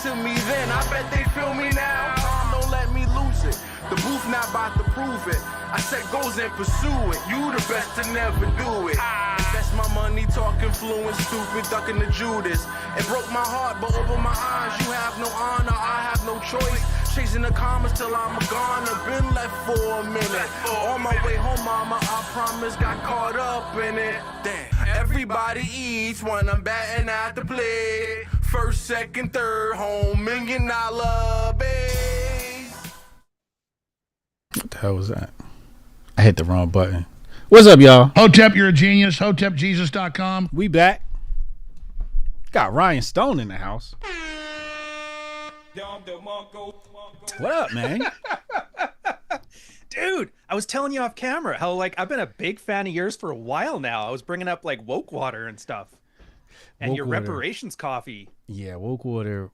to me then, I bet they feel me now. Time don't let me lose it. The booth not about to prove it. I set goals and pursue it. You the best to never do it. Invest my money talking fluent, stupid, ducking the Judas. It broke my heart, but over my eyes, you have no honor, I have no choice. Chasing the commas till I'm gone. I've been left for a minute. On my way home, mama, I promise, got caught up in it. Damn, everybody eats when I'm batting at the plate. First, second, third, home, $1 million base. What the hell was that? I hit the wrong button. What's up, y'all? Hotep, you're a genius. HotepJesus.com. We back. Got Rian Stone in the house. What up, man? Dude, I was telling you off camera how, like, I've been a big fan of yours for a while now. I was bringing up, like, woke water and stuff. And Woke your water. Reparations coffee. Yeah, woke water.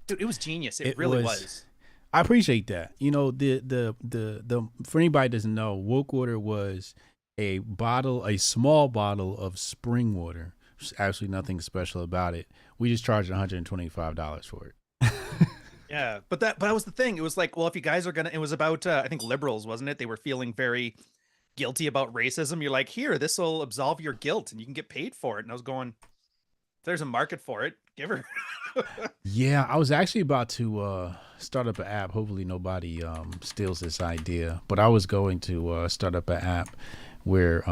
Dude, it was genius. It really was. I appreciate that. You know, the for anybody that doesn't know, woke water was a small bottle of spring water. There's absolutely nothing special about it. We just charged $125 for it. Yeah, but that was the thing. It was like, well, if you guys are gonna, it was about I think liberals, wasn't it? They were feeling very guilty about racism. You're like, here, this will absolve your guilt, and you can get paid for it. And I was going, if there's a market for it, give her. Yeah, I was actually about to start up an app. Hopefully nobody steals this idea. But I was going to start up an app where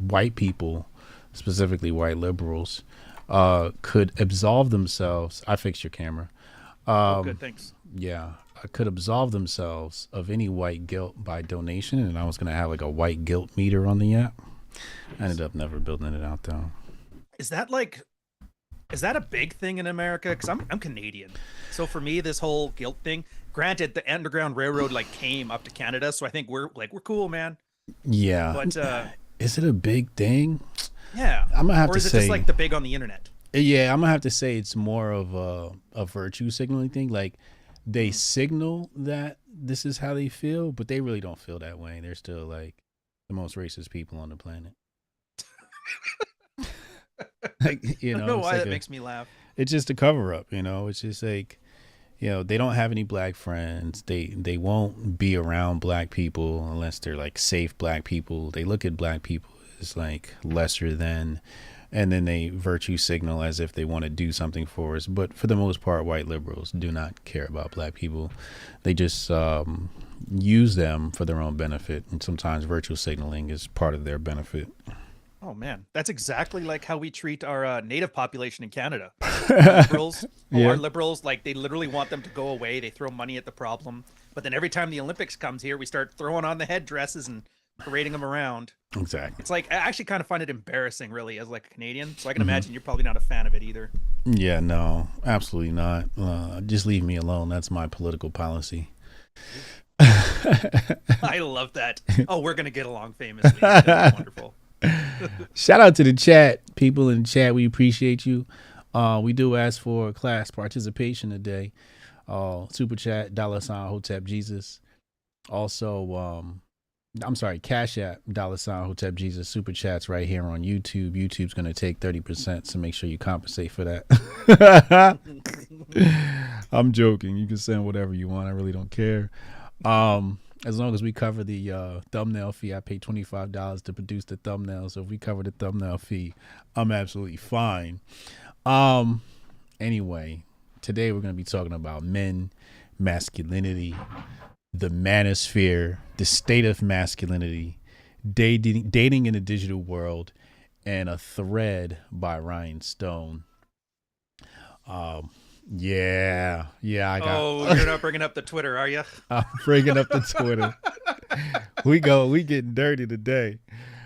white people, specifically white liberals, could absolve themselves. I fixed your camera. Oh, good, thanks. Yeah, could absolve themselves of any white guilt by donation. And I was going to have like a white guilt meter on the app. I ended up never building it out, though. Is that a big thing in America? Because I'm Canadian, so for me, this whole guilt thing. Granted, the Underground Railroad like came up to Canada, so I think we're cool, man. Yeah, but is it a big thing? Yeah, I'm gonna have or to is it say, just like the big on the internet? Yeah, I'm gonna have to say it's more of a virtue signaling thing. Like they signal that this is how they feel, but they really don't feel that way. They're still like the most racist people on the planet. Like, you know, I don't know why like that makes me laugh. It's just a cover up, you know. It's just like, you know, they don't have any black friends. They won't be around black people unless they're like safe black people. They look at black people as like lesser than, and then they virtue signal as if they want to do something for us. But for the most part, white liberals do not care about black people. They just use them for their own benefit, and sometimes virtue signaling is part of their benefit. Oh man, that's exactly like how we treat our native population in Canada. Liberals, our liberals, like they literally want them to go away. They throw money at the problem, but then every time the Olympics comes here, we start throwing on the headdresses and parading them around. Exactly. It's like I actually kind of find it embarrassing, really, as like a Canadian. So I can imagine you're probably not a fan of it either. Yeah, no, absolutely not. Just leave me alone. That's my political policy. I love that. Oh, we're gonna get along famously. That's wonderful. Shout out to the chat, people in the chat. We appreciate you. We do ask for class participation today. Super chat, $ Hotep Jesus. Also, I'm sorry, Cash App, $ Hotep Jesus. Super chats right here on YouTube. YouTube's going to take 30%, so make sure you compensate for that. I'm joking. You can send whatever you want. I really don't care. As long as we cover the thumbnail fee. I pay $25 to produce the thumbnail, so if we cover the thumbnail fee, I'm absolutely fine. Anyway, today we're going to be talking about men, masculinity, the manosphere, the state of masculinity, dating in a digital world, and a thread by Rian Stone. Yeah, I got. Oh, you're not bringing up the Twitter, are you? I'm bringing up the Twitter. We getting dirty today.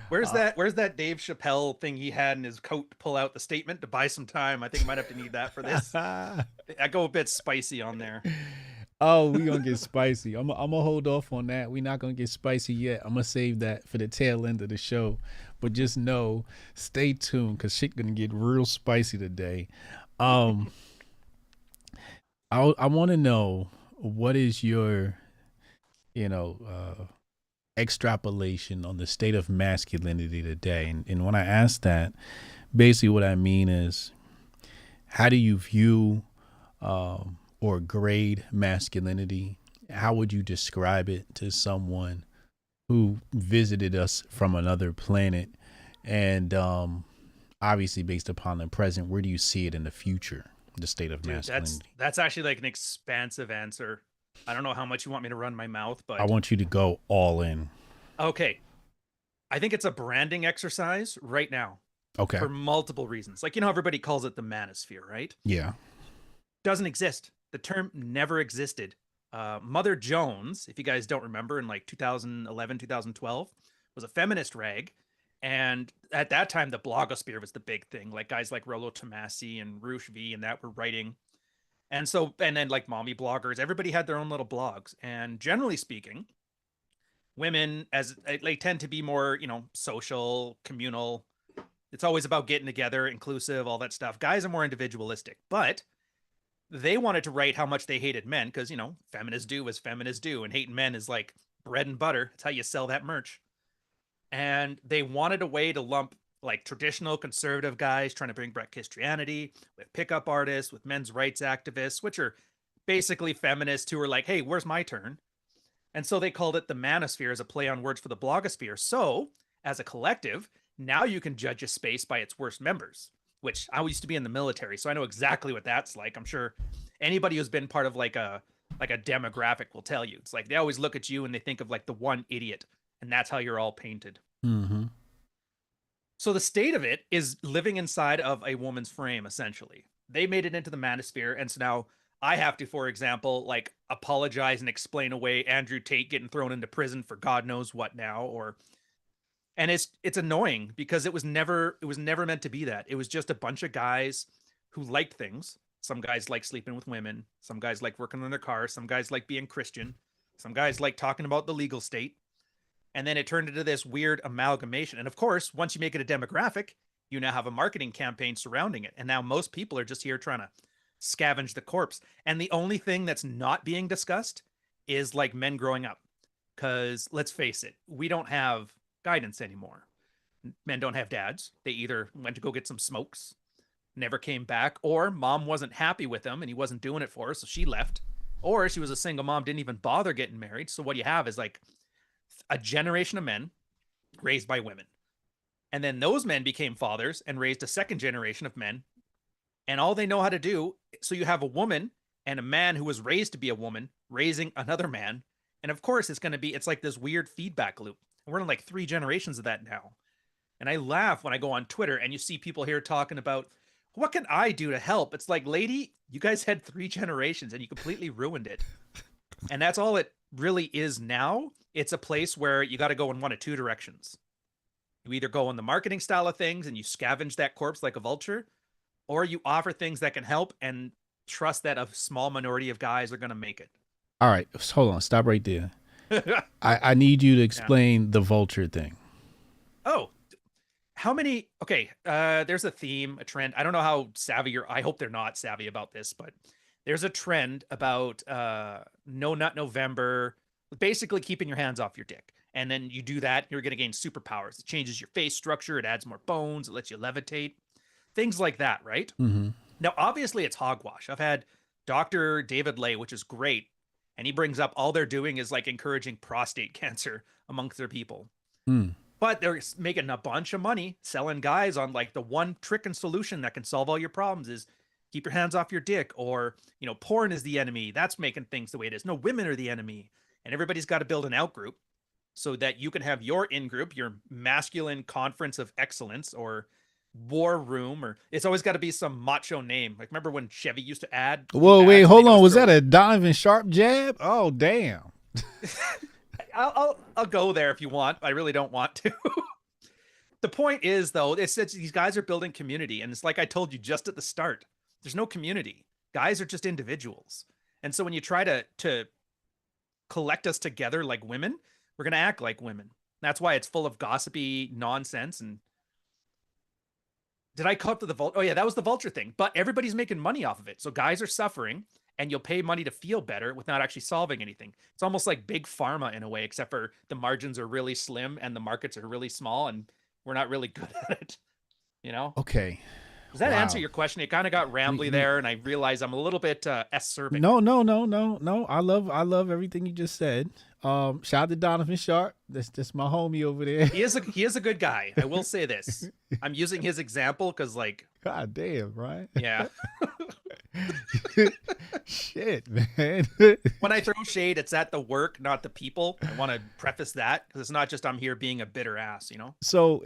Where's that Dave Chappelle thing he had in his coat to pull out the statement to buy some time? I think I might have to need that for this. I go a bit spicy on there. Oh, we gonna get spicy. I'm gonna hold off on that. We're not gonna get spicy yet. I'm gonna save that for the tail end of the show. But just know, stay tuned, because shit gonna get real spicy today. I want to know, what is your, extrapolation on the state of masculinity today? And when I ask that, basically what I mean is, how do you view or grade masculinity? How would you describe it to someone who visited us from another planet? And obviously, based upon the present, where do you see it in the future, the state of masculinity? That's actually like an expansive answer. I don't know how much you want me to run my mouth, but I want you to go all in. Okay. I think it's a branding exercise right now. Okay. For multiple reasons. Like, everybody calls it the manosphere, right? Yeah. Doesn't exist. The term never existed. Mother Jones, if you guys don't remember, in like 2011, 2012, was a feminist rag. And at that time, the blogosphere was the big thing. Like guys like Rollo Tomasi and Roosh V and that were writing. And then like mommy bloggers, everybody had their own little blogs. And generally speaking, women they tend to be more, social, communal. It's always about getting together, inclusive, all that stuff. Guys are more individualistic, but they wanted to write how much they hated men because, feminists do as feminists do, and hating men is like bread and butter. It's how you sell that merch. And they wanted a way to lump like traditional conservative guys trying to bring back Christianity with pickup artists, with men's rights activists, which are basically feminists who are like, hey, where's my turn? And so they called it the manosphere as a play on words for the blogosphere. So as a collective, now you can judge a space by its worst members, which I used to be in the military, so I know exactly what that's like. I'm sure anybody who's been part of like a demographic will tell you. It's like they always look at you and they think of like the one idiot, and that's how you're all painted. Mm-hmm. So the state of it is living inside of a woman's frame, essentially. They made it into the manosphere, and so now I have to, for example, like apologize and explain away Andrew Tate getting thrown into prison for God knows what now, and it's annoying because it was never meant to be that. It was just a bunch of guys who liked things. Some guys like sleeping with women. Some guys like working on their cars. Some guys like being Christian. Some guys like talking about the legal state. And then it turned into this weird amalgamation. And of course, once you make it a demographic, you now have a marketing campaign surrounding it. And now most people are just here trying to scavenge the corpse. And the only thing that's not being discussed is like men growing up. Because let's face it, we don't have guidance anymore. Men don't have dads. They either went to go get some smokes, never came back, or mom wasn't happy with him and he wasn't doing it for her, so she left, or she was a single mom, didn't even bother getting married. So what you have is like a generation of men raised by women, and then those men became fathers and raised a second generation of men, and all they know how to do. So you have a woman and a man who was raised to be a woman raising another man, and of course it's like this weird feedback loop. We're in like 3 generations of that now. And I laugh when I go on Twitter and you see people here talking about, what can I do to help? It's like, lady, you guys had 3 generations and you completely ruined it. And that's all it really is now. It's a place where you got to go in one of 2 directions. You either go in the marketing style of things and you scavenge that corpse like a vulture, or you offer things that can help and trust that a small minority of guys are going to make it. All right. Hold on. Stop right there. I need you to explain the vulture thing. Oh, how many? Okay, there's a theme, a trend. I don't know how savvy I hope they're not savvy about this, but there's a trend about No Nut November, basically keeping your hands off your dick. And then you do that, you're going to gain superpowers. It changes your face structure. It adds more bones. It lets you levitate. Things like that, right? Mm-hmm. Now, obviously, it's hogwash. I've had Dr. David Lay, which is great. And he brings up all they're doing is like encouraging prostate cancer amongst their people. But they're making a bunch of money selling guys on like the one trick and solution that can solve all your problems is keep your hands off your dick, or, porn is the enemy. That's making things the way it is. No, women are the enemy. And everybody's got to build an out group so that you can have your in group, your masculine conference of excellence, or war room, or it's always got to be some macho name. Like, remember when Chevy used to add? Whoa, wait, hold on. Was that a Donovan Sharp jab? Oh, damn. I'll go there if you want. I really don't want to. The point is, though, it's these guys are building community, and it's like I told you just at the start. There's no community. Guys are just individuals, and so when you try to collect us together like women, we're gonna act like women. That's why it's full of gossipy nonsense. And did I come up to the vulture? Oh yeah, that was the vulture thing. But everybody's making money off of it, so guys are suffering. And you'll pay money to feel better without actually solving anything. It's almost like big pharma in a way, except for the margins are really slim and the markets are really small and we're not really good at it. Okay. Does that answer Wow. your question? It kind of got rambly there, and I realized I'm a little bit acerbic. No. I love everything you just said. Shout out to Donovan Sharp. That's my homie over there. He is a good guy. I will say this. I'm using his example because, like, God damn, right? yeah. Shit, man. When I throw shade, it's at the work, not the people. I want to preface that because it's not just I'm here being a bitter ass, you know? So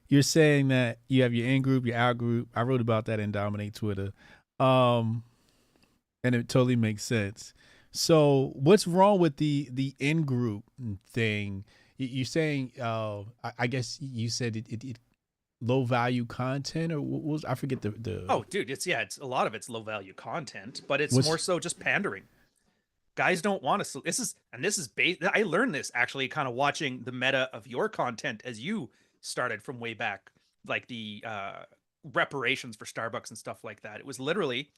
you're saying that you have your in group, your out group. I wrote about that in Dominate Twitter. And it totally makes sense. So what's wrong with the in group thing? You're saying, I guess you said it low value content, or what was, I forget the. Oh, dude, it's a lot of it's low value content, but it's more so just pandering. Guys don't want to. This is based. I learned this actually kind of watching the meta of your content as you started from way back, like the reparations for Starbucks and stuff like that. It was literally,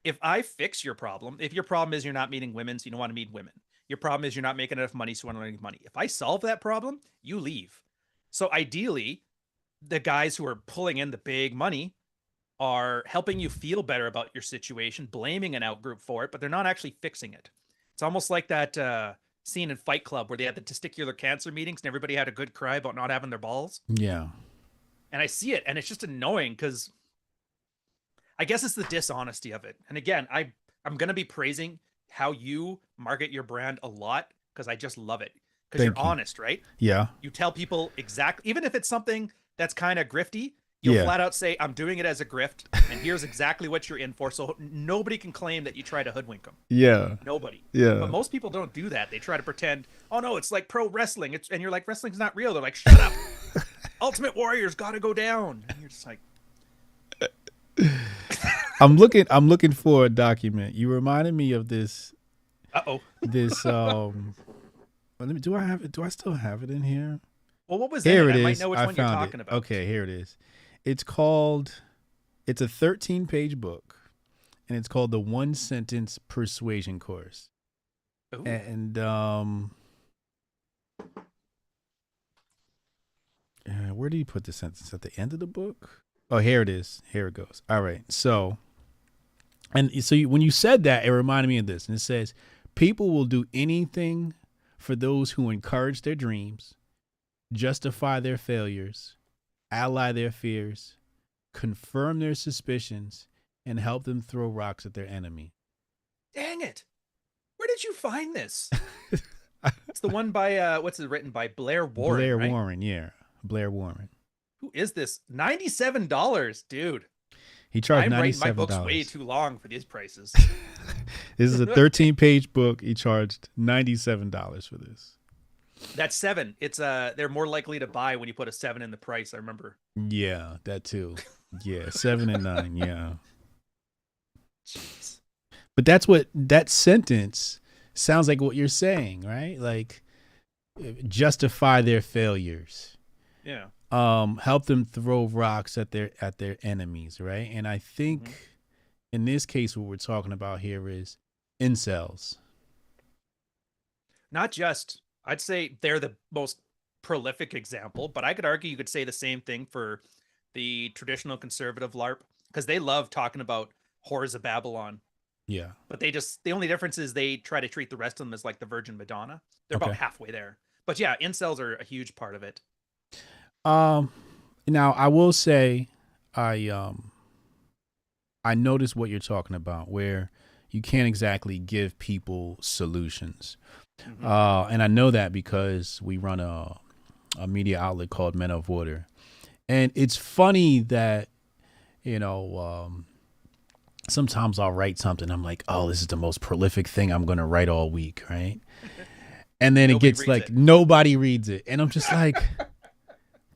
if I fix your problem, if your problem is you're not meeting women, so you don't want to meet women. Your problem is you're not making enough money, so you want to make money. If I solve that problem, you leave. So ideally, the guys who are pulling in the big money are helping you feel better about your situation, blaming an out group for it, but they're not actually fixing it. It's almost like that scene in Fight Club where they had the testicular cancer meetings and everybody had a good cry about not having their balls. Yeah. And I see it, and it's just annoying because I guess it's the dishonesty of it. And again, I'm going to be praising how you market your brand a lot because I just love it. Because you're honest, right? Yeah. You tell people exactly, even if it's something that's kind of grifty, you'll flat out say, I'm doing it as a grift, and here's exactly what you're in for. So nobody can claim that you try to hoodwink them. Yeah. Nobody. Yeah. But most people don't do that. They try to pretend, oh no, it's like pro wrestling. And you're like, wrestling's not real. They're like, shut up. Ultimate Warrior's got to go down. And you're just like, I'm looking for a document. You reminded me of this. This do I still have it in here? Well, what was here that? It I might is. know which I one you're found talking it. about. Okay, here it is. It's a 13-page book, and it's called the One Sentence Persuasion Course. Ooh. And where do you put the sentence? At the end of the book? Oh, here it is. Here it goes. All right. So when you said that, it reminded me of this. And it says, people will do anything for those who encourage their dreams, justify their failures, ally their fears, confirm their suspicions, and help them throw rocks at their enemy. Dang it. Where did you find this? It's the one by, what's it written by? Blair Warren, Blair right? Warren, yeah. Blair Warren. Who is this? $97, dude. He charged $97. I'm writing my books way too long for these prices. This is a 13-page book. He charged $97 for this. That's 7. It's they're more likely to buy when you put a 7 in the price, I remember. Yeah, that too. Yeah, 7 and 9, yeah. Jeez. But that's what that sentence sounds like what you're saying, right? Like justify their failures. Yeah. Help them throw rocks at their enemies, right? And I think in this case what we're talking about here is incels. Not just, I'd say they're the most prolific example, but I could argue you could say the same thing for the traditional conservative LARP because they love talking about whores of Babylon. Yeah. But the only difference is they try to treat the rest of them as like the Virgin Madonna. They're about halfway there. But yeah, incels are a huge part of it. Now I will say I noticed what you're talking about where you can't exactly give people solutions. And I know that because we run a media outlet called Men of Water. And it's funny that, sometimes I'll write something. I'm like, oh, this is the most prolific thing I'm going to write all week. Right. And then it gets like, nobody reads it. And I'm just like,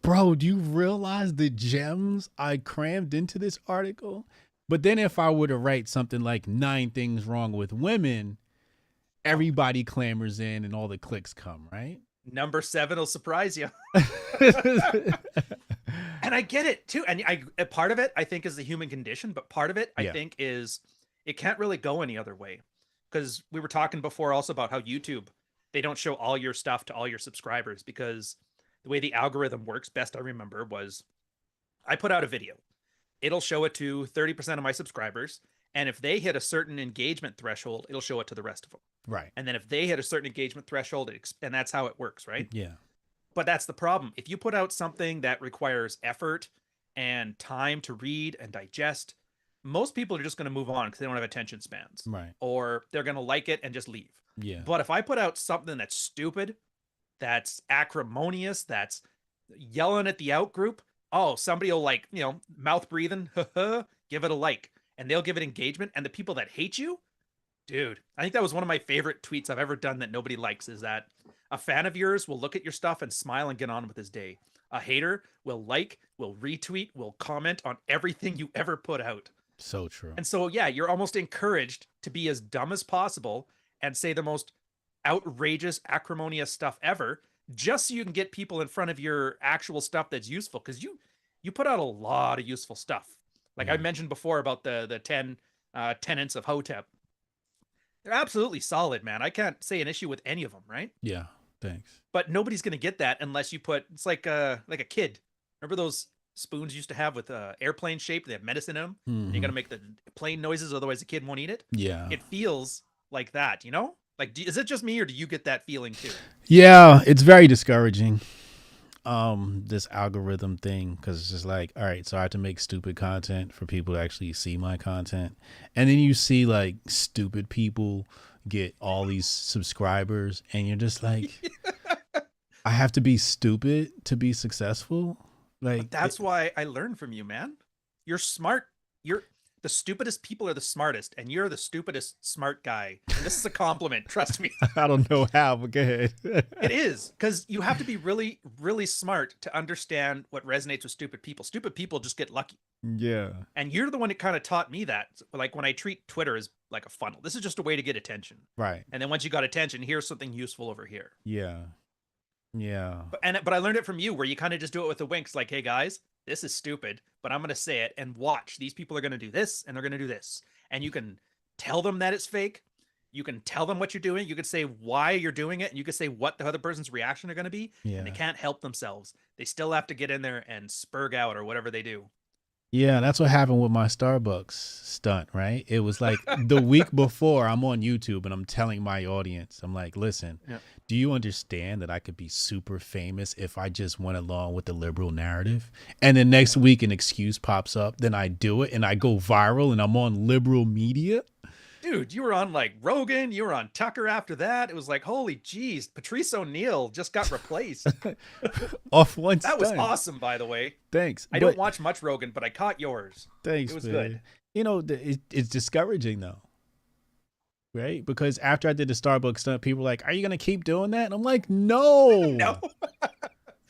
bro, do you realize the gems I crammed into this article? But then if I were to write something like 9 things wrong with women, everybody clamors in and all the clicks come, right? Number 7 will surprise you. And I get it too. And a part of it, I think, is the human condition. But part of it, I think, is it can't really go any other way. Because we were talking before also about how YouTube, they don't show all your stuff to all your subscribers because the way the algorithm works, best I remember, was I put out a video. it'll show it to 30% of my subscribers. And if they hit a certain engagement threshold, it'll show it to the rest of them. Right. And then if they hit a certain engagement threshold, and that's how it works, right? Yeah. But that's the problem. If you put out something that requires effort and time to read and digest, most people are just going to move on because they don't have attention spans. Right. Or they're going to like it and just leave. Yeah. But if I put out something that's stupid, that's acrimonious, that's yelling at the out group, oh, somebody will like, mouth breathing, give it a like, and they'll give it engagement. And the people that hate you, dude, I think that was one of my favorite tweets I've ever done that nobody likes, is that a fan of yours will look at your stuff and smile and get on with his day. A hater will like, will retweet, will comment on everything you ever put out. So true. And so, yeah, you're almost encouraged to be as dumb as possible and say the most outrageous, acrimonious stuff ever, just so you can get people in front of your actual stuff that's useful. Because you put out a lot of useful stuff. Like I mentioned before about the 10 tenets of Hotep. They're absolutely solid, man. I can't say an issue with any of them, right? Yeah, thanks. But nobody's going to get that unless you put, it's like a kid. Remember those spoons you used to have with airplane shape? They have medicine in them. Mm-hmm. And you got to make the plane noises, otherwise the kid won't eat it. Yeah. It feels like that, Like, is it just me, or do you get that feeling too? Yeah, it's very discouraging. This algorithm thing, because it's just like, all right, so I have to make stupid content for people to actually see my content, and then you see like stupid people get all these subscribers, and you're just like, I have to be stupid to be successful. Like, but that's why I learned from you, man. You're smart. The stupidest people are the smartest, and you're the stupidest smart guy. And this is a compliment, trust me. I don't know how, but go ahead. It is, because you have to be really, really smart to understand what resonates with stupid people. Stupid people just get lucky. Yeah. And you're the one that kind of taught me that. Like when I treat Twitter as like a funnel, this is just a way to get attention. Right. And then once you got attention, here's something useful over here. Yeah. Yeah. But I learned it from you, where you kind of just do it with the winks, like, hey guys, this is stupid, but I'm going to say it, and watch. These people are going to do this, and they're going to do this. And you can tell them that it's fake. You can tell them what you're doing. You can say why you're doing it, and you can say what the other person's reaction are going to be. Yeah. And they can't help themselves. They still have to get in there and spurg out or whatever they do. Yeah, that's what happened with my Starbucks stunt, right? It was like the week before, I'm on YouTube and I'm telling my audience, I'm like, listen, do you understand that I could be super famous if I just went along with the liberal narrative? And then next week an excuse pops up, then I do it and I go viral and I'm on liberal media. Dude, you were on like Rogan, you were on Tucker after that. It was like, holy geez, Patrice O'Neill just got replaced. Off one That was stunt. awesome, by the way. Thanks. I don't watch much Rogan, but I caught yours. Thanks, It was man. good. It's discouraging though, right? Because after I did the Starbucks stunt, people were like, are you going to keep doing that? And I'm like, no. No.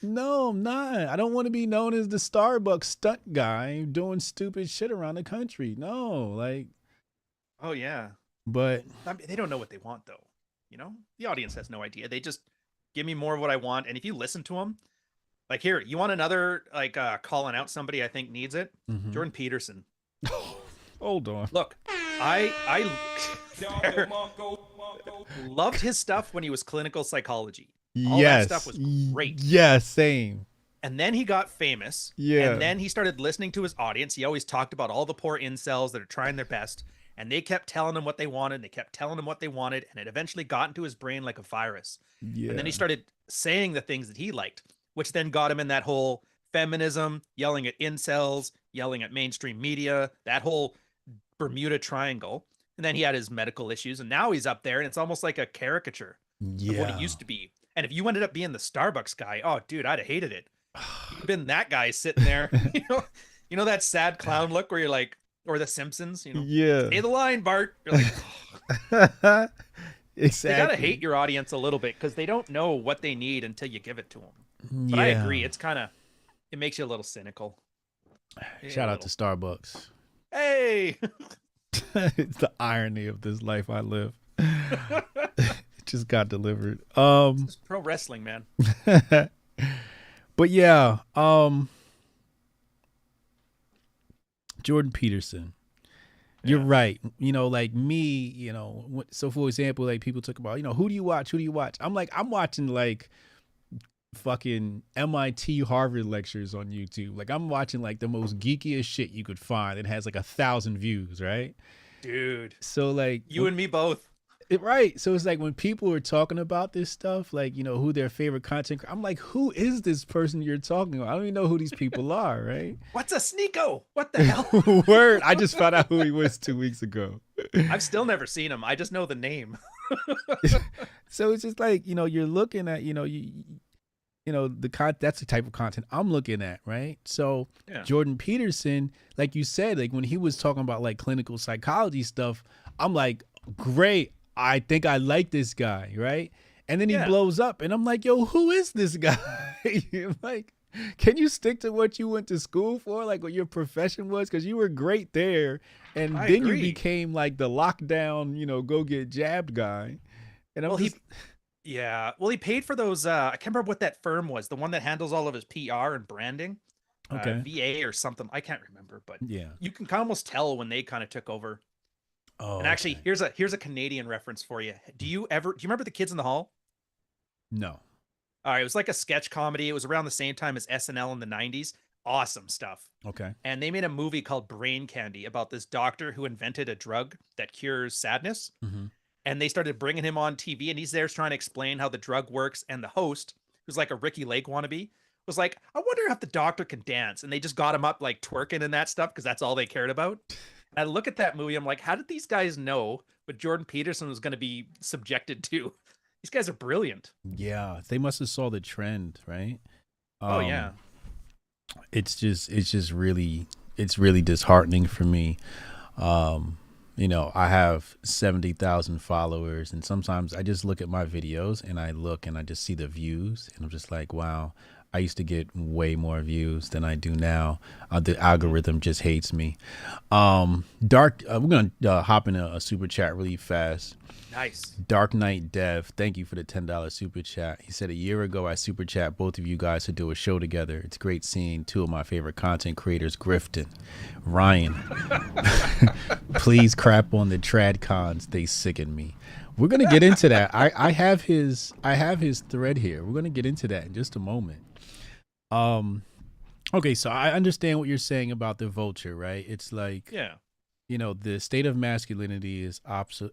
No, I'm not. I don't want to be known as the Starbucks stunt guy doing stupid shit around the country. No, like. Oh, yeah. But I mean, they don't know what they want, though. The audience has no idea. They just give me more of what I want. And if you listen to them, like, here, you want another, like, calling out somebody I think needs it? Mhm. Jordan Peterson. Hold on. Look, I loved his stuff when he was clinical psychology. All Yes. that stuff was great. Yeah, same. And then he got famous. Yeah. And then he started listening to his audience. He always talked about all the poor incels that are trying their best. And they kept telling him what they wanted. They kept telling him what they wanted. And it eventually got into his brain like a virus. Yeah. And then he started saying the things that he liked, which then got him in that whole feminism, yelling at incels, yelling at mainstream media, that whole Bermuda Triangle. And then he had his medical issues. And now he's up there. And it's almost like a caricature of what he used to be. And if you ended up being the Starbucks guy, oh, dude, I'd have hated it. You've been that guy sitting there, you know that sad clown look where you're like, or the Simpsons, Yeah. Stay the line, Bart. You're like, Exactly. you gotta hate your audience a little bit because they don't know what they need until you give it to them. But I agree, it's it makes you a little cynical. Shout out to Starbucks. Hey. It's the irony of this life I live. It just got delivered. It's pro wrestling, man. But yeah, Jordan Peterson. You're right. Like me, so for example, like people talk about, who do you watch? Who do you watch? I'm like, I'm watching like fucking MIT Harvard lectures on YouTube. Like I'm watching like the most geekiest shit you could find. It has like 1,000 views, right? Dude. So like You and me both. Right. So it's like when people are talking about this stuff, like, who their favorite content, I'm like, who is this person you're talking about? I don't even know who these people are, right? What's a sneako? What the hell? Word. I just found out who he was 2 weeks ago. I've still never seen him. I just know the name. So it's just like, you're looking at, that's the type of content I'm looking at, right? So Yeah. Jordan Peterson, like you said, like when he was talking about like clinical psychology stuff, I'm like, great. I think I like this guy, right? And then he blows up, and I'm like, yo, who is this guy? Like, can you stick to what you went to school for, like what your profession was? Because you were great there, and I then agree. you became like the lockdown, go get jabbed guy. And Well, he paid for those. I can't remember what that firm was, the one that handles all of his PR and branding. Okay. VA or something. I can't remember, but yeah. you can almost tell when they kind of took over. Oh, And actually, here's a Canadian reference for you. Do you remember The Kids in the Hall? No. All right, it was like a sketch comedy. It was around the same time as SNL in the 90s. Awesome stuff. Okay. And they made a movie called Brain Candy about this doctor who invented a drug that cures sadness. Mm-hmm. And they started bringing him on TV, and he's there trying to explain how the drug works. And the host, who's like a Ricky Lake wannabe, was like, I wonder if the doctor can dance. And they just got him up like twerking and that stuff because that's all they cared about. And I look at that movie, I'm like, how did these guys know what Jordan Peterson was going to be subjected to? These guys are brilliant. Yeah, they must have saw the trend, right? Oh yeah. It's really disheartening for me. I have 70,000 followers, and sometimes I just look at my videos and I just see the views, and I'm just like, wow, I used to get way more views than I do now. The algorithm just hates me. We're going to hop in a super chat really fast. Nice. Dark Knight Dev, thank you for the $10 super chat. He said, a year ago, I super chat both of you guys to do a show together. It's great seeing two of my favorite content creators grifting. Ryan, please crap on the trad cons. They sicken me. We're going to get into that. I have his thread here. We're going to get into that in just a moment. Okay, so I understand what you're saying about the vulture, right? It's like, the state of masculinity is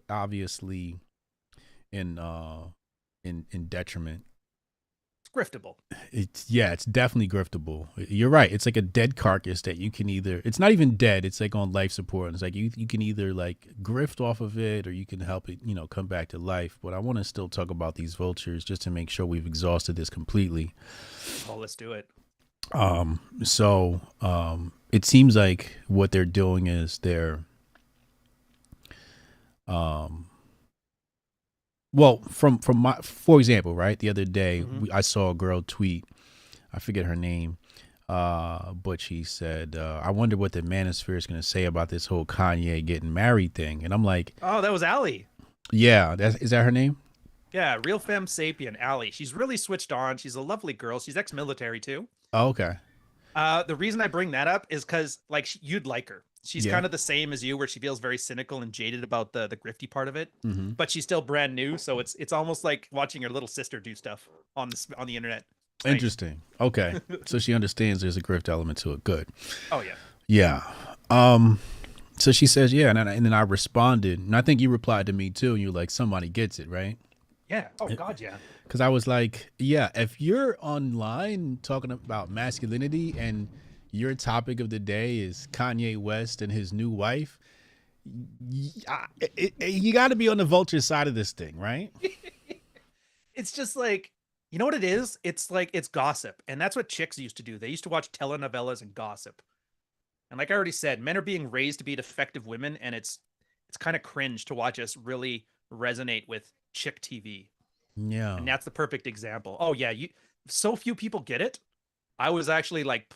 obviously in detriment. It's griftable. It's definitely griftable. You're right. It's like a dead carcass that you can it's not even dead. It's like on life support. And it's like you can either like grift off of it or you can help it, come back to life. But I want to still talk about these vultures just to make sure we've exhausted this completely. Oh, let's do it. It seems like what they're doing is for example, right? The other day, I saw a girl tweet, I forget her name, but she said, I wonder what the manosphere is going to say about this whole Kanye getting married thing. And I'm like, oh, that was Allie. Yeah. Is that her name? Yeah. Real femme sapien, Allie. She's really switched on. She's a lovely girl. She's ex-military too. Oh, okay. The reason I bring that up is because you'd like her. She's kind of the same as you, where she feels very cynical and jaded about the grifty part of it, but she's still brand new. So it's almost like watching your little sister do stuff on the internet. Interesting. Okay. So she understands there's a grift element to it. Good. Oh yeah. Yeah. So she says, yeah. And then I responded, and I think you replied to me too. And you're like, somebody gets it, right? Yeah. Oh God. Yeah. Because I was like, yeah, if you're online talking about masculinity and your topic of the day is Kanye West and his new wife, you got to be on the vulture side of this thing, right? It's just like, you know what it is? It's like, it's gossip. And that's what chicks used to do. They used to watch telenovelas and gossip. And like I already said, men are being raised to be defective women. And it's kind of cringe to watch us really resonate with chick TV. Yeah. And that's the perfect example. Oh yeah. So few people get it. I was actually like,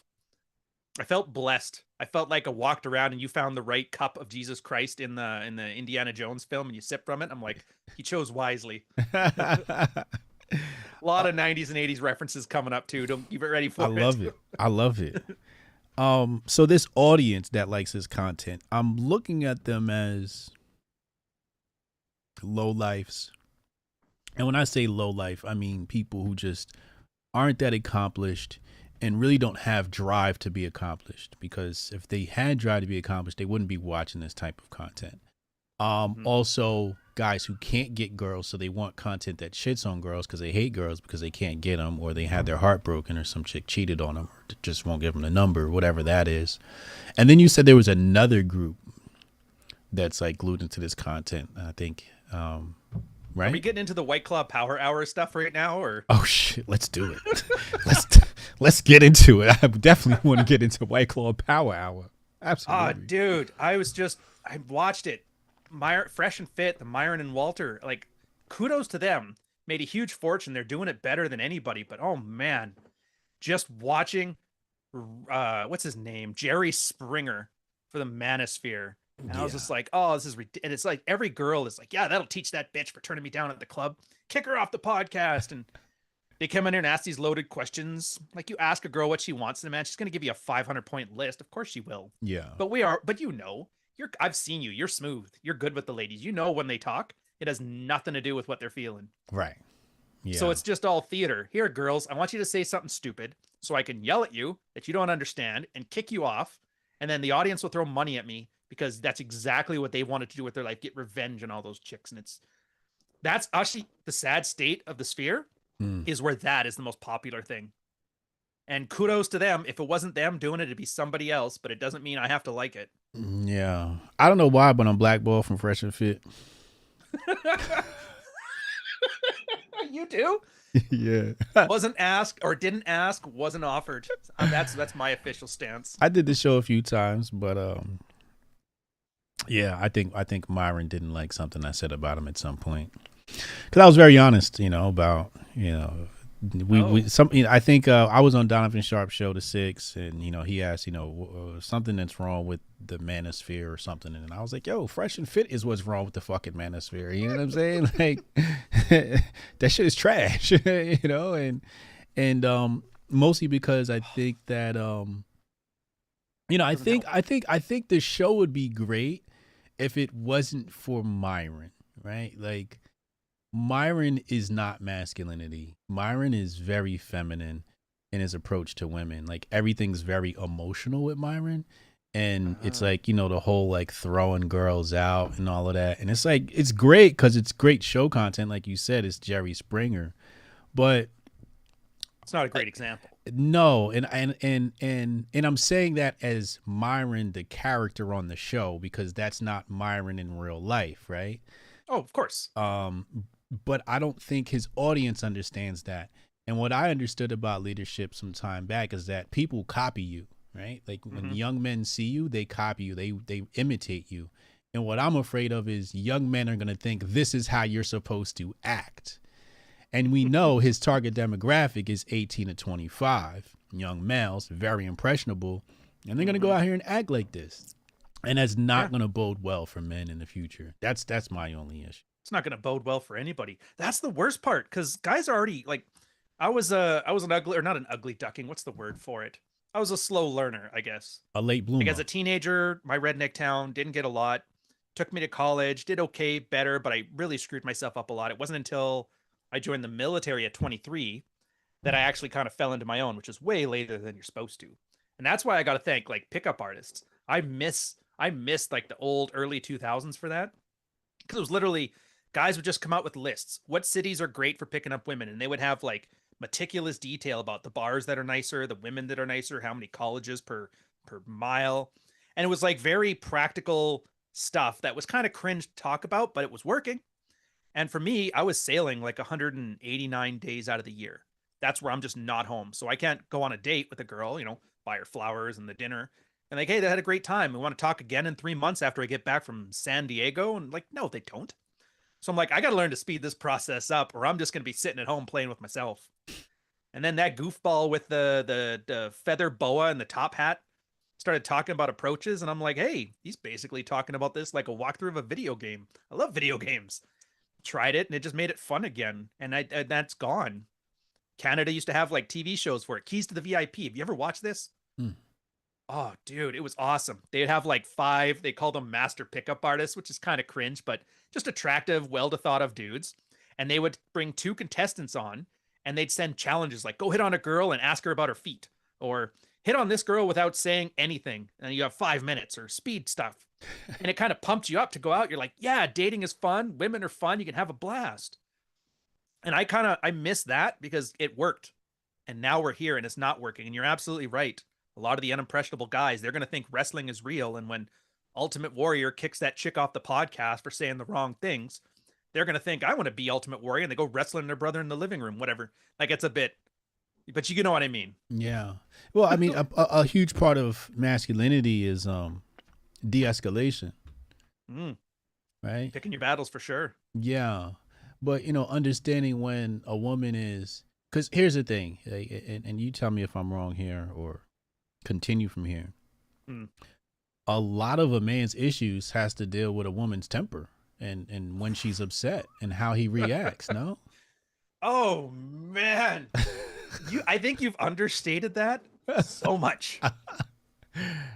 I felt blessed. I felt like I walked around and you found the right cup of Jesus Christ in the Indiana Jones film and you sip from it. I'm like, he chose wisely. A lot of 90s and 80s references coming up too. Don't keep it ready for it. I love it. So this audience that likes his content, I'm looking at them as low lifes. And when I say low life, I mean people who just aren't that accomplished and really don't have drive to be accomplished, because if they had drive to be accomplished, they wouldn't be watching this type of content. Also guys who can't get girls, so they want content that shits on girls because they hate girls because they can't get them, or they had their heart broken, or some chick cheated on them, or just won't give them the number, whatever that is. And then you said there was another group that's like glued into this content, I think. Right? Are we getting into the White Claw Power Hour stuff right now, or? Oh shit, let's do it. let's get into it. I definitely want to get into White Claw Power Hour. Absolutely. Dude, I watched it. Fresh and Fit, the Myron and Walter, like, kudos to them. Made a huge fortune. They're doing it better than anybody. But oh man, just watching, what's his name, Jerry Springer for the Manosphere. And I was just like, oh, this is ridiculous. And it's like every girl is like, yeah, that'll teach that bitch for turning me down at the club. Kick her off the podcast. And they come in here and ask these loaded questions. Like, you ask a girl what she wants in a man, she's going to give you a 500-point list. Of course she will. Yeah. But you know, I've seen you. You're smooth. You're good with the ladies. You know, when they talk, it has nothing to do with what they're feeling. Right. Yeah. So it's just all theater. Here, girls, I want you to say something stupid so I can yell at you that you don't understand and kick you off. And then the audience will throw money at me because that's exactly what they wanted to do with their life, get revenge on all those chicks. And that's actually the sad state of the sphere is where that is the most popular thing. And kudos to them. If it wasn't them doing it, it'd be somebody else, but it doesn't mean I have to like it. Yeah. I don't know why, but I'm blackballed from Fresh and Fit. You do? Yeah. Wasn't asked or didn't ask, wasn't offered. That's my official stance. I did the show a few times, but yeah, I think Myron didn't like something I said about him at some point. Because I was very honest, about, I think I was on Donovan Sharp's show, The Six, and he asked something that's wrong with the manosphere or something, and I was like, yo, Fresh and Fit is what's wrong with the fucking manosphere. You know what I'm saying? Like, that shit is trash. And mostly because I think that I think the show would be great if it wasn't for Myron, right? Like, Myron is not masculinity. Myron is very feminine in his approach to women. Like, everything's very emotional with Myron. And it's like, the whole like throwing girls out and all of that. And it's like, it's great because it's great show content. Like you said, it's Jerry Springer. But it's not a great example. No, and I'm saying that as Myron, the character on the show, because that's not Myron in real life, right? Oh, of course. But I don't think his audience understands that. And what I understood about leadership some time back is that people copy you, right? Like, when young men see you, they copy you, they imitate you. And what I'm afraid of is young men are going to think this is how you're supposed to act. And we know his target demographic is 18 to 25, young males, very impressionable, and they're going to go out here and act like this. And that's not going to bode well for men in the future. That's my only issue. It's not going to bode well for anybody. That's the worst part, because guys are already like, I was an ugly, or not an ugly ducking. What's the word for it? I was a slow learner, I guess. A late bloomer. Like, as a teenager, my redneck town didn't get a lot. Took me to college, did okay, better, but I really screwed myself up a lot. It wasn't until I joined the military at 23 that I actually kind of fell into my own, which is way later than you're supposed to. And that's why I got to thank like pickup artists. I missed like the old early 2000s for that. Because it was literally, guys would just come out with lists. What cities are great for picking up women? And they would have like meticulous detail about the bars that are nicer, the women that are nicer, how many colleges per mile. And it was like very practical stuff that was kind of cringe to talk about, but it was working. And for me, I was sailing like 189 days out of the year. That's where I'm just not home. So I can't go on a date with a girl, buy her flowers and the dinner. And like, hey, they had a great time. We want to talk again in 3 months after I get back from San Diego. And like, no, they don't. So I'm like, I got to learn to speed this process up, or I'm just going to be sitting at home playing with myself. And then that goofball with the feather boa and the top hat started talking about approaches. And I'm like, hey, he's basically talking about this like a walkthrough of a video game. I love video games. Tried it and it just made it fun again. And that's gone. Canada used to have like TV shows for it. Keys to the VIP. Have you ever watched this? Oh, dude, it was awesome. They'd have like 5, they called them master pickup artists, which is kind of cringe, but just attractive, well-thought of dudes. And they would bring 2 contestants on, and they'd send challenges like go hit on a girl and ask her about her feet, or hit on this girl without saying anything and you have 5 minutes, or speed stuff. And it kind of pumped you up to go out. You're like, yeah, dating is fun. Women are fun. You can have a blast. And I miss that because it worked. And now we're here and it's not working. And you're absolutely right. A lot of the unimpressionable guys, they're going to think wrestling is real. And when Ultimate Warrior kicks that chick off the podcast for saying the wrong things, they're going to think, I want to be Ultimate Warrior. And they go wrestling their brother in the living room, whatever. Like, it's a bit, but you know what I mean? Yeah. Well, I mean, a huge part of masculinity is de-escalation. Right? Picking your battles for sure. Yeah. But, you know, understanding when a woman is, because here's the thing, and you tell me if I'm wrong here or continue from here. A lot of a man's issues has to deal with a woman's temper and when she's upset and how he reacts, no? Oh, man. I think you've understated that so much.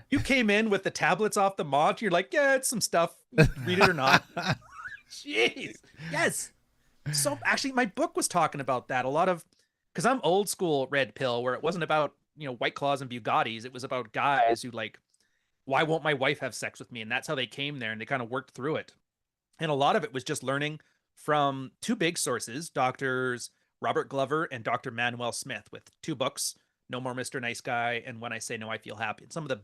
You came in with the tablets off the monitor. You're like, yeah, it's some stuff. Read it or not. Jeez. Yes. So actually, my book was talking about that. A lot of, because I'm old school red pill, where it wasn't about, you know, White Claws and Bugattis. It was about guys who like, why won't my wife have sex with me? And that's how they came there, and they kind of worked through it. And a lot of it was just learning from two big sources, Doctors Robert Glover and Dr. Manuel Smith, with two books, No More Mr. Nice Guy and When I Say No, I Feel Happy. And some of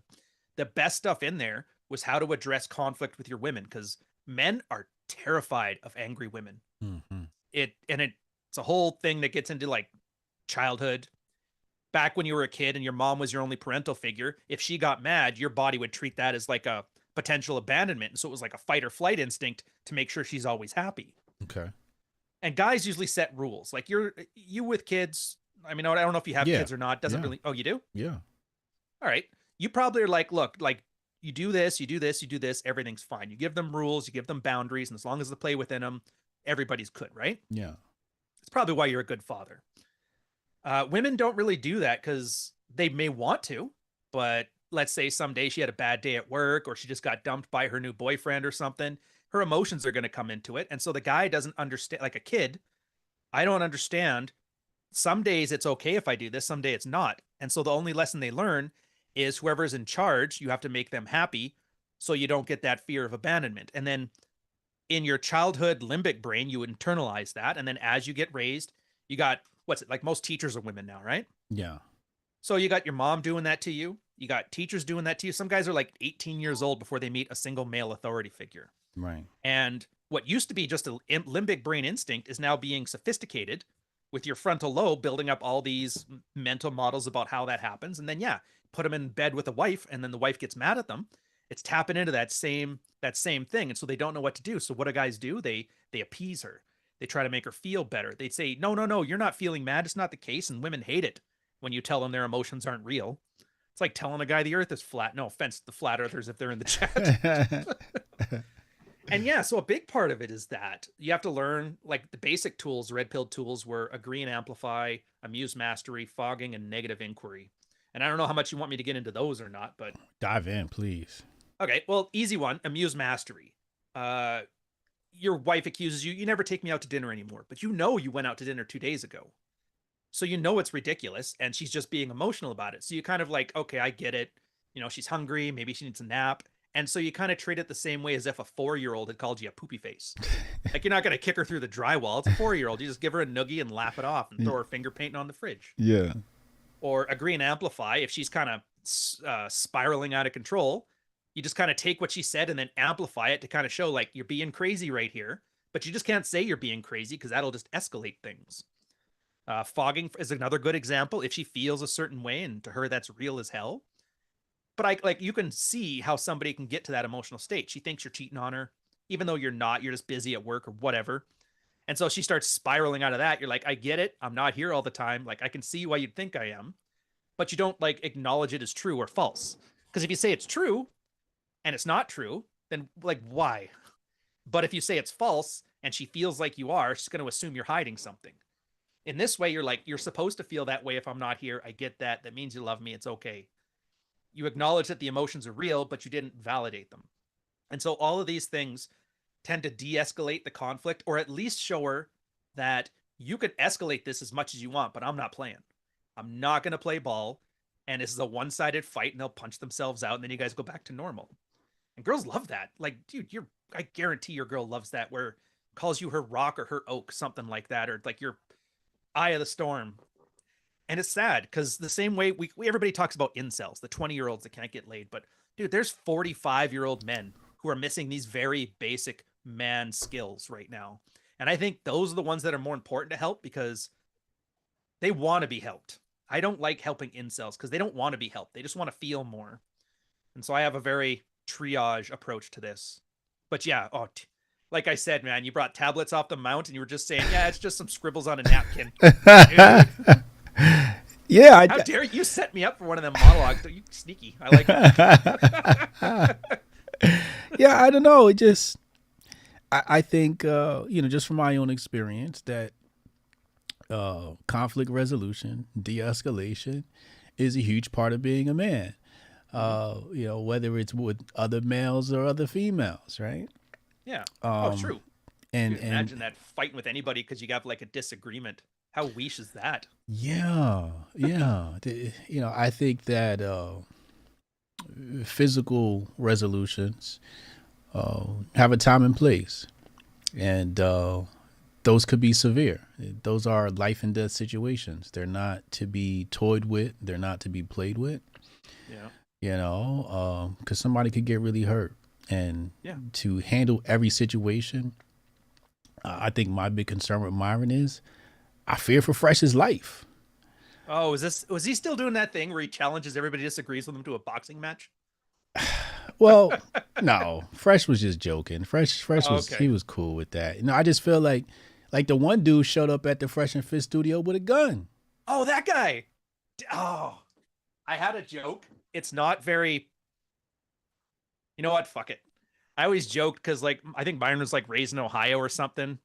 the best stuff in there was how to address conflict with your women, because men are terrified of angry women. It's a whole thing that gets into like childhood. Back when you were a kid and your mom was your only parental figure, if she got mad, your body would treat that as like a potential abandonment. And so it was like a fight or flight instinct to make sure she's always happy. Okay. And guys usually set rules. Like you with kids, I mean, I don't know if you have kids or not. Doesn't really. Oh, you do? Yeah. All right. You probably are like, look, like you do this, you do this, you do this. Everything's fine. You give them rules, you give them boundaries. And as long as they play within them, everybody's good, right? Yeah. It's probably why you're a good father. Women don't really do that because they may want to, but let's say someday she had a bad day at work, or she just got dumped by her new boyfriend or something. Her emotions are going to come into it. And so the guy doesn't understand, like a kid, I don't understand. Some days it's okay if I do this, someday it's not. And so the only lesson they learn is whoever's in charge, you have to make them happy so you don't get that fear of abandonment. And then in your childhood limbic brain, you internalize that. And then as you get raised, you got, what's it, like most teachers are women now, right? Yeah. So you got your mom doing that to you. You got teachers doing that to you. Some guys are like 18 years old before they meet a single male authority figure. Right. And what used to be just a limbic brain instinct is now being sophisticated with your frontal lobe building up all these mental models about how that happens. And then, yeah, put them in bed with a wife, and then the wife gets mad at them. It's tapping into that same thing. And so they don't know what to do. So what do guys do? They appease her. They try to make her feel better. They'd say, no, you're not feeling mad. It's not the case. And women hate it when you tell them their emotions aren't real. It's like telling a guy the earth is flat. No offense to the flat earthers if they're in the chat. And yeah, so a big part of it is that you have to learn, like the basic tools, red pill tools were agree and amplify, amuse mastery, fogging, and negative inquiry. And I don't know how much you want me to get into those or not, but dive in, please. Okay, well, easy one, amuse mastery. Your wife accuses you, you never take me out to dinner anymore, but you know you went out to dinner 2 days ago. So you know it's ridiculous, and she's just being emotional about it. So you kind of like, okay, I get it. You know, she's hungry, maybe she needs a nap. And so you kind of treat it the same way as if a 4-year-old had called you a poopy face. Like, you're not going to kick her through the drywall. It's a 4-year-old. You just give her a noogie and laugh it off and throw her finger painting on the fridge. Yeah. Or agree and amplify. If she's kind of spiraling out of control, you just kind of take what she said and then amplify it to kind of show like you're being crazy right here. But you just can't say you're being crazy because that'll just escalate things. Fogging is another good example. If she feels a certain way and to her that's real as hell. But you can see how somebody can get to that emotional state. She thinks you're cheating on her, even though you're not. You're just busy at work or whatever. And so she starts spiraling out of that. You're like, I get it. I'm not here all the time. Like, I can see why you'd think I am, but you don't like acknowledge it as true or false. Because if you say it's true and it's not true, then like, why? But if you say it's false and she feels like you are, she's going to assume you're hiding something. In this way, you're like, you're supposed to feel that way if I'm not here. I get that. That means you love me. It's okay. You acknowledge that the emotions are real, but you didn't validate them. And so all of these things tend to de-escalate the conflict, or at least show her that you could escalate this as much as you want, but I'm not playing. I'm not going to play ball. And this is a one-sided fight and they'll punch themselves out. And then you guys go back to normal. And girls love that. Like, dude, I guarantee your girl loves that, where calls you her rock or her oak, something like that. Or like your eye of the storm. And it's sad because the same way everybody talks about incels, the 20-year-olds that can't get laid. But dude, there's 45-year-old men who are missing these very basic man skills right now. And I think those are the ones that are more important to help because they want to be helped. I don't like helping incels because they don't want to be helped. They just want to feel more. And so I have a very triage approach to this. But yeah, like I said, man, you brought tablets off the mount and you were just saying, yeah, it's just some scribbles on a napkin. Yeah. How dare you set me up for one of them monologues? You sneaky. I like it. Yeah, I don't know. It just, I think, just from my own experience that conflict resolution, de-escalation is a huge part of being a man. Whether it's with other males or other females, right? Yeah. True. And imagine that fighting with anybody because you got like a disagreement. How weesh is that? Yeah. I think that physical resolutions have a time and place, and those could be severe. Those are life and death situations. They're not to be toyed with. They're not to be played with. Yeah. Because somebody could get really hurt. And to handle every situation, I think my big concern with Myron is I fear for Fresh's life. Oh, was he still doing that thing where he challenges everybody who disagrees with him to a boxing match? Well, no, Fresh was just joking. Fresh was he was cool with that. I just feel like the one dude showed up at the Fresh and Fit studio with a gun. Oh, that guy. Oh, I had a joke. It's not very. You know what? Fuck it. I always joked because like I think Byron was like raised in Ohio or something,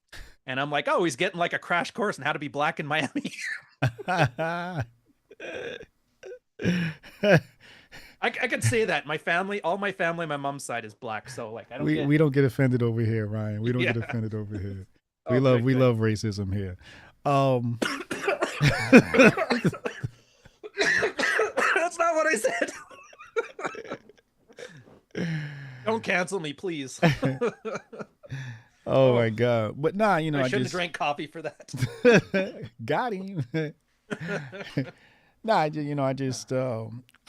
and I'm like, oh, he's getting like a crash course on how to be black in Miami. I could say that all my family, my mom's side is black, so like I don't. We don't get offended over here, Ryan. We don't get offended over here. We love racism here. That's not what I said. Don't cancel me, please. Oh my God! But nah, I shouldn't have drank coffee for that. Got him. Nah,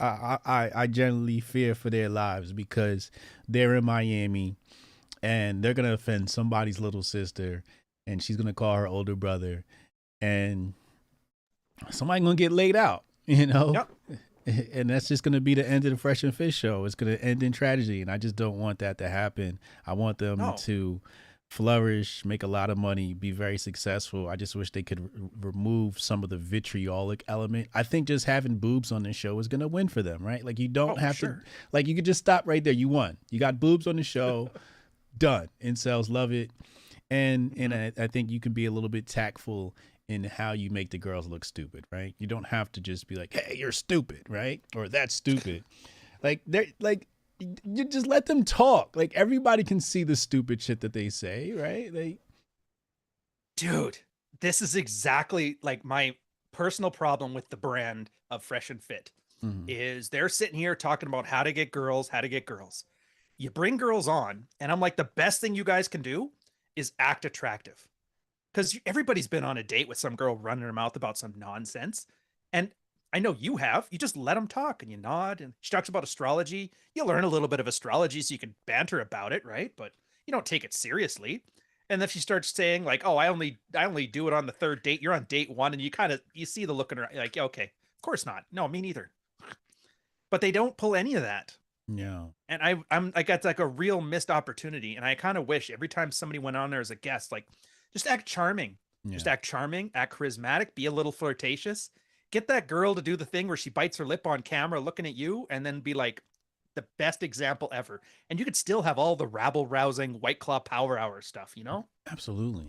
I generally fear for their lives because they're in Miami and they're gonna offend somebody's little sister, and she's gonna call her older brother, and somebody gonna get laid out. Yep. And that's just going to be the end of the Fresh and Fish show. It's going to end in tragedy, and I just don't want that to happen. I want them to flourish, make a lot of money, be very successful. I just wish they could remove some of the vitriolic element. I think just having boobs on the show is going to win for them, right? Like you don't have to, like you could just stop right there. You won. You got boobs on the show. Done. Incels love it. And I think you can be a little bit tactful in how you make the girls look stupid, right? You don't have to just be like, hey, you're stupid, right? Or that's stupid. You just let them talk. Like everybody can see the stupid shit that they say, right? Dude, this is exactly like my personal problem with the brand of Fresh and Fit is they're sitting here talking about how to get girls. You bring girls on, and I'm like, the best thing you guys can do is act attractive. Because everybody's been on a date with some girl running her mouth about some nonsense. And I know you have. You just let them talk and you nod. And she talks about astrology. You learn a little bit of astrology so you can banter about it, right? But you don't take it seriously. And if she starts saying like, oh, I only do it on the third date. You're on date one. And you see the look in her like, okay, of course not. No, me neither. But they don't pull any of that. Yeah. And I got like a real missed opportunity. And I kind of wish every time somebody went on there as a guest, like, just act charming. Yeah. Just act charming, act charismatic, be a little flirtatious. Get that girl to do the thing where she bites her lip on camera looking at you and then be like the best example ever. And you could still have all the rabble-rousing White Claw Power Hour stuff, Absolutely.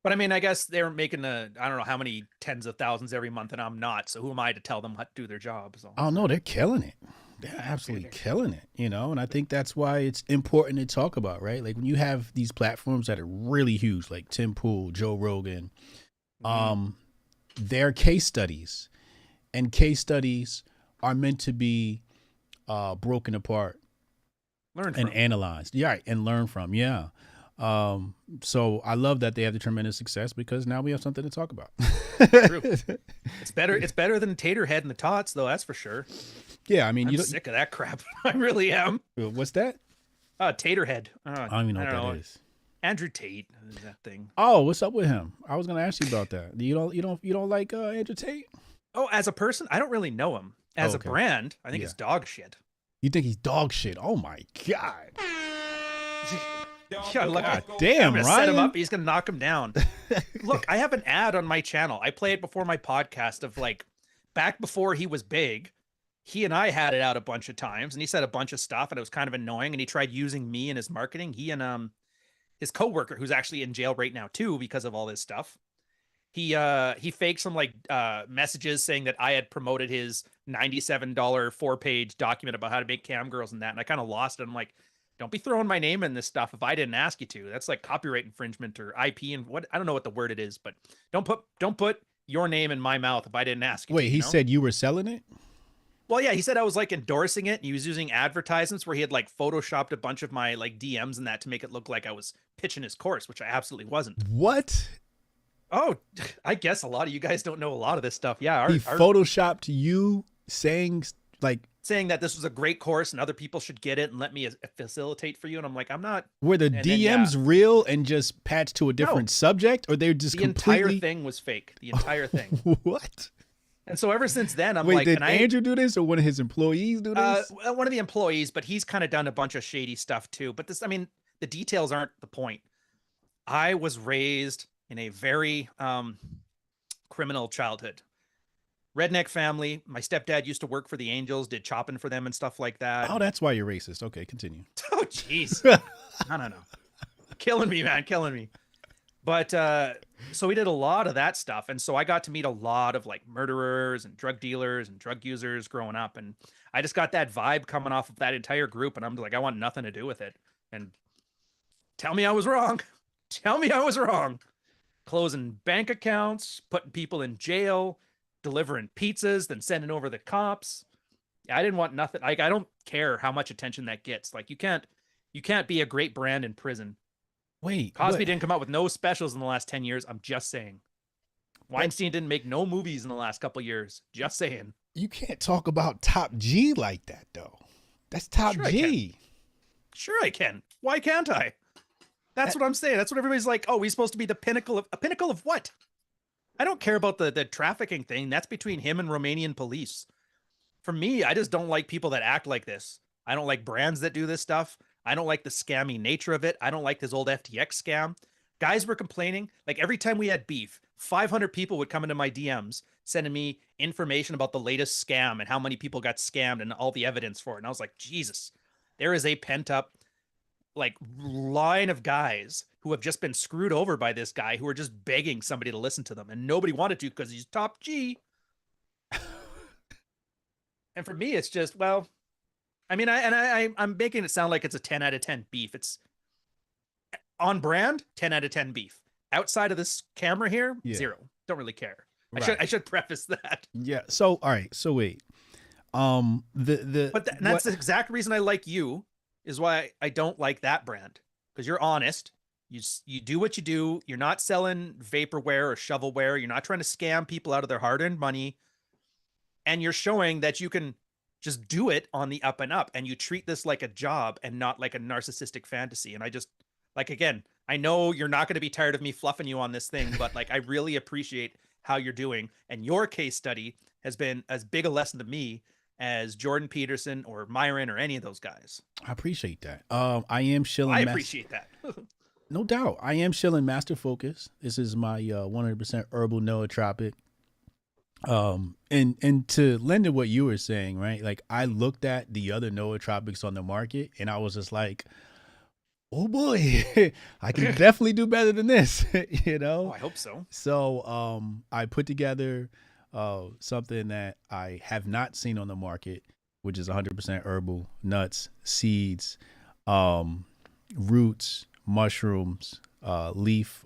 But I mean, I guess they're making I don't know how many tens of thousands every month, and I'm not. So who am I to tell them how to do their job? So Oh no, they're killing it. They're absolutely killing it, you know, and I think that's why it's important to talk about, right? Like when you have these platforms that are really huge, like Tim Pool, Joe Rogan, they're case studies, and case studies are meant to be broken apart, and analyzed, yeah, and learn from, yeah. So I love that they have the tremendous success because now we have something to talk about. True. It's better than Taterhead and the Tots, though. That's for sure. Yeah, I mean, I'm sick of that crap. I really am. What's that? Taterhead. I don't even know what that is. Andrew Tate, that thing. Oh, what's up with him? I was gonna ask you about that. You don't like Andrew Tate? Oh, as a person, I don't really know him. As a brand, I think it's dog shit. You think he's dog shit? Oh my god. Yeah, look, God damn, I'm gonna Ryan. set him up. He's gonna knock him down. Look, I have an ad on my channel. I play it before my podcast of like back before he was big. He and I had it out a bunch of times, and he said a bunch of stuff, and it was kind of annoying. And he tried using me in his marketing. He and his coworker, who's actually in jail right now too because of all this stuff. He faked some like messages saying that I had promoted his $97 4-page document about how to make cam girls and that, and I kind of lost it. I'm like, don't be throwing my name in this stuff if I didn't ask you to. That's like copyright infringement or IP and what, I don't know what the word it is, but don't put your name in my mouth if I didn't ask you. Wait, to, he said you were selling it? Well, yeah, he said I was like endorsing it. And he was using advertisements where he had like photoshopped a bunch of my like DMs and that to make it look like I was pitching his course, which I absolutely wasn't. What? Oh, I guess a lot of you guys don't know a lot of this stuff. Yeah. He photoshopped you saying that this was a great course and other people should get it and let me facilitate for you. And I'm like, I'm not. Were the DMs real and just patched to a different subject, or they're just entire thing was fake. The entire thing. What? And so ever since then, I'm Wait, like, did Andrew do this or one of his employees do this? One of the employees, but he's kind of done a bunch of shady stuff too. But this, I mean, the details aren't the point. I was raised in a very criminal childhood. Redneck family. My stepdad used to work for the Angels, did chopping for them and stuff like that. Oh, that's why you're racist. Okay, continue. Oh, jeez. No. Killing me, man. Killing me. But so we did a lot of that stuff. And so I got to meet a lot of like murderers and drug dealers and drug users growing up. And I just got that vibe coming off of that entire group. And I'm like, I want nothing to do with it. And tell me I was wrong. Tell me I was wrong. Closing bank accounts, putting people in jail, delivering pizzas, then sending over the cops. I didn't want nothing. Like, I don't care how much attention that gets. Like, you can't be a great brand in prison. Wait, Cosby didn't come out with no specials in the last 10 years. I'm just saying. Weinstein didn't make no movies in the last couple of years. Just saying. You can't talk about Top G like that, though. That's Top G. Sure I can. Why can't I? That's what I'm saying. That's what everybody's like, oh, he's supposed to be the pinnacle of... A pinnacle of what? I don't care about the trafficking thing. That's between him and Romanian police. For me, I just don't like people that act like this. I don't like brands that do this stuff. I don't like the scammy nature of it. I don't like this old FTX scam. Guys were complaining. Like every time we had beef, 500 people would come into my DMs sending me information about the latest scam and how many people got scammed and all the evidence for it. And I was like, Jesus, there is a pent up like line of guys who have just been screwed over by this guy who are just begging somebody to listen to them. And nobody wanted to because he's Top G. And for me, it's just, well, I mean, I'm making it sound like it's a 10 out of 10 beef. It's on brand, 10 out of 10 beef. Outside of this camera here, 0. Don't really care. Right. I should preface that. Yeah. So, all right. So wait. That's the exact reason I like you, is why I don't like that brand, because you're honest. You do what you do. You're not selling vaporware or shovelware. You're not trying to scam people out of their hard-earned money. And you're showing that you can just do it on the up and up, and you treat this like a job and not like a narcissistic fantasy. And I just, like, again, I know you're not going to be tired of me fluffing you on this thing, but like, I really appreciate how you're doing. And your case study has been as big a lesson to me as Jordan Peterson or Myron or any of those guys. I appreciate that. I am shilling. I appreciate that. No doubt. I am shilling Master Focus. This is my 100% herbal nootropic. And to lend to what you were saying, right? Like, I looked at the other nootropics on the market and I was just like, oh boy, I can definitely do better than this, you know? Oh, I hope so. So I put together something that I have not seen on the market, which is 100% herbal, nuts, seeds, roots, mushrooms, leaf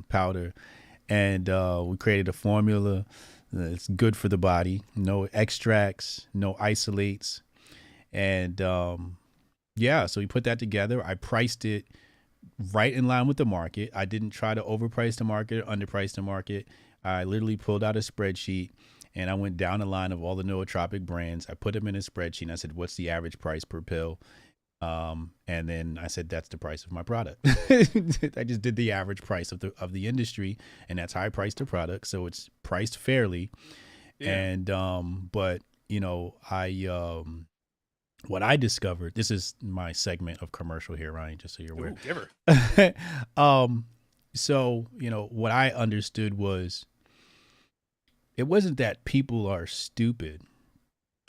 powder, and we created a formula that's good for the body. No extracts, no isolates, and yeah, so we put that together. I priced it right in line with the market. I didn't try to overprice the market or underprice the market. I literally pulled out a spreadsheet and I went down the line of all the nootropic brands. I put them in a spreadsheet and I said, what's the average price per pill? And then I said, that's the price of my product. I just did the average price of the industry, and that's how I priced the product. So it's priced fairly. Yeah. And but you know, what I discovered, this is my segment of commercial here, Ryan, just so you're aware. Ooh, give her. So, you know, what I understood was it wasn't that people are stupid,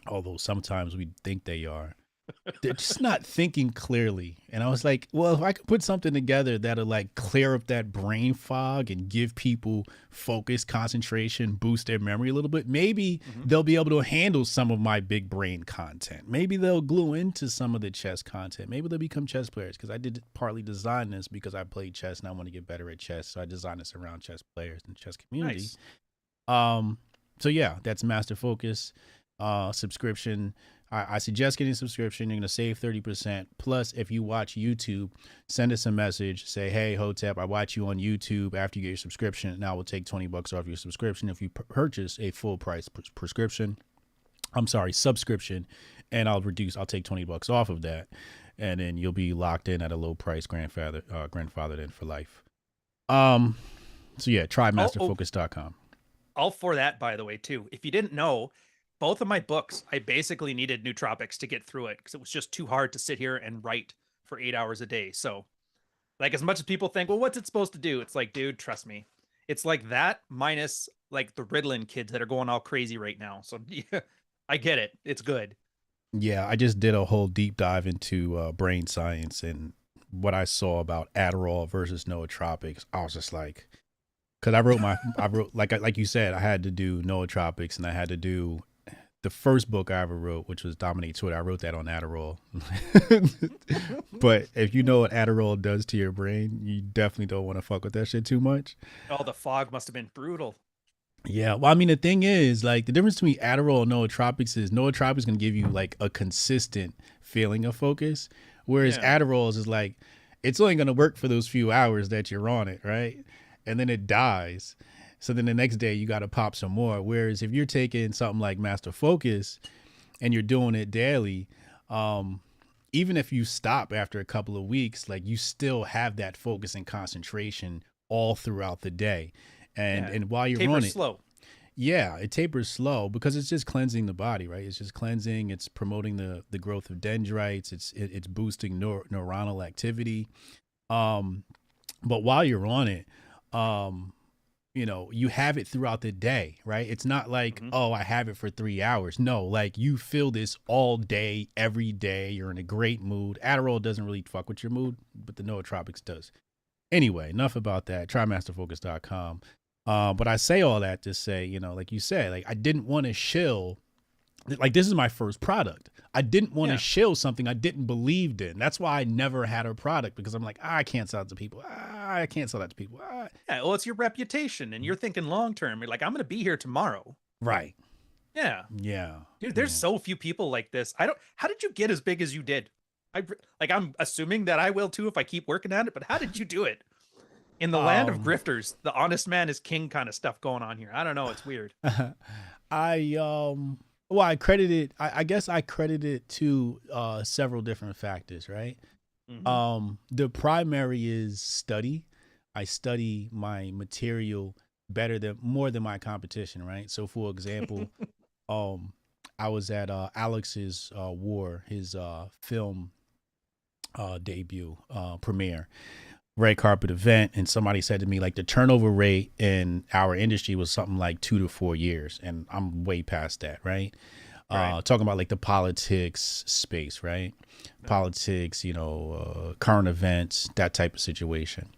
although sometimes we think they are. They're just not thinking clearly. And I was like, well, if I could put something together that'll like clear up that brain fog and give people focus, concentration, boost their memory a little bit, maybe they'll be able to handle some of my big brain content. Maybe they'll glue into some of the chess content. Maybe they'll become chess players, because I did partly design this because I played chess and I want to get better at chess. So I designed this around chess players and chess community. Nice. So yeah, that's Master Focus subscription. I suggest getting a subscription. You're going to save 30%. Plus, if you watch YouTube, send us a message. Say, hey, Hotep, I watch you on YouTube. After you get your subscription, now we'll take $20 off your subscription if you purchase a full price subscription, and I'll take $20 off of that. And then you'll be locked in at a low price, grandfathered in for life. So yeah, try masterfocus.com. All for that, by the way, too. If you didn't know, both of my books, I basically needed nootropics to get through it because it was just too hard to sit here and write for 8 hours a day. So, like, as much as people think, well, what's it supposed to do? It's like, dude, trust me. It's like that minus like the Ritalin kids that are going all crazy right now. So yeah, I get it. It's good. Yeah, I just did a whole deep dive into brain science, and what I saw about Adderall versus nootropics, I was just like, because I wrote like you said, I had to do nootropics, and I had to do the first book I ever wrote, which was Dominate Twitter. I wrote that on Adderall. But if you know what Adderall does to your brain, you definitely don't want to fuck with that shit too much. Oh, the fog must have been brutal. Yeah. Well, I mean, the thing is, like, the difference between Adderall and nootropics is nootropics going to give you like a consistent feeling of focus, whereas Adderall is like, it's only going to work for those few hours that you're on it, right? And then it dies. So then the next day you got to pop some more. Whereas if you're taking something like Master Focus and you're doing it daily, even if you stop after a couple of weeks, like, you still have that focus and concentration all throughout the day. And while you're on it, slow. Yeah, it tapers slow because it's just cleansing the body, right? It's just cleansing. It's promoting the growth of dendrites. It's boosting neuronal activity. But while you're on it, you know, you have it throughout the day, right? It's not like, oh, I have it for 3 hours. No, like, you feel this all day, every day. You're in a great mood. Adderall doesn't really fuck with your mood, but the nootropics does. Anyway, enough about that. Try masterfocus.com. But I say all that to say, you know, like you said, like, I didn't want to shill. Like, this is my first product. I didn't want to shill something I didn't believe in. That's why I never had a product, because I'm like, I can't sell it to people. I can't sell that to people. Yeah, well, it's your reputation, and you're thinking long term. You're like, I'm going to be here tomorrow. Right. Yeah. Yeah. Dude, there's so few people like this. How did you get as big as you did? I'm assuming that I will too if I keep working at it, but how did you do it? In the land of grifters, the honest man is king kind of stuff going on here. I don't know. It's weird. Well, I guess I credit it to several different factors, right? The primary is study. I study my material more than my competition, right? So, for example, I was at Alex's War, his film debut premiere, red carpet event, and somebody said to me, like, the turnover rate in our industry was something like 2 to 4 years, and I'm way past that, right? Right. talking about like the politics space, right? Politics, current events, that type of situation.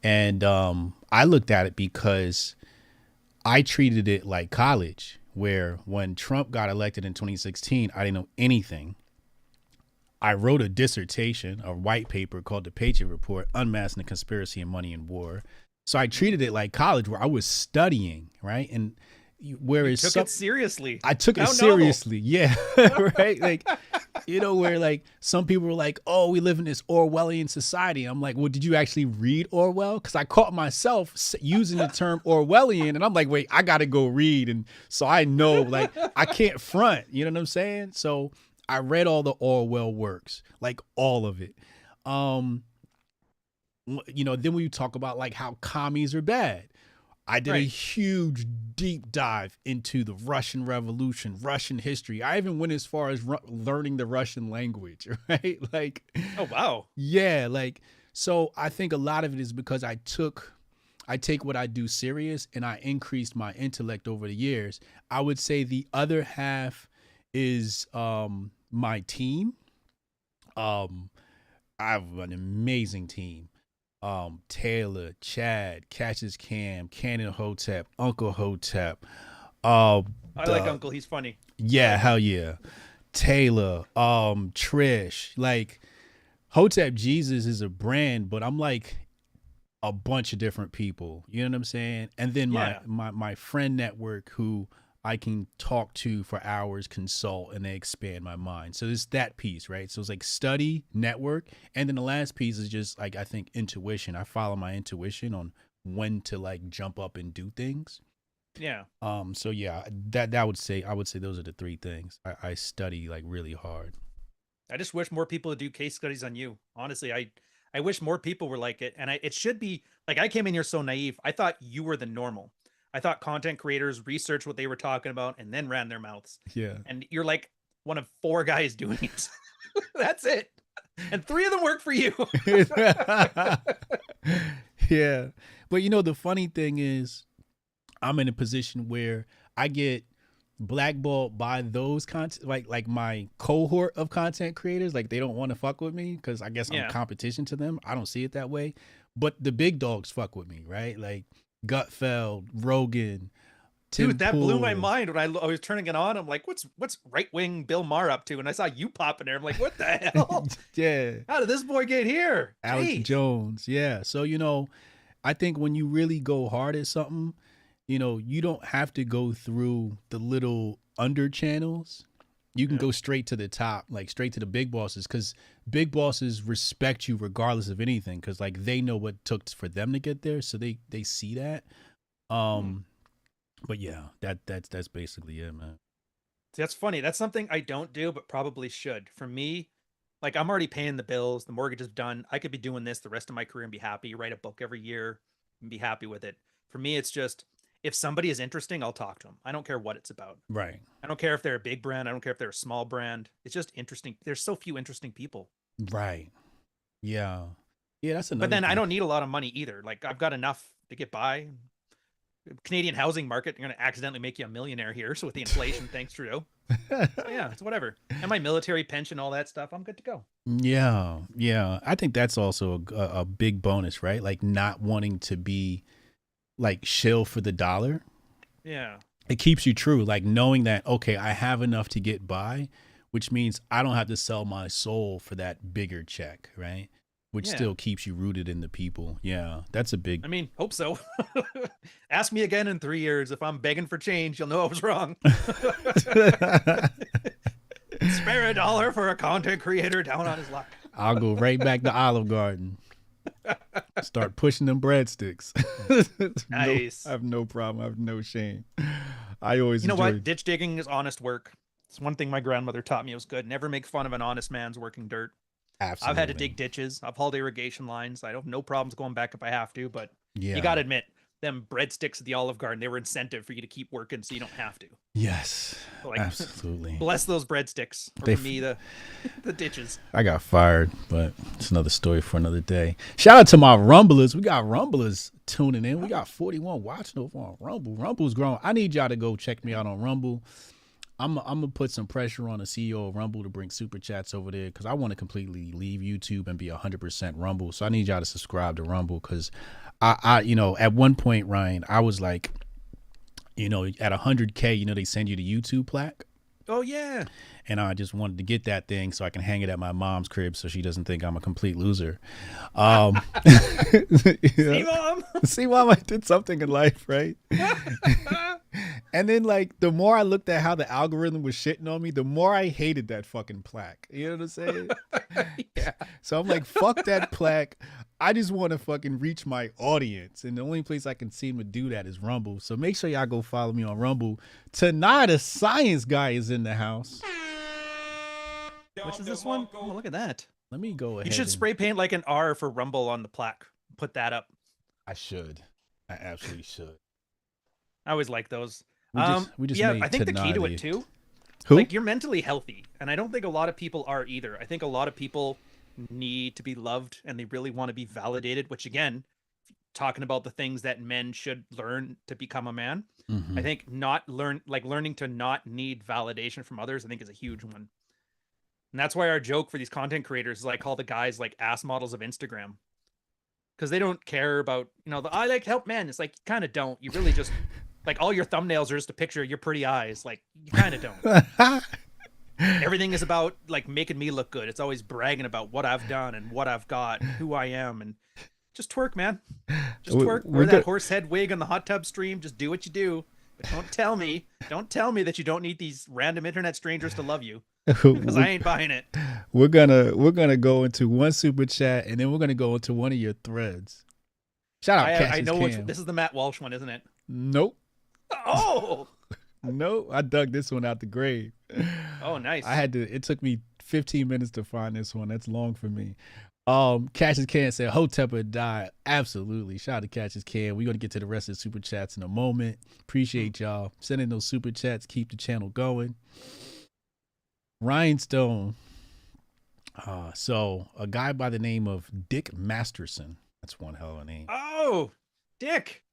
And I looked at it because I treated it like college, where when Trump got elected in 2016, I didn't know anything. I wrote a dissertation, a white paper called The Patriot Report, Unmasking the Conspiracy in Money and War. So I treated it like college, where I was studying, right? And whereas You took it seriously. I took it How seriously. Yeah. Right. Like, where like some people were like, oh, we live in this Orwellian society. I'm like, well, did you actually read Orwell? Because I caught myself using the term Orwellian, and I'm like, wait, I got to go read. And so I know, like, I can't front. You know what I'm saying? So I read all the Orwell works, like all of it. Then we talk about like how commies are bad. I did a huge deep dive into the Russian Revolution, Russian history. I even went as far as learning the Russian language, right? Like, oh, wow. Yeah. Like, so I think a lot of it is because I take what I do serious, and I increased my intellect over the years. I would say the other half is my team. I have an amazing team. Taylor, Chad, Cassius Cam, Cannon Hotep, Uncle Hotep. I like Uncle. He's funny. Yeah, hell yeah. Taylor, Trish. Like, Hotep Jesus is a brand, but I'm like a bunch of different people. You know what I'm saying? And then my friend network, who I can talk to for hours, consult, and they expand my mind. So it's that piece, right? So it's like study, network, and then the last piece is just like, I think, intuition. I follow my intuition on when to like jump up and do things. Yeah. So yeah, I would say those are the three things. I study like really hard. I just wish more people would do case studies on you. Honestly, I wish more people were like it. And it should be like, I came in here so naive. I thought you were the normal. I thought content creators researched what they were talking about and then ran their mouths. Yeah. And you're like one of 4 guys doing it. That's it. And 3 of them work for you. Yeah. But the funny thing is, I'm in a position where I get blackballed by those content, like my cohort of content creators. Like, they don't want to fuck with me because I guess I'm competition to them. I don't see it that way. But the big dogs fuck with me, right? Like Gutfeld, Rogan, Tim Dude, that Pool. blew my mind when I was turning it on. I'm like, what's right-wing Bill Maher up to? And I saw you pop in there. I'm like, what the hell? Yeah. How did this boy get here? Alex Jeez. Jones. Yeah. So, I think when you really go hard at something, you don't have to go through the little under channels. You can go straight to the top, like straight to the big bosses, because big bosses respect you regardless of anything, because like they know what it took for them to get there, so they see that. But yeah, that's basically it, man. See, that's funny. That's something I don't do, but probably should. For me, like, I'm already paying the bills. The mortgage is done. I could be doing this the rest of my career and be happy. Write a book every year and be happy with it. For me, it's just, if somebody is interesting, I'll talk to them. I don't care what it's about. Right. I don't care if they're a big brand. I don't care if they're a small brand. It's just interesting. There's so few interesting people. Right. Yeah. Yeah, that's another But then thing. I don't need a lot of money either. Like, I've got enough to get by. Canadian housing market, you're going to accidentally make you a millionaire here. So with the inflation, thanks, Trudeau. So yeah, it's whatever. And my military pension, all that stuff, I'm good to go. Yeah. Yeah. I think that's also a big bonus, right? Like, not wanting to be like shill for the dollar. Yeah. It keeps you true. Like, knowing that, okay, I have enough to get by, which means I don't have to sell my soul for that bigger check, right? Which still keeps you rooted in the people. Yeah, that's a big... I mean, hope so. Ask me again in 3 years. If I'm begging for change, you'll know I was wrong. Spare $1 for a content creator down on his luck. I'll go right back to Olive Garden. Start pushing them breadsticks. Nice. I have no problem. I have no shame. I always You know what? Ditch digging is honest work. It's one thing my grandmother taught me was good. Never make fun of an honest man's working dirt. Absolutely. I've had to dig ditches. I've hauled irrigation lines. I have no problems going back if I have to, but yeah, you got to admit, them breadsticks at the Olive Garden, they were incentive for you to keep working so you don't have to. Yes, like, absolutely. Bless those breadsticks. Or for me, the ditches. I got fired, but it's another story for another day. Shout out to my Rumblers. We got Rumblers tuning in. We got 41 watching over on Rumble. Rumble's growing. I need y'all to go check me out on Rumble. I'm gonna put some pressure on the CEO of Rumble to bring super chats over there because I want to completely leave YouTube and be 100% Rumble. So I need y'all to subscribe to Rumble because I at one point, Ryan, I was like, at 100K, they send you the YouTube plaque. Oh yeah. And I just wanted to get that thing so I can hang it at my mom's crib so she doesn't think I'm a complete loser. See, Mom? See, Mom, I did something in life, right? And then, like, the more I looked at how the algorithm was shitting on me, the more I hated that fucking plaque. You know what I'm saying? Yeah. So I'm like, fuck that plaque. I just want to fucking reach my audience. And the only place I can seem to do that is Rumble. So make sure y'all go follow me on Rumble. Tonight, a science guy is in the house. Which is this one? Oh, look at that. Let me go ahead. You should spray paint like an R for Rumble on the plaque. Put that up. I should. I absolutely should. I always like those. We just yeah, made I think the key to Tenati. it too. Who? Like, you're mentally healthy, and I don't think a lot of people are either. I think a lot of people need to be loved, and they really want to be validated. Which, again, talking about the things that men should learn to become a man, I think learning to not need validation from others, I think is a huge one. And that's why our joke for these content creators is I call the guys like ass models of Instagram, because they don't care about I like to help men. It's like, you kind of don't. You really just. Like, all your thumbnails are just a picture of your pretty eyes. Like, you kind of don't. Everything is about, like, making me look good. It's always bragging about what I've done and what I've got and who I am. And just twerk, man. Just twerk. Wear that horse head wig on the hot tub stream. Just do what you do. But don't tell me that you don't need these random internet strangers to love you. Because I ain't buying it. We're gonna go into one super chat, and then we're gonna go into one of your threads. Shout out Cassius I know Cam. this is the Matt Walsh one, isn't it? Nope. Oh no, I dug this one out the grave. Oh, nice. It took me 15 minutes to find this one. That's long for me. Cassius Can said Hotep would die. Absolutely. Shout out to Cassius Can. We're gonna get to the rest of the super chats in a moment. Appreciate y'all sending those super chats. Keep the channel going. Rian Stone. So a guy by the name of Dick Masterson. That's one hell of a name. Oh, Dick.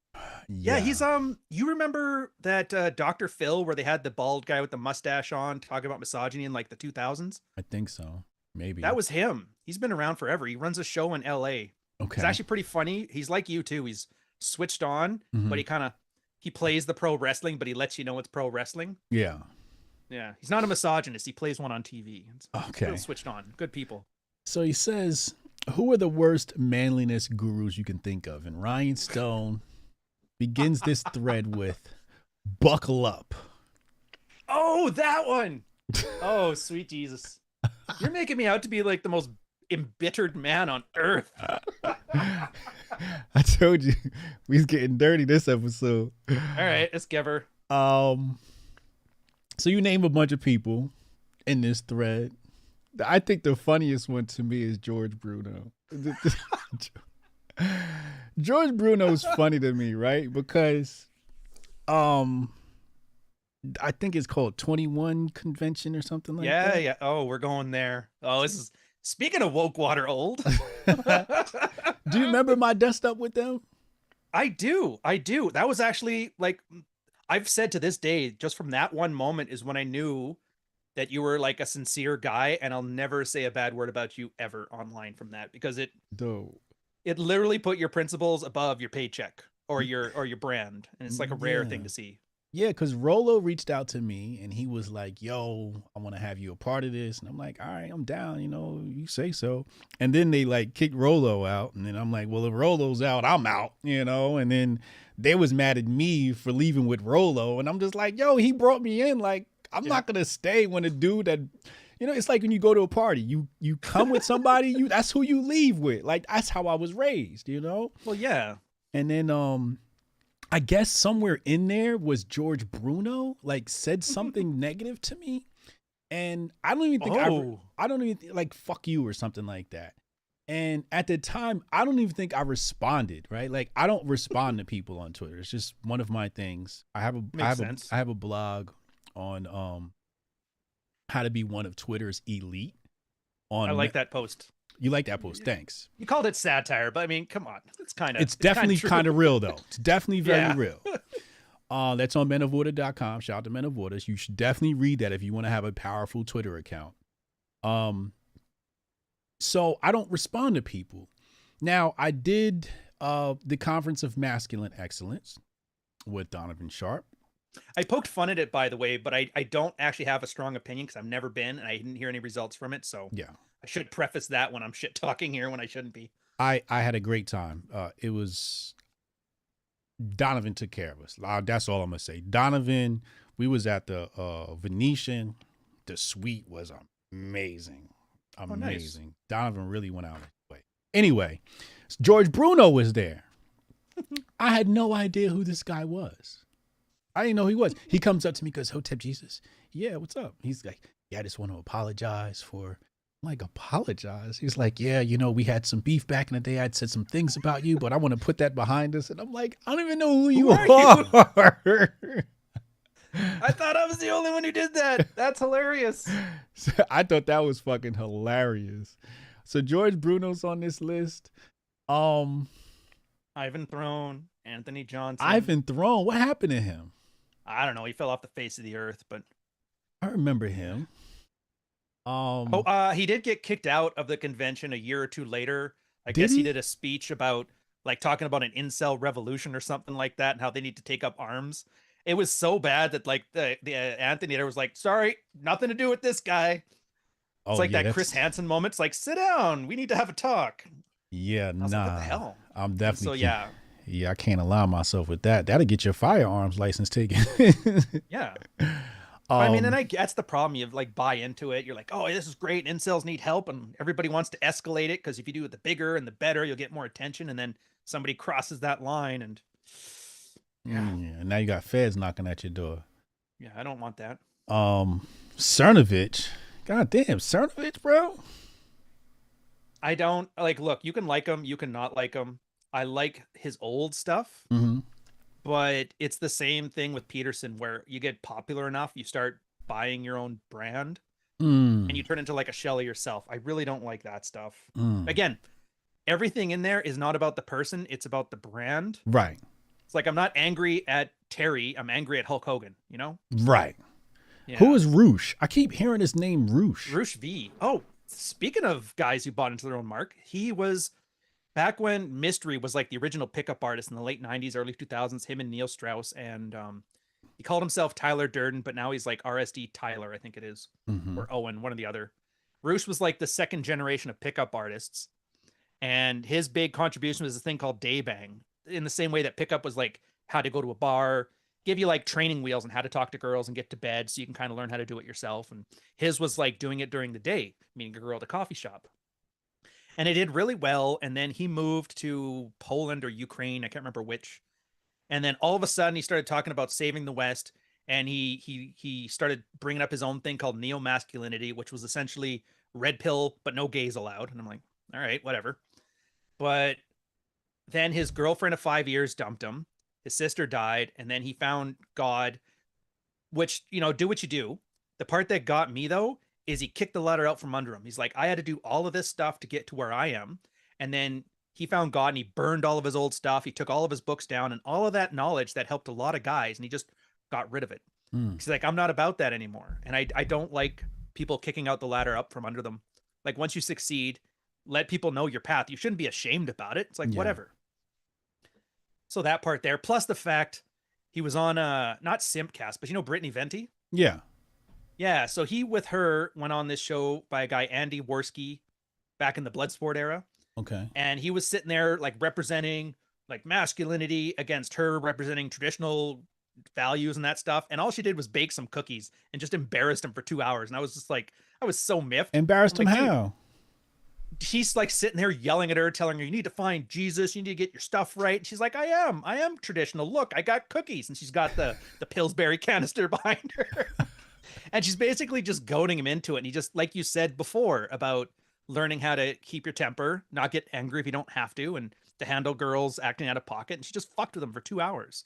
Yeah, he's you remember that Dr. Phil where they had the bald guy with the mustache on talking about misogyny in like the 2000s? I think so. Maybe. That was him. He's been around forever. He runs a show in LA. Okay. It's actually pretty funny. He's like you too. He's switched on, but he plays the pro wrestling, but he lets you know it's pro wrestling. Yeah. Yeah. He's not a misogynist. He plays one on TV. It's okay. Switched on. Good people. So he says, who are the worst manliness gurus you can think of? And Rian Stone begins this thread with buckle up. Oh, that one. Oh, sweet Jesus. You're making me out to be like the most embittered man on earth. I told you we's getting dirty this episode. All right, let's give her. So you name a bunch of people in this thread. I think the funniest one to me is George Bruno. George Bruno's funny to me, right? Because I think it's called 21 Convention or something like that. Yeah. Oh, we're going there. Oh, this is speaking of woke water old. Do you remember my dust up with them? I do. That was actually like I've said to this day, just from that one moment is when I knew that you were like a sincere guy, and I'll never say a bad word about you ever online from that, because it literally put your principles above your paycheck or your brand, and it's like a rare thing to see. Yeah, because Rolo reached out to me and he was like, yo, I want to have you a part of this. And I'm like, all right, I'm down, you say so. And then they like kicked Rolo out. And then I'm like, well, if Rolo's out, I'm out, and then they was mad at me for leaving with Rolo. And I'm just like, yo, he brought me in. Like, I'm not going to stay when a dude that, it's like when you go to a party, you come with somebody, that's who you leave with. Like, that's how I was raised, Well, yeah. And then, I guess somewhere in there was George Bruno, like said something negative to me. And I don't even think I don't even think, like, fuck you or something like that. And at the time, I don't even think I responded, right? Like, I don't respond to people on Twitter. It's just one of my things. I have a blog on how to be one of Twitter's elite. I like that post. You like that post? Thanks. You called it satire, but I mean, come on. It's definitely kind of real though. It's definitely very real. That's on menoforder.com. Shout out to Men of Orders. You should definitely read that if you want to have a powerful Twitter account. So I don't respond to people. Now, I did the Conference of Masculine Excellence with Donovan Sharp. I poked fun at it, by the way, but I don't actually have a strong opinion because I've never been and I didn't hear any results from it. So yeah, I should preface that when I'm shit talking here when I shouldn't be. I had a great time. It was Donovan took care of us. That's all I'm gonna say. Donovan, we was at the Venetian. The suite was amazing. Amazing. Oh, nice. Donovan really went out of his way. Anyway, George Bruno was there. I had no idea who this guy was. I didn't know who he was. He comes up to me and goes, Hotep Jesus. Yeah, what's up? He's like, yeah, I just want to apologize for. I'm like, apologize? He's like, yeah, we had some beef back in the day. I'd said some things about you, but I want to put that behind us. And I'm like, I don't even know who you are. I thought I was the only one who did that. That's hilarious. So I thought that was fucking hilarious. So George Bruno's on this list. Ivan Throne, Anthony Johnson. Ivan Throne. What happened to him? I don't know. He fell off the face of the earth, but I remember him. He did get kicked out of the convention a year or two later. I guess he did a speech about like talking about an incel revolution or something like that and how they need to take up arms. It was so bad that like the Anthony there was like, sorry, nothing to do with this guy. It's like that Chris Hansen moment. It's like, sit down. We need to have a talk. Yeah, nah. Like, what the hell? I'm definitely. So yeah. Yeah, I can't allow myself with that. That'll get your firearms license taken. Yeah. I mean, and that's the problem. You like buy into it. You're like, oh, this is great. Incels need help. And everybody wants to escalate it because if you do it the bigger and the better, you'll get more attention. And then somebody crosses that line and and now you got feds knocking at your door. Yeah, I don't want that. Cernovich. God damn, Cernovich, bro. I don't look, you can like him. You can not like him. I like his old stuff, but it's the same thing with Peterson where you get popular enough, you start buying your own brand and you turn into like a shell of yourself. I really don't like that stuff. Again, everything in there is not about the person. It's about the brand. Right. It's like, I'm not angry at Terry. I'm angry at Hulk Hogan, Right. Yeah. Who is Roosh? I keep hearing his name, Roosh. Roosh V. Oh, speaking of guys who bought into their own mark, he was back when Mystery was like the original pickup artist in the late 90s, early 2000s, him and Neil Strauss. And he called himself Tyler Durden, but now he's like RSD Tyler, I think it is, or Owen, one or the other. Roosh was like the second generation of pickup artists. And his big contribution was this thing called Daybang, in the same way that pickup was like how to go to a bar, give you like training wheels on how to talk to girls and get to bed so you can kind of learn how to do it yourself. And his was like doing it during the day, meeting a girl at a coffee shop. And it did really well. And then he moved to Poland or Ukraine. I can't remember which. And then all of a sudden he started talking about saving the West. And he started bringing up his own thing called neo-masculinity, which was essentially red pill, but no gays allowed. And I'm like, all right, whatever. But then his girlfriend of 5 years dumped him. His sister died. And then he found God, which, do what you do. The part that got me, though, is he kicked the ladder out from under him. He's like, I had to do all of this stuff to get to where I am. And then he found God and he burned all of his old stuff. He took all of his books down and all of that knowledge that helped a lot of guys. And he just got rid of it. He's like, I'm not about that anymore. And I don't like people kicking out the ladder up from under them. Like, once you succeed, let people know your path. You shouldn't be ashamed about it. It's like, whatever. So that part there, plus the fact he was on not Simpcast, but Brittany Venti? Yeah. Yeah, so he with her went on this show by a guy, Andy Worski, back in the Bloodsport era. Okay. And he was sitting there like representing like masculinity against her representing traditional values and that stuff. And all she did was bake some cookies and just embarrassed him for 2 hours. And I was just like, I was so miffed. Embarrassed him how? He's like sitting there yelling at her, telling her, you need to find Jesus. You need to get your stuff right. And she's like, I am traditional. Look, I got cookies. And she's got the Pillsbury canister behind her. And she's basically just goading him into it. And he just, like you said before about learning how to keep your temper, not get angry if you don't have to, and to handle girls acting out of pocket. And she just fucked with him for 2 hours.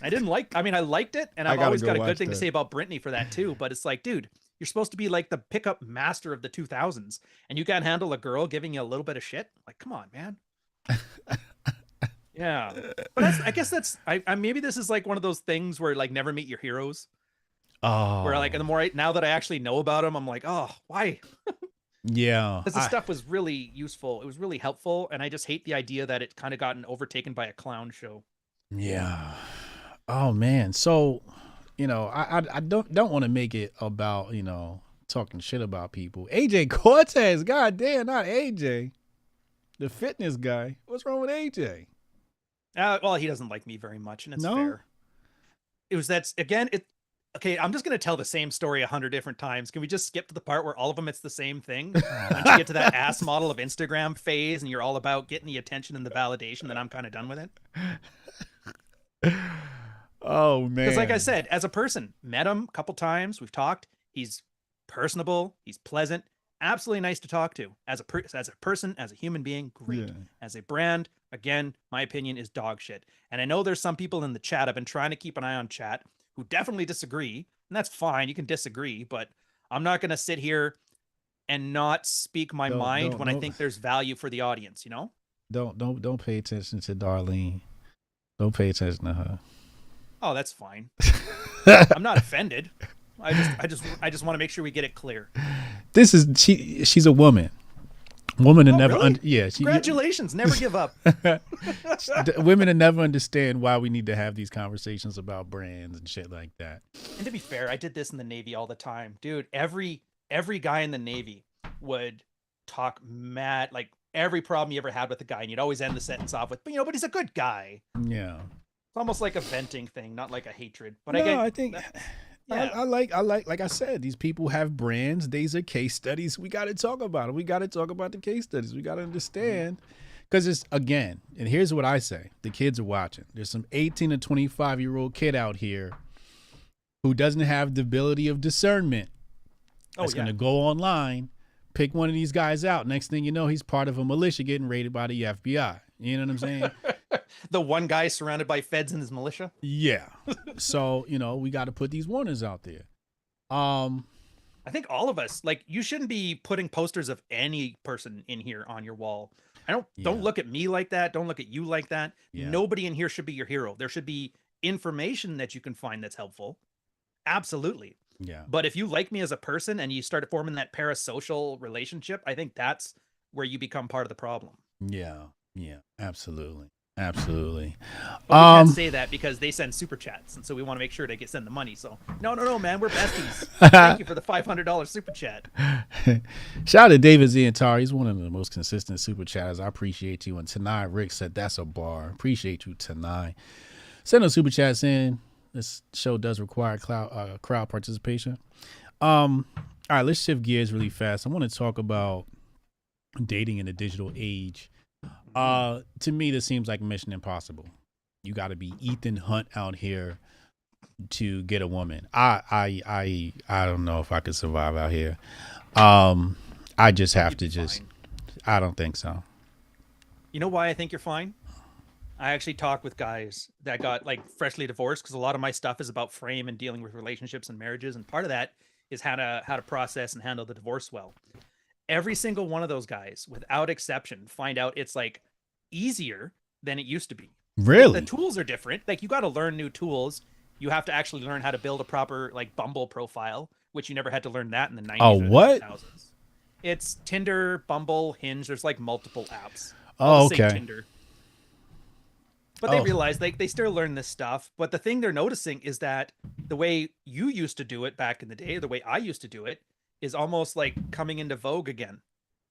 I liked it. And I've always got a good thing to say about Brittany for that too. But it's like, dude, you're supposed to be like the pickup master of the 2000s. And you can't handle a girl giving you a little bit of shit. Like, come on, man. Yeah, but I guess I maybe this is like one of those things where like never meet your heroes. Where like, and the Oh, more now that I actually know about them, I'm like, oh, why? yeah. Because the stuff was really useful. It was really helpful, and I just hate the idea that it kind of gotten overtaken by a clown show. Yeah. Oh man. So, I don't want to make it about, talking shit about people. AJ Cortez, god damn, not AJ. The fitness guy. What's wrong with AJ? Well, he doesn't like me very much, and it's No? fair. It was that's again. Okay. I'm just gonna tell the same story 100 different times. Can we just skip to the part where all of them it's the same thing? Once you get to that ass model of Instagram phase, and you're all about getting the attention and the validation, then I'm kind of done with it. Oh man. Because, like I said, as a person, met him a couple times. We've talked. He's personable. He's pleasant. Absolutely nice to talk to. As a person, as a human being, great. Yeah. As a brand, again, my opinion is dog shit. And I know there's some people in the chat. I've been trying to keep an eye on chat who definitely disagree, and that's fine. You can disagree, but I'm not going to sit here and not speak my mind when I think there's value for the audience. Don't pay attention to Darlene. Don't pay attention to her. Oh, that's fine. I'm not offended. I just want to make sure we get it clear. She's a woman. Women that never really? Congratulations, never give up. Women that never understand why we need to have these conversations about brands and shit like that. And to be fair, I did this in the Navy all the time. Dude, every guy in the Navy would talk mad, like every problem you ever had with a guy, and you'd always end the sentence off with, but he's a good guy. Yeah. It's almost like a venting thing, not like a hatred. But I think yeah. I like I said, these people have brands. These are case studies. We got to talk about it. We got to talk about the case studies. We got to understand, because it's, again, and here's what I say: the kids are watching. There's some 18 to 25-year-old kid out here who doesn't have the ability of discernment. That's going to go online, pick one of these guys out. Next thing you know, he's part of a militia getting raided by the FBI. You know what I'm saying? The one guy surrounded by feds in his militia. Yeah. So, we got to put these warnings out there. I think all of us, like, you shouldn't be putting posters of any person in here on your wall. Don't look at me like that. Don't look at you like that. Yeah. Nobody in here should be your hero. There should be information that you can find that's helpful. Absolutely. Yeah. But if you like me as a person and you start forming that parasocial relationship, I think that's where you become part of the problem. Yeah. Yeah. Absolutely. Absolutely. But we can't say that because they send super chats, and so we want to make sure they send the money. So no, man, we're besties. Thank you for the $500 super chat. Shout out to David Zientara. He's one of the most consistent super chatters. I appreciate you. And Tanai Rick said that's a bar. Appreciate you, Tanai. Send those super chats in. This show does require crowd participation. All right, let's shift gears really fast. I want to talk about dating in the digital age. To me, this seems like Mission Impossible. You got to be Ethan Hunt out here to get a woman. I don't know if I could survive out here. I just have to fine. I don't think so. You know why I think you're fine? I actually talk with guys that got like freshly divorced, because a lot of my stuff is about frame and dealing with relationships and marriages, and part of that is how to process and handle the divorce well. Every single one of those guys, without exception, find out it's like easier than it used to be. Really? The tools are different. Like, you got to learn new tools. You have to actually learn how to build a proper like Bumble profile, which you never had to learn that in the 90s. Oh, what? 2000s. It's Tinder, Bumble, Hinge. There's like multiple apps. Oh, okay. Tinder. But they realize they still learn this stuff. But the thing they're noticing is that the way you used to do it back in the day, the way I used to do it, is almost like coming into vogue again.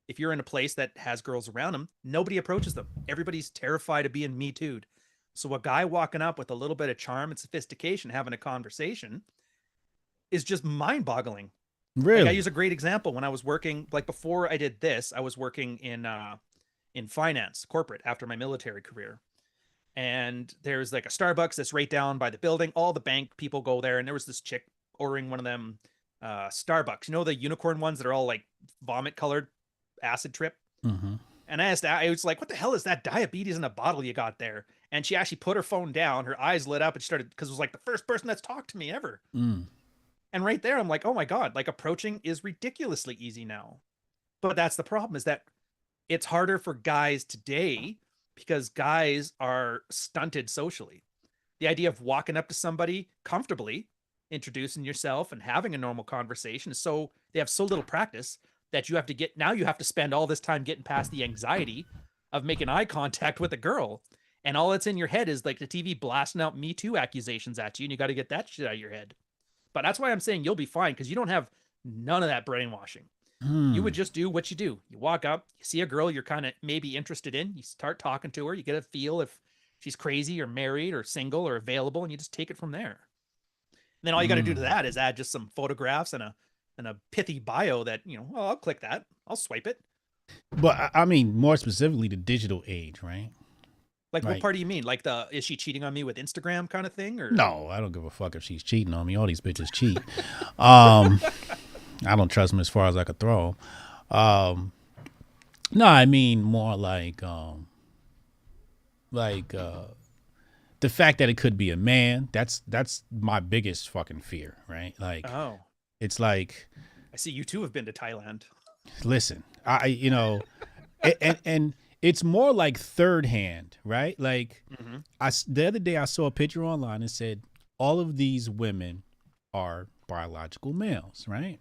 If you're in a place that has girls around them, nobody approaches them. Everybody's terrified of being Me Too'd. So a guy walking up with a little bit of charm and sophistication, having a conversation, is just mind-boggling. Really? Like, I use a great example. When I was working, like before I did this, I was working in finance, corporate, after my military career. And there's like a Starbucks that's right down by the building. All the bank people go there. And there was this chick ordering one of them Starbucks, the unicorn ones that are all like vomit colored acid trip. Mm-hmm. And I was like, what the hell is that diabetes in a bottle you got there? And she actually put her phone down, her eyes lit up, and she started, because it was like the first person that's talked to me ever. And right there, I'm like, oh my God, like approaching is ridiculously easy now. But that's the problem, is that it's harder for guys today because guys are stunted socially. The idea of walking up to somebody comfortably, introducing yourself and having a normal conversation is so they have so little practice that you have to spend all this time getting past the anxiety of making eye contact with a girl. And all that's in your head is like the TV blasting out Me Too accusations at you, and you got to get that shit out of your head. But that's why I'm saying you'll be fine, because you don't have none of that brainwashing. You would just do what you do. You walk up, you see a girl you're kind of maybe interested in, you start talking to her, you get a feel if she's crazy or married or single or available, and you just take it from there. And then all you got to do to that is add just some photographs and a pithy bio that, well, I'll click that. I'll swipe it. But I mean, more specifically, the digital age, right? Like, what part do you mean? Like is she cheating on me with Instagram kind of thing? Or no, I don't give a fuck if she's cheating on me. All these bitches cheat. I don't trust them as far as I could throw them. No, I mean more like the fact that it could be a man. That's my biggest fucking fear, right? Like, it's like, I see you two have been to Thailand. Listen, and it's more like third hand, right? Like, the other day I saw a picture online and said all of these women are biological males, right?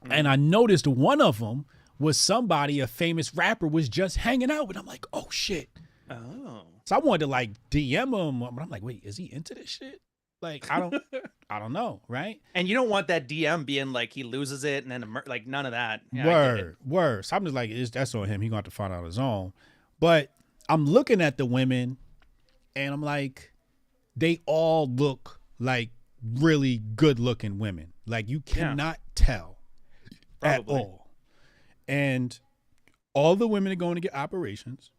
And I noticed one of them was somebody, a famous rapper, was just hanging out with. I'm like, oh shit. Oh. So I wanted to like DM him, but I'm like, wait, is he into this shit? Like, I don't know, right? And you don't want that DM being like he loses it and then like none of that. Yeah, word. So I'm just like, that's on him. He's going to have to find out on his own. But I'm looking at the women, and I'm like, they all look like really good-looking women. Like, you cannot tell. Probably. At all. And all the women are going to get operations.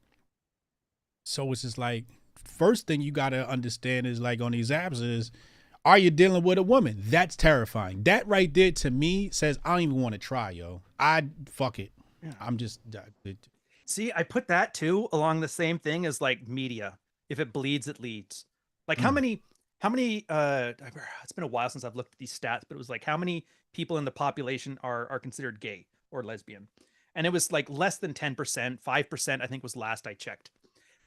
So it's just like, first thing you got to understand is, like, on these apps is, are you dealing with a woman? That's terrifying. That right there to me says, I don't even want to try, yo. Fuck it. Yeah. I'm just. See, I put that too along the same thing as like media. If it bleeds, it leads. Like how many, it's been a while since I've looked at these stats, but it was like how many people in the population are considered gay or lesbian. And it was like less than 10%, 5%, I think was last I checked.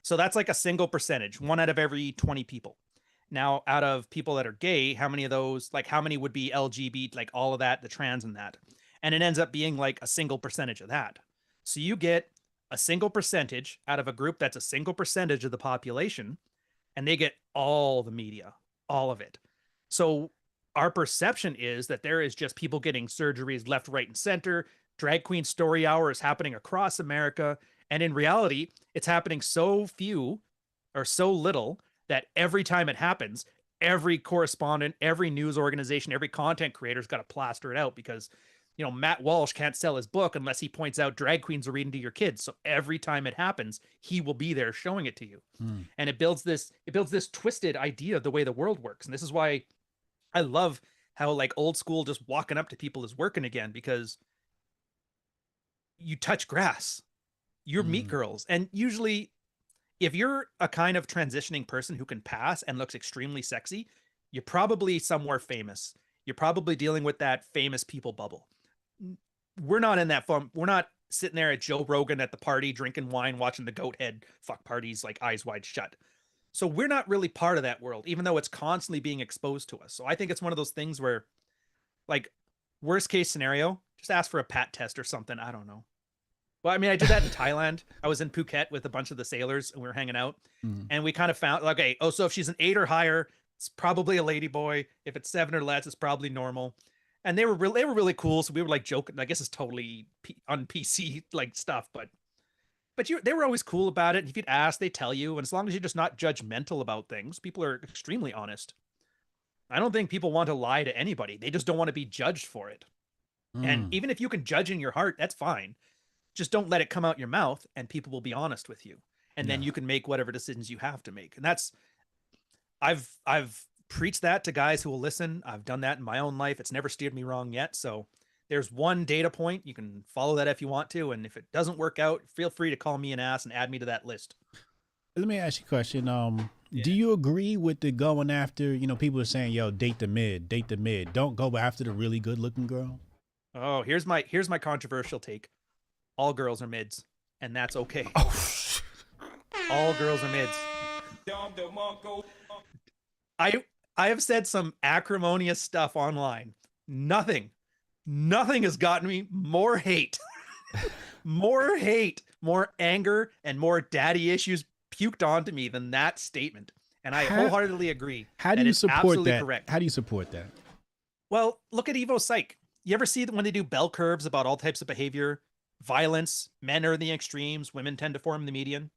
So that's like a single percentage, 1 out of every 20 people. Now, out of people that are gay, how many of those, like how many would be LGBT, like all of that, the trans and that. And it ends up being like a single percentage of that. So you get a single percentage out of a group that's a single percentage of the population, and they get all the media, all of it. So our perception is that there is just people getting surgeries left, right, and center. Drag Queen Story Hour is happening across America. And in reality, it's happening so few or so little that every time it happens, every correspondent, every news organization, every content creator's got to plaster it out because, Matt Walsh can't sell his book unless he points out drag queens are reading to your kids. So every time it happens, he will be there showing it to you. And it builds this twisted idea of the way the world works. And this is why I love how like old school just walking up to people is working again, because you touch grass, you're meet girls. And usually if you're a kind of transitioning person who can pass and looks extremely sexy, you're probably somewhere famous. You're probably dealing with that famous people bubble. We're not in that fun. We're not sitting there at Joe Rogan at the party, drinking wine, watching the goat head fuck parties, like eyes wide shut. So we're not really part of that world, even though it's constantly being exposed to us. So I think it's one of those things where, like, worst case scenario, just ask for a PAT test or something. I don't know. Well, I mean, I did that in Thailand. I was in Phuket with a bunch of the sailors and we were hanging out and we kind of found like, okay, so if she's an 8 or higher, it's probably a lady boy. If it's 7 or less, it's probably normal. And they were really cool. So we were like joking. I guess it's totally on PC like stuff, but they were always cool about it. And if you'd ask, they tell you. And as long as you're just not judgmental about things, people are extremely honest. I don't think people want to lie to anybody. They just don't want to be judged for it. And even if you can judge in your heart, that's fine. Just don't let it come out your mouth and people will be honest with you. And then you can make whatever decisions you have to make. And that's, I've preached that to guys who will listen. I've done that in my own life. It's never steered me wrong yet. So there's one data point. You can follow that if you want to. And if it doesn't work out, feel free to call me an ass and add me to that list. Let me ask you a question. Do you agree with the going after, people are saying, yo, date the mid. Don't go after the really good looking girl. Oh, here's my controversial take. All girls are mids, and that's okay. all girls are mids. I have said some acrimonious stuff online. Nothing has gotten me more hate, more anger, and more daddy issues puked onto me than that statement. And I wholeheartedly agree. How do you support that? Correct. How do you support that? Well, look at Evo Psych. You ever see that when they do bell curves about all types of behavior, violence, men are in the extremes, women tend to form the median.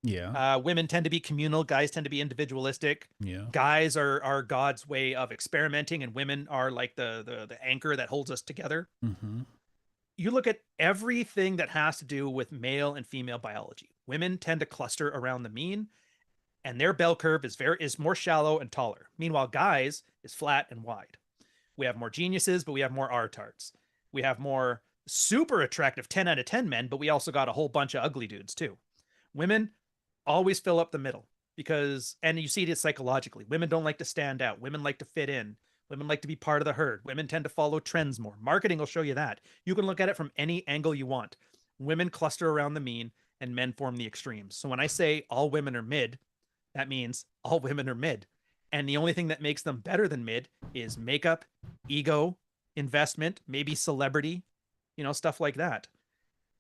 Yeah. Women tend to be communal, guys tend to be individualistic. Yeah. Guys are God's way of experimenting, and women are like the anchor that holds us together. Mm-hmm. You look at everything that has to do with male and female biology. Women tend to cluster around the mean, and their bell curve is more shallow and taller. Meanwhile, guys is flat and wide. We have more geniuses, but we have more artards. We have more super attractive 10 out of 10 men, but we also got a whole bunch of ugly dudes too. Women always fill up the middle because, and you see it psychologically, women don't like to stand out. Women like to fit in. Women like to be part of the herd. Women tend to follow trends more. Marketing will show you that. You can look at it from any angle you want. Women cluster around the mean and men form the extremes. So when I say all women are mid, that means all women are mid. And the only thing that makes them better than mid is makeup, ego, investment, maybe celebrity, stuff like that.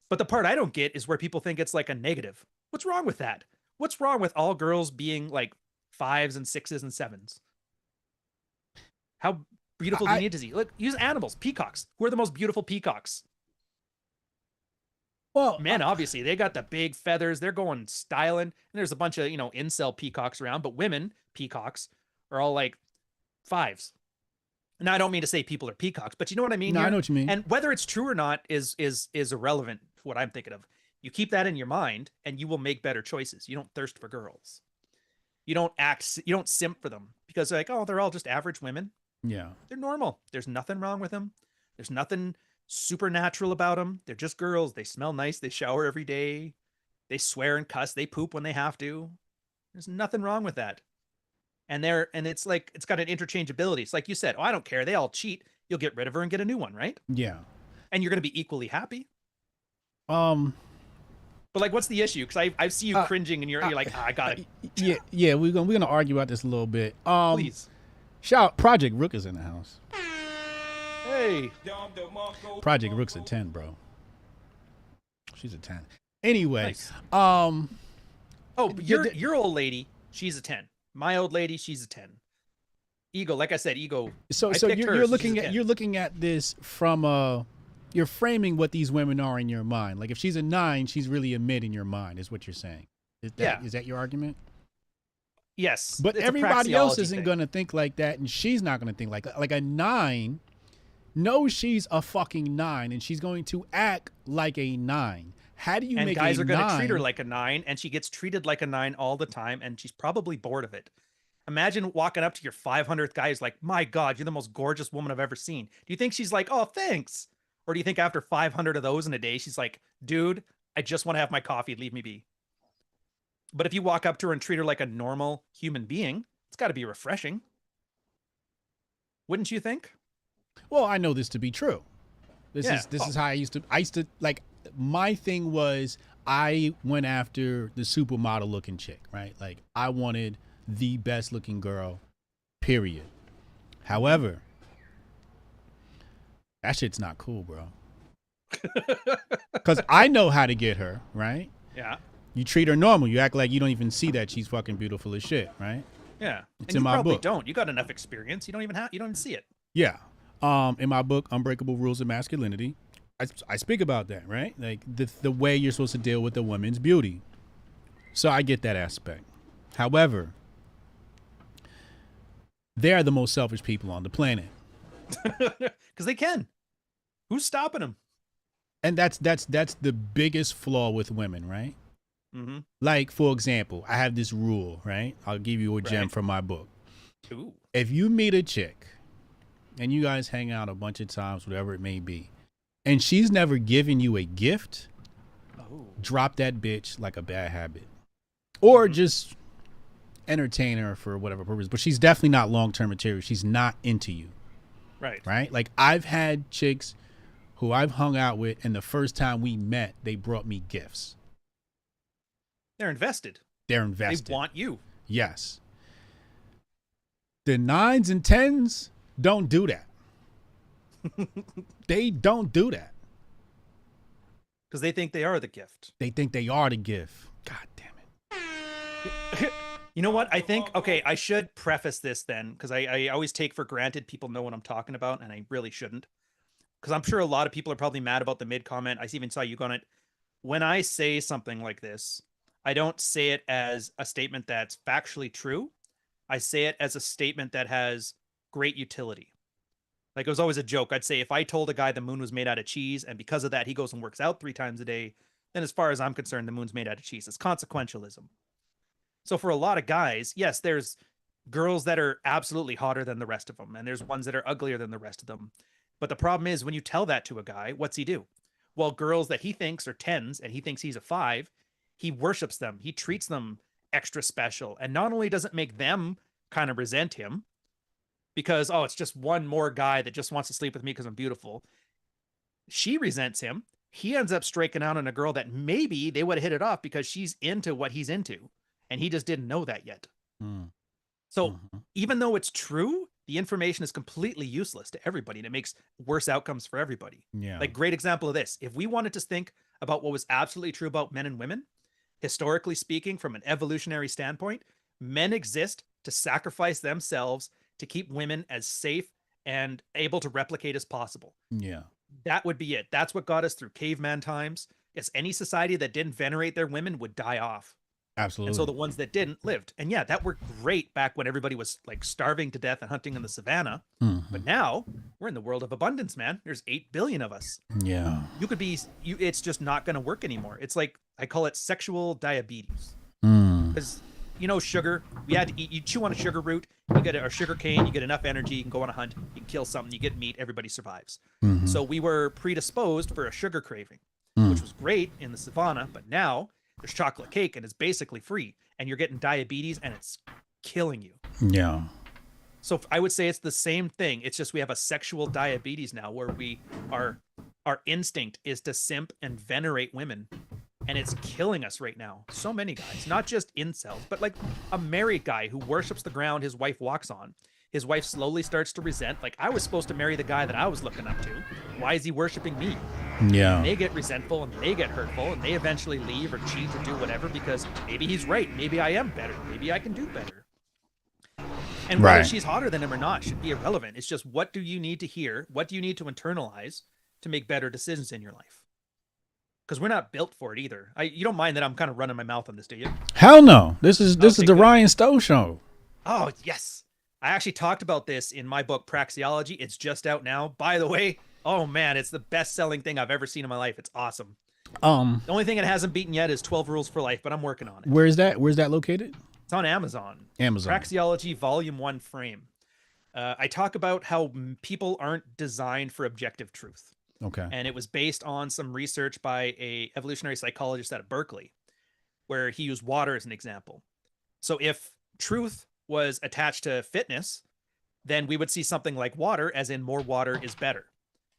But the part I don't get is where people think it's like a negative. What's wrong with that? What's wrong with all girls being like 5s and 6s and 7s? How beautiful do you need to see? Look, use animals, peacocks. Who are the most beautiful peacocks? Well, men, obviously, they got the big feathers. They're going styling. And there's a bunch of, incel peacocks around, but women peacocks are all like 5s. Now, I don't mean to say people are peacocks, but you know what I mean? No, here? I know what you mean. And whether it's true or not is irrelevant to what I'm thinking of. You keep that in your mind and you will make better choices. You don't thirst for girls. You don't simp for them because like, oh, they're all just average women. Yeah. They're normal. There's nothing wrong with them. There's nothing supernatural about them. They're just girls. They smell nice. They shower every day. They swear and cuss. They poop when they have to. There's nothing wrong with that. And it's like, it's got an interchangeability. It's like you said, oh, I don't care. They all cheat. You'll get rid of her and get a new one, right? Yeah. And you're going to be equally happy. But like, what's the issue? Because I see you cringing and you're like, I got it. Yeah. We're gonna argue about this a little bit. Please. Shout Project Rook is in the house. Hey. Project Rook's a 10, bro. She's a 10. Anyway, Nice. Oh, Your old lady, she's a 10. My old lady, she's a 10. Ego, like I said, ego. So you're looking at this from you're framing what these women are in your mind. Like if she's a 9, she's really a mid in your mind, is what you're saying. Is that your argument? Yes. But everybody else isn't going to think like that, and she's not going to think like that. Like a 9 knows she's a fucking 9, and she's going to act like a 9. How do you make a 9? And guys are going to treat her like a 9, and she gets treated like a 9 all the time, and she's probably bored of it. Imagine walking up to your 500th guy who's like, my God, you're the most gorgeous woman I've ever seen. Do you think she's like, oh, thanks? Or do you think after 500 of those in a day, she's like, dude, I just want to have my coffee. Leave me be. But if you walk up to her and treat her like a normal human being, it's got to be refreshing. Wouldn't you think? Well, I know this to be true. This is how I used to like, my thing was I went after the supermodel looking chick, right? Like I wanted the best looking girl, period. However, that shit's not cool, bro. Because I know how to get her, right? Yeah. You treat her normal. You act like you don't even see that she's fucking beautiful as shit, right? Yeah. It's and in my book. You don't. You got enough experience. You don't even see it. Yeah. In my book, Unbreakable Rules of Masculinity, I speak about that, right? Like the way you're supposed to deal with a woman's beauty. So I get that aspect. However, they are the most selfish people on the planet. Because they can. Who's stopping them? And that's the biggest flaw with women, right? Mm-hmm. Like, for example, I have this rule, right? I'll give you a gem from my book. Ooh. If you meet a chick and you guys hang out a bunch of times, whatever it may be, and she's never given you a gift, drop that bitch like a bad habit. Or just entertain her for whatever purpose. But she's definitely not long-term material. She's not into you. Right? Like, I've had chicks who I've hung out with, and the first time we met, they brought me gifts. They're invested. They're invested. They want you. Yes. The 9s and 10s don't do that. They don't do that. Because they think they are the gift. They think they are the gift. God damn it. You know what? I think, okay, I should preface this then, because I always take for granted people know what I'm talking about, and I really shouldn't. Because I'm sure a lot of people are probably mad about the mid comment. I even saw you on it. When I say something like this, I don't say it as a statement that's factually true. I say it as a statement that has great utility. Like, it was always a joke. I'd say if I told a guy the moon was made out of cheese, and because of that he goes and works out 3 times a day, then as far as I'm concerned, the moon's made out of cheese. It's consequentialism. So for a lot of guys, yes, there's girls that are absolutely hotter than the rest of them, and there's ones that are uglier than the rest of them. But the problem is, when you tell that to a guy, what's he do? Well, girls that he thinks are 10s and he thinks he's a 5, he worships them. He treats them extra special. And not only does it make them kind of resent him because, oh, it's just one more guy that just wants to sleep with me because I'm beautiful. She resents him. He ends up striking out on a girl that maybe they would have hit it off because she's into what he's into. And he just didn't know that yet. So even though it's true, the information is completely useless to everybody, and it makes worse outcomes for everybody. Yeah. Like, great example of this. If we wanted to think about what was absolutely true about men and women, historically speaking, from an evolutionary standpoint, men exist to sacrifice themselves to keep women as safe and able to replicate as possible. Yeah. That would be it. That's what got us through caveman times. It's any society that didn't venerate their women would die off. Absolutely. And so the ones that didn't lived. And yeah, that worked great back when everybody was like starving to death and hunting in the savannah. But now we're in the world of abundance, man. There's 8 billion of us. Yeah. You could be, it's just not going to work anymore. It's like, I call it sexual diabetes. Because, you know, sugar, we had to eat, you chew on a sugar root, you get a sugar cane, you get enough energy, you can go on a hunt, you can kill something, you get meat, everybody survives. So we were predisposed for a sugar craving, which was great in the savannah, but now there's chocolate cake and it's basically free, and you're getting diabetes and it's killing you. Yeah. So I would say it's the same thing. It's just we have a sexual diabetes now where our instinct is to simp and venerate women, and it's killing us right now. So many guys, not just incels, but like a married guy who worships the ground his wife walks on. His wife slowly starts to resent, like, I was supposed to marry the guy that I was looking up to. Why is he worshiping me? Yeah. And they get resentful and they get hurtful and they eventually leave or cheat or do whatever because maybe he's right. Maybe I am better. Maybe I can do better. And whether she's hotter than him or not should be irrelevant. It's just, what do you need to hear? What do you need to internalize to make better decisions in your life? Because we're not built for it either. You don't mind that I'm kind of running my mouth on this, do you? Hell no. This is the Rian Stone show. Oh, yes. I actually talked about this in my book, Praxeology. It's just out now. By the way, oh man, it's the best-selling thing I've ever seen in my life. It's awesome. The only thing it hasn't beaten yet is 12 Rules for Life, but I'm working on it. Where's that located? It's on Amazon. Amazon. Praxeology Volume 1 Frame. I talk about how people aren't designed for objective truth. Okay. And it was based on some research by a evolutionary psychologist out of Berkeley, where he used water as an example. So if truth was attached to fitness, then we would see something like water, as in more water is better.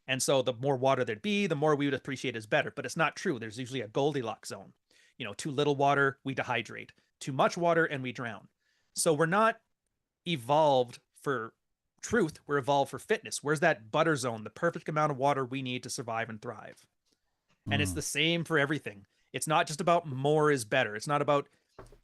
And so the more water there'd be, the more we would appreciate as better. But it's not true. There's usually a Goldilocks zone. You know, too little water, we dehydrate. Too much water, and we drown. So we're not evolved for truth. We're evolved for fitness. Where's that butter zone, the perfect amount of water we need to survive and thrive? And it's the same for everything. It's not just about more is better. It's not about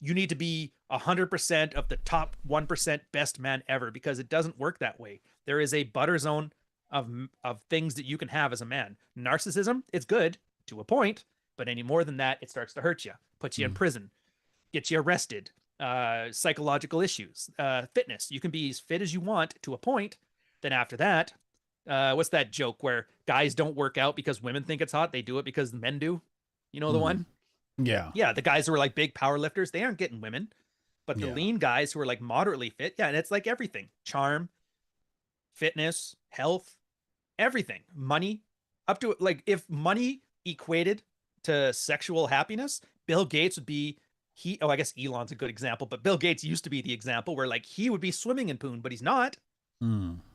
you need to be 100% of the top 1% best man ever, because it doesn't work that way. There is a butter zone of things that you can have as a man. Narcissism, it's good to a point, but any more than that, it starts to hurt you, puts you in prison, gets you arrested, psychological issues, fitness. You can be as fit as you want to a point. Then after that, what's that joke where guys don't work out because women think it's hot? They do it because men do. You know the one? Yeah. Yeah, the guys who are like big power lifters, they aren't getting women. But the lean guys who are like moderately fit, yeah, and it's like everything. Charm, fitness, health, everything. Money, up to like if money equated to sexual happiness, Bill Gates would be I guess Elon's a good example, but Bill Gates used to be the example where like he would be swimming in poon, but he's not.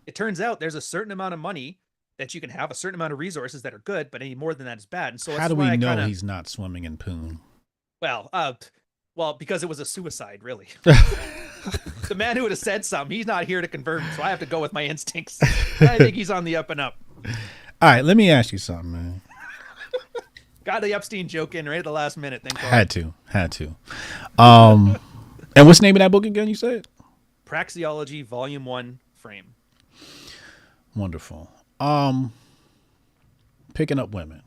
It turns out there's a certain amount of money that you can have, a certain amount of resources that are good, but any more than that is bad. And so how do we know he's not swimming in poon? Well, Well, because it was a suicide, really. The man who would have said something, he's not here to confirm, so I have to go with my instincts. I think he's on the up and up. All right, let me ask you something, man. Got the Epstein joke in right at the last minute. Thank God. Had to. And what's the name of that book again? You said Praxeology, Volume 1, Frame. Wonderful. Picking up women.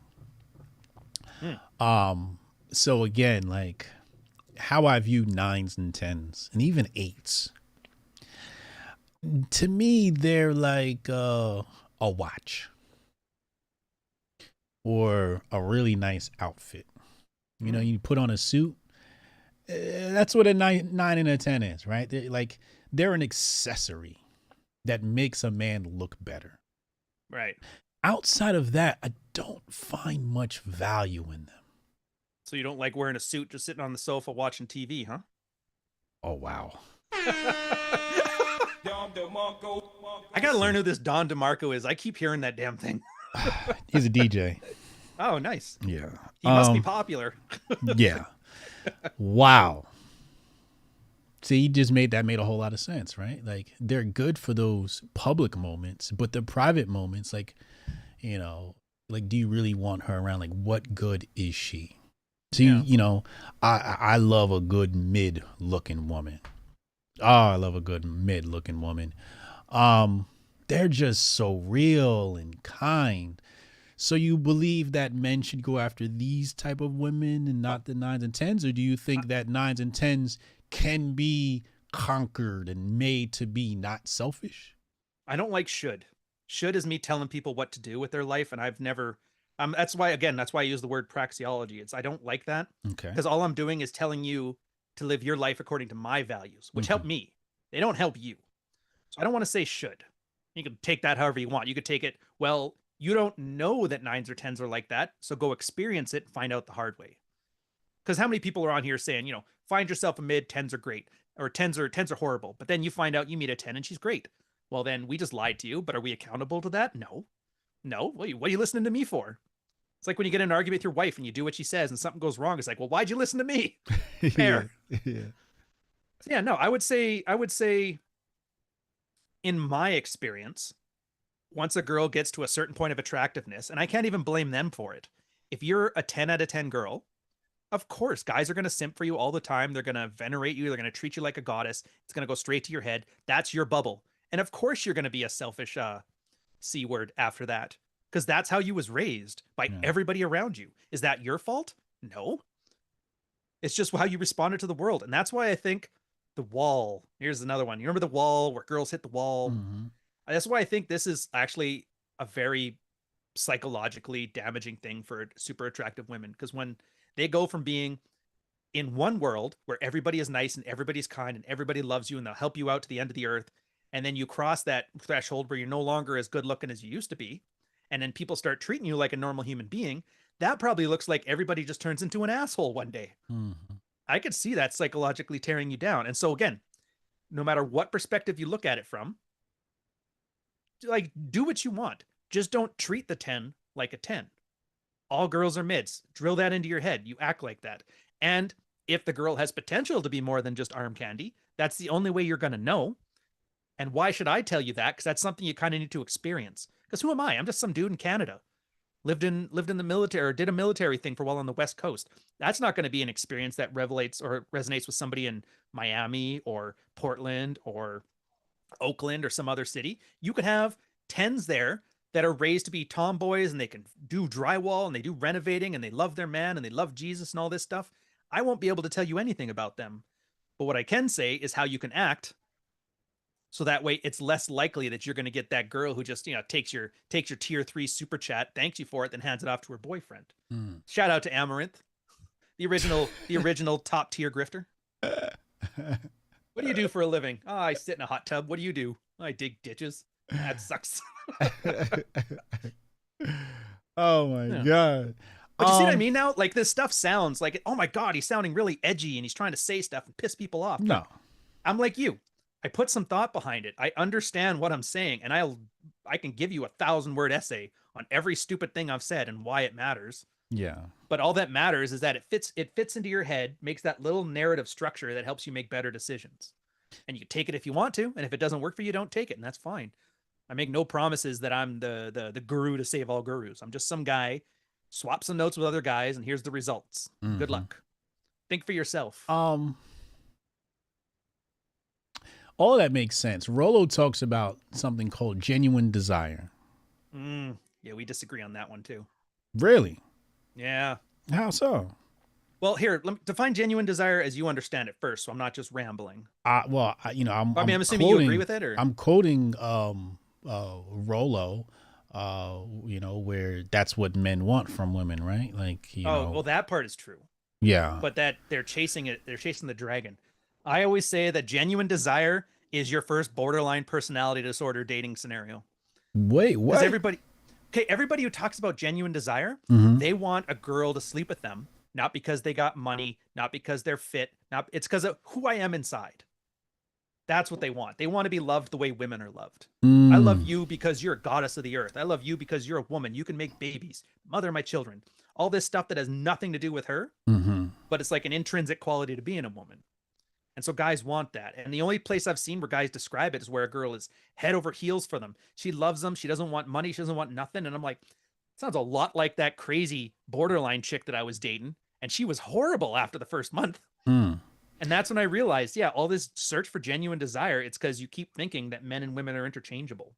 So again, like how I view 9s and 10s and even 8s. To me, they're like a watch or a really nice outfit. You know, you put on a suit. That's what a 9 and a 10 is, right? They're an accessory that makes a man look better. Right. Outside of that, I don't find much value in them. So you don't like wearing a suit just sitting on the sofa watching TV, huh? Oh, wow. I gotta learn who this Don DeMarco is. I keep hearing that damn thing. He's a DJ. Oh, nice. Yeah. He must be popular. Yeah. Wow. See, you just made a whole lot of sense, right? Like they're good for those public moments, but the private moments, like, you know, like, do you really want her around? Like, what good is she? So, you know, I love a good mid-looking woman. Oh, I love a good mid-looking woman. They're just so real and kind. So you believe that men should go after these type of women and not the 9s and 10s? Or do you think that 9s and 10s can be conquered and made to be not selfish? I don't like should. Should is me telling people what to do with their life. And I've never, that's why I use the word praxeology. I don't like that. Okay. Because all I'm doing is telling you to live your life according to my values, which help me. They don't help you. So I don't want to say should. You can take that however you want. You could take it, well, you don't know that 9s or 10s are like that, so go experience it and find out the hard way. Because how many people are on here saying, you know, find yourself a mid, 10s are great, or 10s are horrible, but then you find out you meet a 10 and she's great. Well, then we just lied to you, but are we accountable to that? No. What are you listening to me for? It's like when you get in an argument with your wife and you do what she says and something goes wrong. It's like, well, why'd you listen to me? Fair. Yeah, no, I would say in my experience, once a girl gets to a certain point of attractiveness, and I can't even blame them for it. If you're a 10 out of 10 girl, of course, guys are going to simp for you all the time. They're going to venerate you. They're going to treat you like a goddess. It's going to go straight to your head. That's your bubble. And of course, you're going to be a selfish C word after that, because that's how you was raised by everybody around you. Is that your fault? No. It's just how you responded to the world. And that's why I think the wall, here's another one. You remember the wall where girls hit the wall? Mm-hmm. That's why I think this is actually a very psychologically damaging thing for super attractive women. Because when they go from being in one world where everybody is nice and everybody's kind and everybody loves you and they'll help you out to the end of the earth, and then you cross that threshold where you're no longer as good looking as you used to be, and then people start treating you like a normal human being, that probably looks like everybody just turns into an asshole one day. Mm-hmm. I could see that psychologically tearing you down. And so again, no matter what perspective you look at it from, like, do what you want. Just don't treat the 10 like a 10. All girls are mids. Drill that into your head. You act like that. And if the girl has potential to be more than just arm candy, that's the only way you're going to know. And why should I tell you that? Because that's something you kind of need to experience. Because who am I? I'm just some dude in Canada. Lived in the military, or did a military thing for a while on the West Coast. That's not going to be an experience that resonates with somebody in Miami or Portland or Oakland or some other city. You could have 10s there that are raised to be tomboys and they can do drywall and they do renovating and they love their man and they love Jesus and all this stuff. I won't be able to tell you anything about them. But what I can say is how you can act. So that way it's less likely that you're going to get that girl who just, you know, takes your tier 3 super chat, thanks you for it, then hands it off to her boyfriend. Shout out to Amaranth, the original top tier grifter. What do you do for a living? Oh, I sit in a hot tub. What do you do? I dig ditches. That sucks. Oh my God. But you see what I mean now? Like, this stuff sounds like, oh my God, he's sounding really edgy and he's trying to say stuff and piss people off. No. I'm like you. I put some thought behind it. I understand what I'm saying, and I can give you a 1,000-word essay on every stupid thing I've said and why it matters. Yeah. But all that matters is that it fits into your head, makes that little narrative structure that helps you make better decisions. And you take it if you want to, and if it doesn't work for you, don't take it, and that's fine. I make no promises that I'm the guru to save all gurus. I'm just some guy, swap some notes with other guys, and here's the results. Good luck. Think for yourself. All that makes sense. Rollo talks about something called genuine desire. Yeah, we disagree on that one too. Really? Yeah. How so? Well, here, let me define genuine desire as you understand it first, so I'm not just rambling. I'm assuming you agree with it, or I'm quoting Rollo, where that's what men want from women, right? Like, you know. Well, that part is true. Yeah. But that they're chasing the dragon. I always say that genuine desire is your first borderline personality disorder dating scenario. Wait, what? Everybody who talks about genuine desire, they want a girl to sleep with them, not because they got money, not because they're fit, it's because of who I am inside. That's what they want. They want to be loved the way women are loved. I love you because you're a goddess of the earth. I love you because you're a woman. You can make babies, mother my children. All this stuff that has nothing to do with her, but it's like an intrinsic quality to being a woman. And so guys want that. And the only place I've seen where guys describe it is where a girl is head over heels for them. She loves them. She doesn't want money. She doesn't want nothing. And I'm like, sounds a lot like that crazy borderline chick that I was dating. And she was horrible after the first month. And that's when I realized, yeah, all this search for genuine desire, it's because you keep thinking that men and women are interchangeable.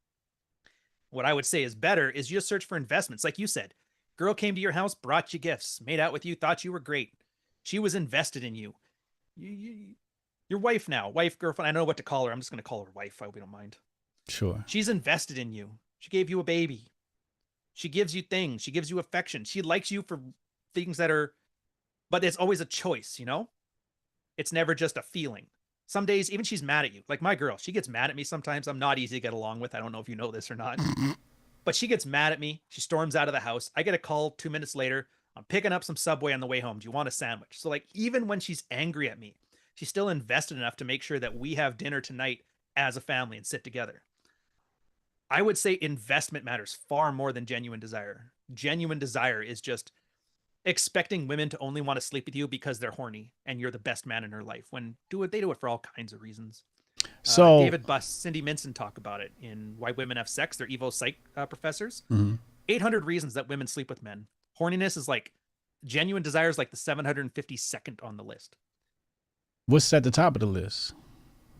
What I would say is better is you just search for investments. Like you said, girl came to your house, brought you gifts, made out with you, thought you were great. She was invested in you. Your wife now, girlfriend, I don't know what to call her. I'm just going to call her wife. I hope you don't mind. Sure. She's invested in you. She gave you a baby. She gives you things. She gives you affection. She likes you for things but it's always a choice, you know? It's never just a feeling. Some days, even she's mad at you. Like my girl, she gets mad at me sometimes. I'm not easy to get along with. I don't know if you know this or not. But she gets mad at me. She storms out of the house. I get a call 2 minutes later. I'm picking up some Subway on the way home. Do you want a sandwich? So like, even when she's angry at me, she's still invested enough to make sure that we have dinner tonight as a family and sit together. I would say investment matters far more than genuine desire. Genuine desire is just expecting women to only want to sleep with you because they're horny and you're the best man in her life, when they do it for all kinds of reasons. So David Buss, Cindy Minson talk about it in Why Women Have Sex. They're Evo Psych professors. 800 reasons that women sleep with men. Horniness is like, genuine desire is like the 752nd on the list. What's at the top of the list?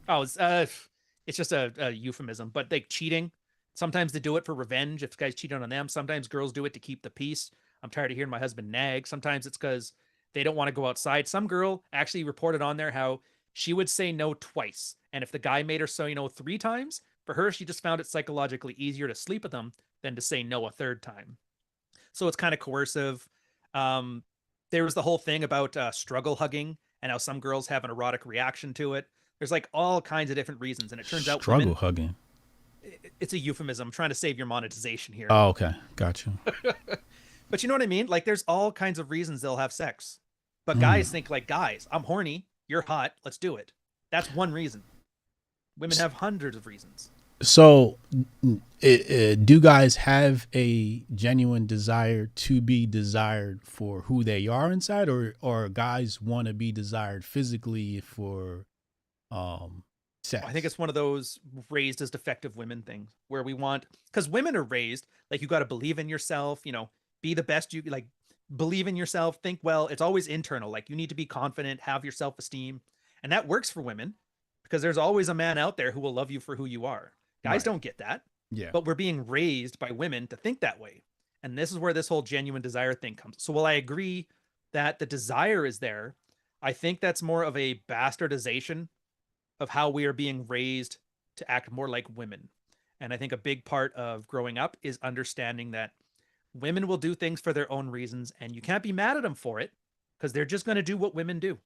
Oh, it's just a euphemism, but like cheating. Sometimes they do it for revenge if guys cheat on them. Sometimes girls do it to keep the peace. I'm tired of hearing my husband nag. Sometimes it's because they don't want to go outside. Some girl actually reported on there how she would say no twice. And if the guy made her say no 3 times, for her, she just found it psychologically easier to sleep with them than to say no a 3rd time. So it's kind of coercive. There was the whole thing about struggle hugging and how some girls have an erotic reaction to it. There's like all kinds of different reasons. And it turns out struggle hugging. It's a euphemism. I'm trying to save your monetization here. Oh, okay. Got you. But you know what I mean? Like there's all kinds of reasons they'll have sex. But guys think like, guys, I'm horny. You're hot. Let's do it. That's one reason. Women have hundreds of reasons. So do guys have a genuine desire to be desired for who they are inside, or guys want to be desired physically for sex? I think it's one of those raised as defective women things where we want, because women are raised like, you got to believe in yourself, you know, be the best you like, believe in yourself, think well. It's always internal. Like you need to be confident, have your self-esteem. And that works for women because there's always a man out there who will love you for who you are. Guys don't get that. Yeah. But we're being raised by women to think that way. And this is where this whole genuine desire thing comes. So while I agree that the desire is there, I think that's more of a bastardization of how we are being raised to act more like women. And I think a big part of growing up is understanding that women will do things for their own reasons, and you can't be mad at them for it because they're just going to do what women do.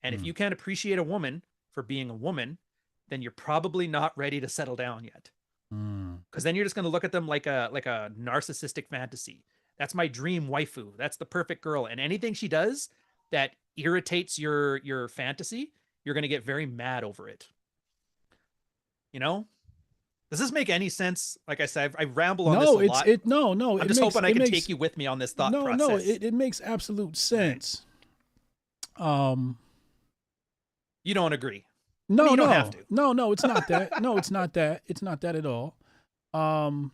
And if you can't appreciate a woman for being a woman, then you're probably not ready to settle down yet. Because then you're just going to look at them like a narcissistic fantasy. That's my dream waifu. That's the perfect girl. And anything she does that irritates your fantasy, you're going to get very mad over it. You know? Does this make any sense? Like I said, I ramble on No, this a lot. no. I'm just hoping I can take you with me on this thought process. No, it makes absolute sense. You don't agree? No, I mean, you no, don't have to. no. It's not that. No, it's not that. It's not that at all. I'm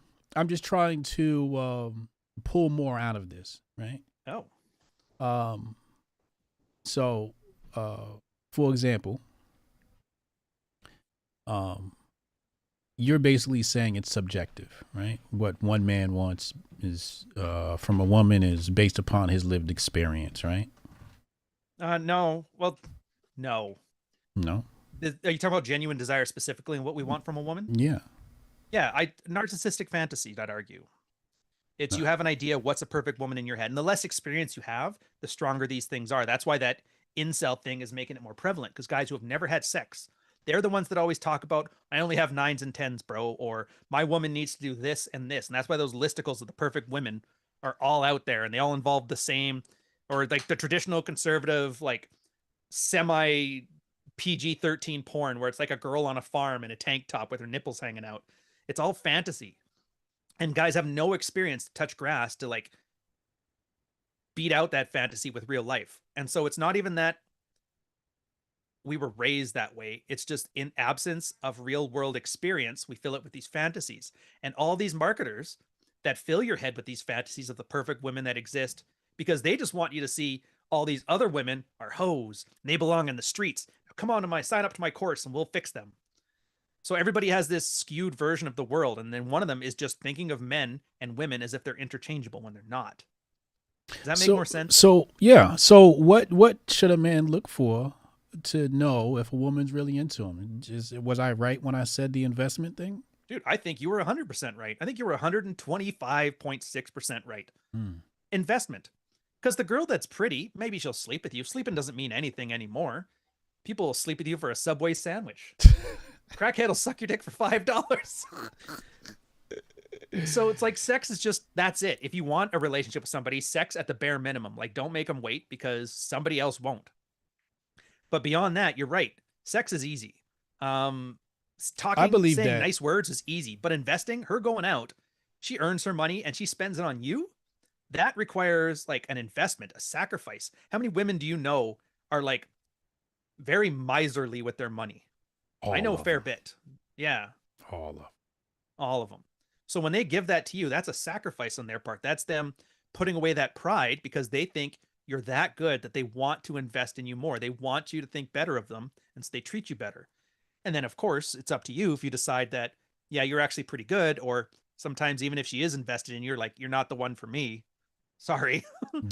just trying to pull more out of this, right? Oh. So, for example, you're basically saying it's subjective, right? What one man wants is from a woman is based upon his lived experience, right? No. Well, no. No. Are you talking about genuine desire specifically and what we want from a woman? Yeah. Yeah, narcissistic fantasy, I'd argue. It's you have an idea what's a perfect woman in your head. And the less experience you have, the stronger these things are. That's why that incel thing is making it more prevalent, because guys who have never had sex, they're the ones that always talk about, I only have 9s and 10s, bro, or my woman needs to do this and this. And that's why those listicles of the perfect women are all out there, and they all involve the same, or like the traditional conservative, like semi PG-13 porn where it's like a girl on a farm in a tank top with her nipples hanging out. It's all fantasy. And guys have no experience to touch grass to like beat out that fantasy with real life. And so it's not even that we were raised that way. It's just in absence of real world experience, we fill it with these fantasies. And all these marketers that fill your head with these fantasies of the perfect women that exist, because they just want you to see all these other women are hoes. They belong in the streets. Come on sign up to my course and we'll fix them. So everybody has this skewed version of the world. And then one of them is just thinking of men and women as if they're interchangeable when they're not. Does that make more sense? So, yeah. So what should a man look for to know if a woman's really into him? Was I right when I said the investment thing? Dude, I think you were 100% right. I think you were 125.6% right. Investment. Because the girl that's pretty, maybe she'll sleep with you. Sleeping doesn't mean anything anymore. People will sleep with you for a Subway sandwich. Crackhead will suck your dick for $5. So it's like sex is just, that's it. If you want a relationship with somebody, sex at the bare minimum. Like, don't make them wait because somebody else won't. But beyond that, you're right. Sex is easy. Talking, I believe saying that. nice words is easy. But investing, her going out, she earns her money and she spends it on you. That requires like an investment, a sacrifice. How many women do you know are like very miserly with their money? I know a fair bit. Yeah. All of them. So when they give that to you, that's a sacrifice on their part. That's them putting away that pride because they think you're that good that they want to invest in you more. They want you to think better of them, and so they treat you better. And then, of course, it's up to you if you decide that, yeah, you're actually pretty good, or sometimes even if she is invested in you, you're like, you're not the one for me. Sorry.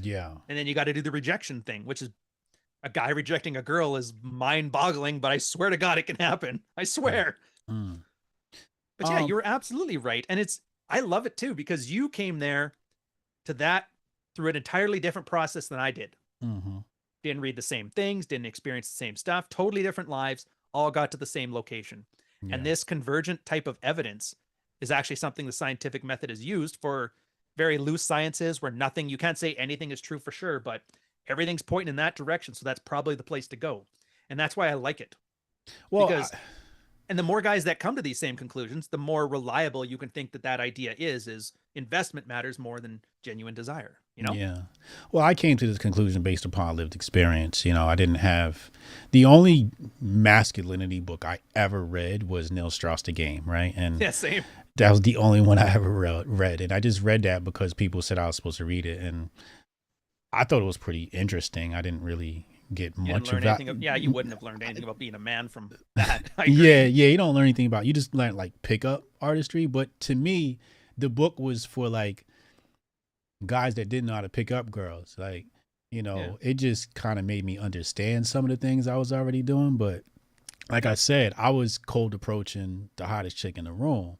Yeah. And then you got to do the rejection thing, which is a guy rejecting a girl is mind-boggling, but I swear to God it can happen. I swear. But yeah, you're absolutely right. And I love it too, because you came there to that through an entirely different process than I did. Didn't read the same things, didn't experience the same stuff, totally different lives, all got to the same location. Yeah. And this convergent type of evidence is actually something the scientific method is used for very loose sciences where you can't say anything is true for sure, but everything's pointing in that direction. So that's probably the place to go. And that's why I like it. Well, and the more guys that come to these same conclusions, the more reliable you can think that idea is investment matters more than genuine desire, you know? Yeah. Well, I came to this conclusion based upon lived experience. You know, I didn't have the only masculinity book I ever read was Neil Strauss, The Game, right? And yeah, same. That was the only one I ever read. And I just read that because people said I was supposed to read it. And I thought it was pretty interesting. I didn't really get much of that. Yeah, you wouldn't have learned anything about being a man from that. Yeah, you don't learn anything about it. You just learn like pickup artistry. But to me, the book was for like guys that didn't know how to pick up girls. Like, you know, It just kind of made me understand some of the things I was already doing. But like I said, I was cold approaching the hottest chick in the room.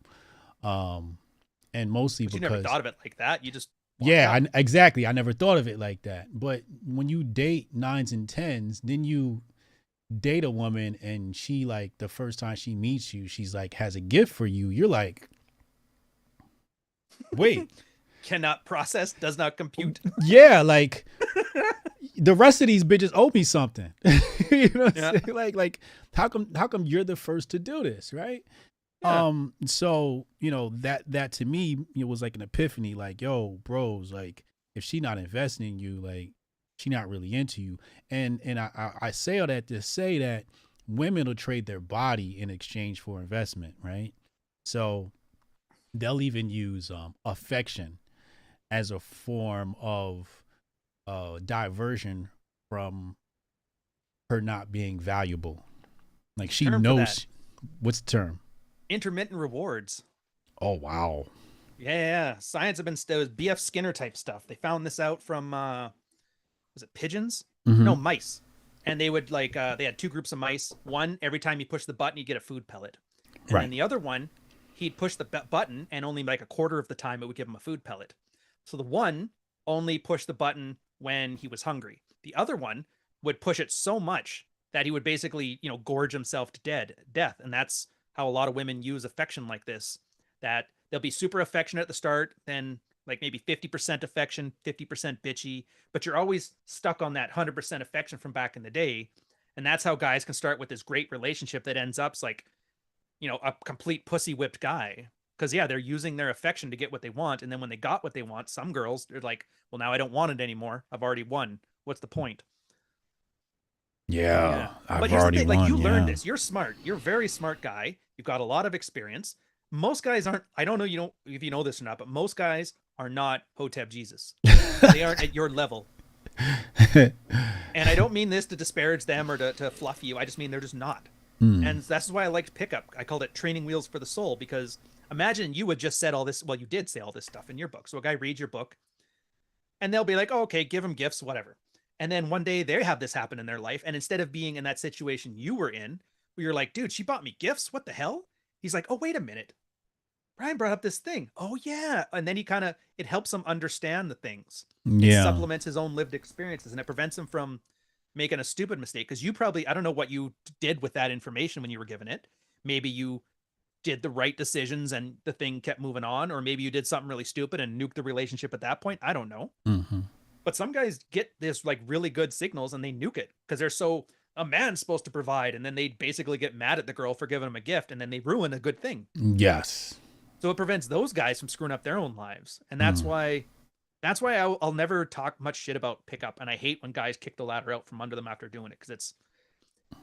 And mostly because you never thought of it like that. You just exactly. I never thought of it like that. But when you date 9s and 10s, then you date a woman and she like the first time she meets you, she's like has a gift for you. You're like, wait. Cannot process, does not compute. Yeah, like the rest of these bitches owe me something. You know what I'm saying? Like how come you're the first to do this, right? Yeah. So, you know, that to me, it was like an epiphany, like, yo, bros, like if she not investing in you, like she not really into you. And I say all that to say that women will trade their body in exchange for investment, right? So they'll even use affection as a form of diversion from her not being valuable. Like she Term for that. knows what's the term? Intermittent rewards. Oh wow. Yeah. Science have been BF Skinner type stuff. They found this out from was it pigeons? Mm-hmm. No, mice. And they would like they had two groups of mice. One, every time you push the button, you get a food pellet. And then Right. the other one, he'd push the button, and only like a quarter of the time it would give him a food pellet. So the one only pushed the button when he was hungry. The other one would push it so much that he would basically, gorge himself to death. And that's how a lot of women use affection like this. That they'll be super affectionate at the start, then like maybe 50% affection, 50% bitchy, but you're always stuck on that 100% affection from back in the day. And that's how guys can start with this great relationship that ends up like, a complete pussy whipped guy. Because yeah, they're using their affection to get what they want, and then when they got what they want, some girls they're like, "Well, now I don't want it anymore. I've already won. What's the point?" Yeah, Yeah, but I've here's the already thing: like won. you learned Yeah. this. You're smart. You're a very smart guy. You've got a lot of experience. Most guys aren't. I don't know. You don't if you know this or not, but most guys are not Hotep Jesus. They aren't at your level. And I don't mean this to disparage them or to fluff you. I just mean they're just not. And that's why I liked pickup. I called it training wheels for the soul, because imagine you would just said all this. Well, you did say all this stuff in your book. So a guy reads your book and they'll be like, oh, okay, give them gifts, whatever. And then one day they have this happen in their life. And instead of being in that situation you were in, where you're like, dude, she bought me gifts. What the hell? He's like, oh, wait a minute. Brian brought up this thing. Oh, yeah. And then it helps him understand the things. It Yeah. supplements his own lived experiences, and it prevents him from making a stupid mistake. Because you probably, I don't know what you did with that information when you were given it. Maybe you did the right decisions and the thing kept moving on, or maybe you did something really stupid and nuked the relationship at that point. I don't know. Mm-hmm. But some guys get this like really good signals and they nuke it because they're so, a man's supposed to provide, and then they basically get mad at the girl for giving them a gift, and then they ruin a good thing. Yes. So it prevents those guys from screwing up their own lives. And that's why I'll never talk much shit about pickup. And I hate when guys kick the ladder out from under them after doing it, because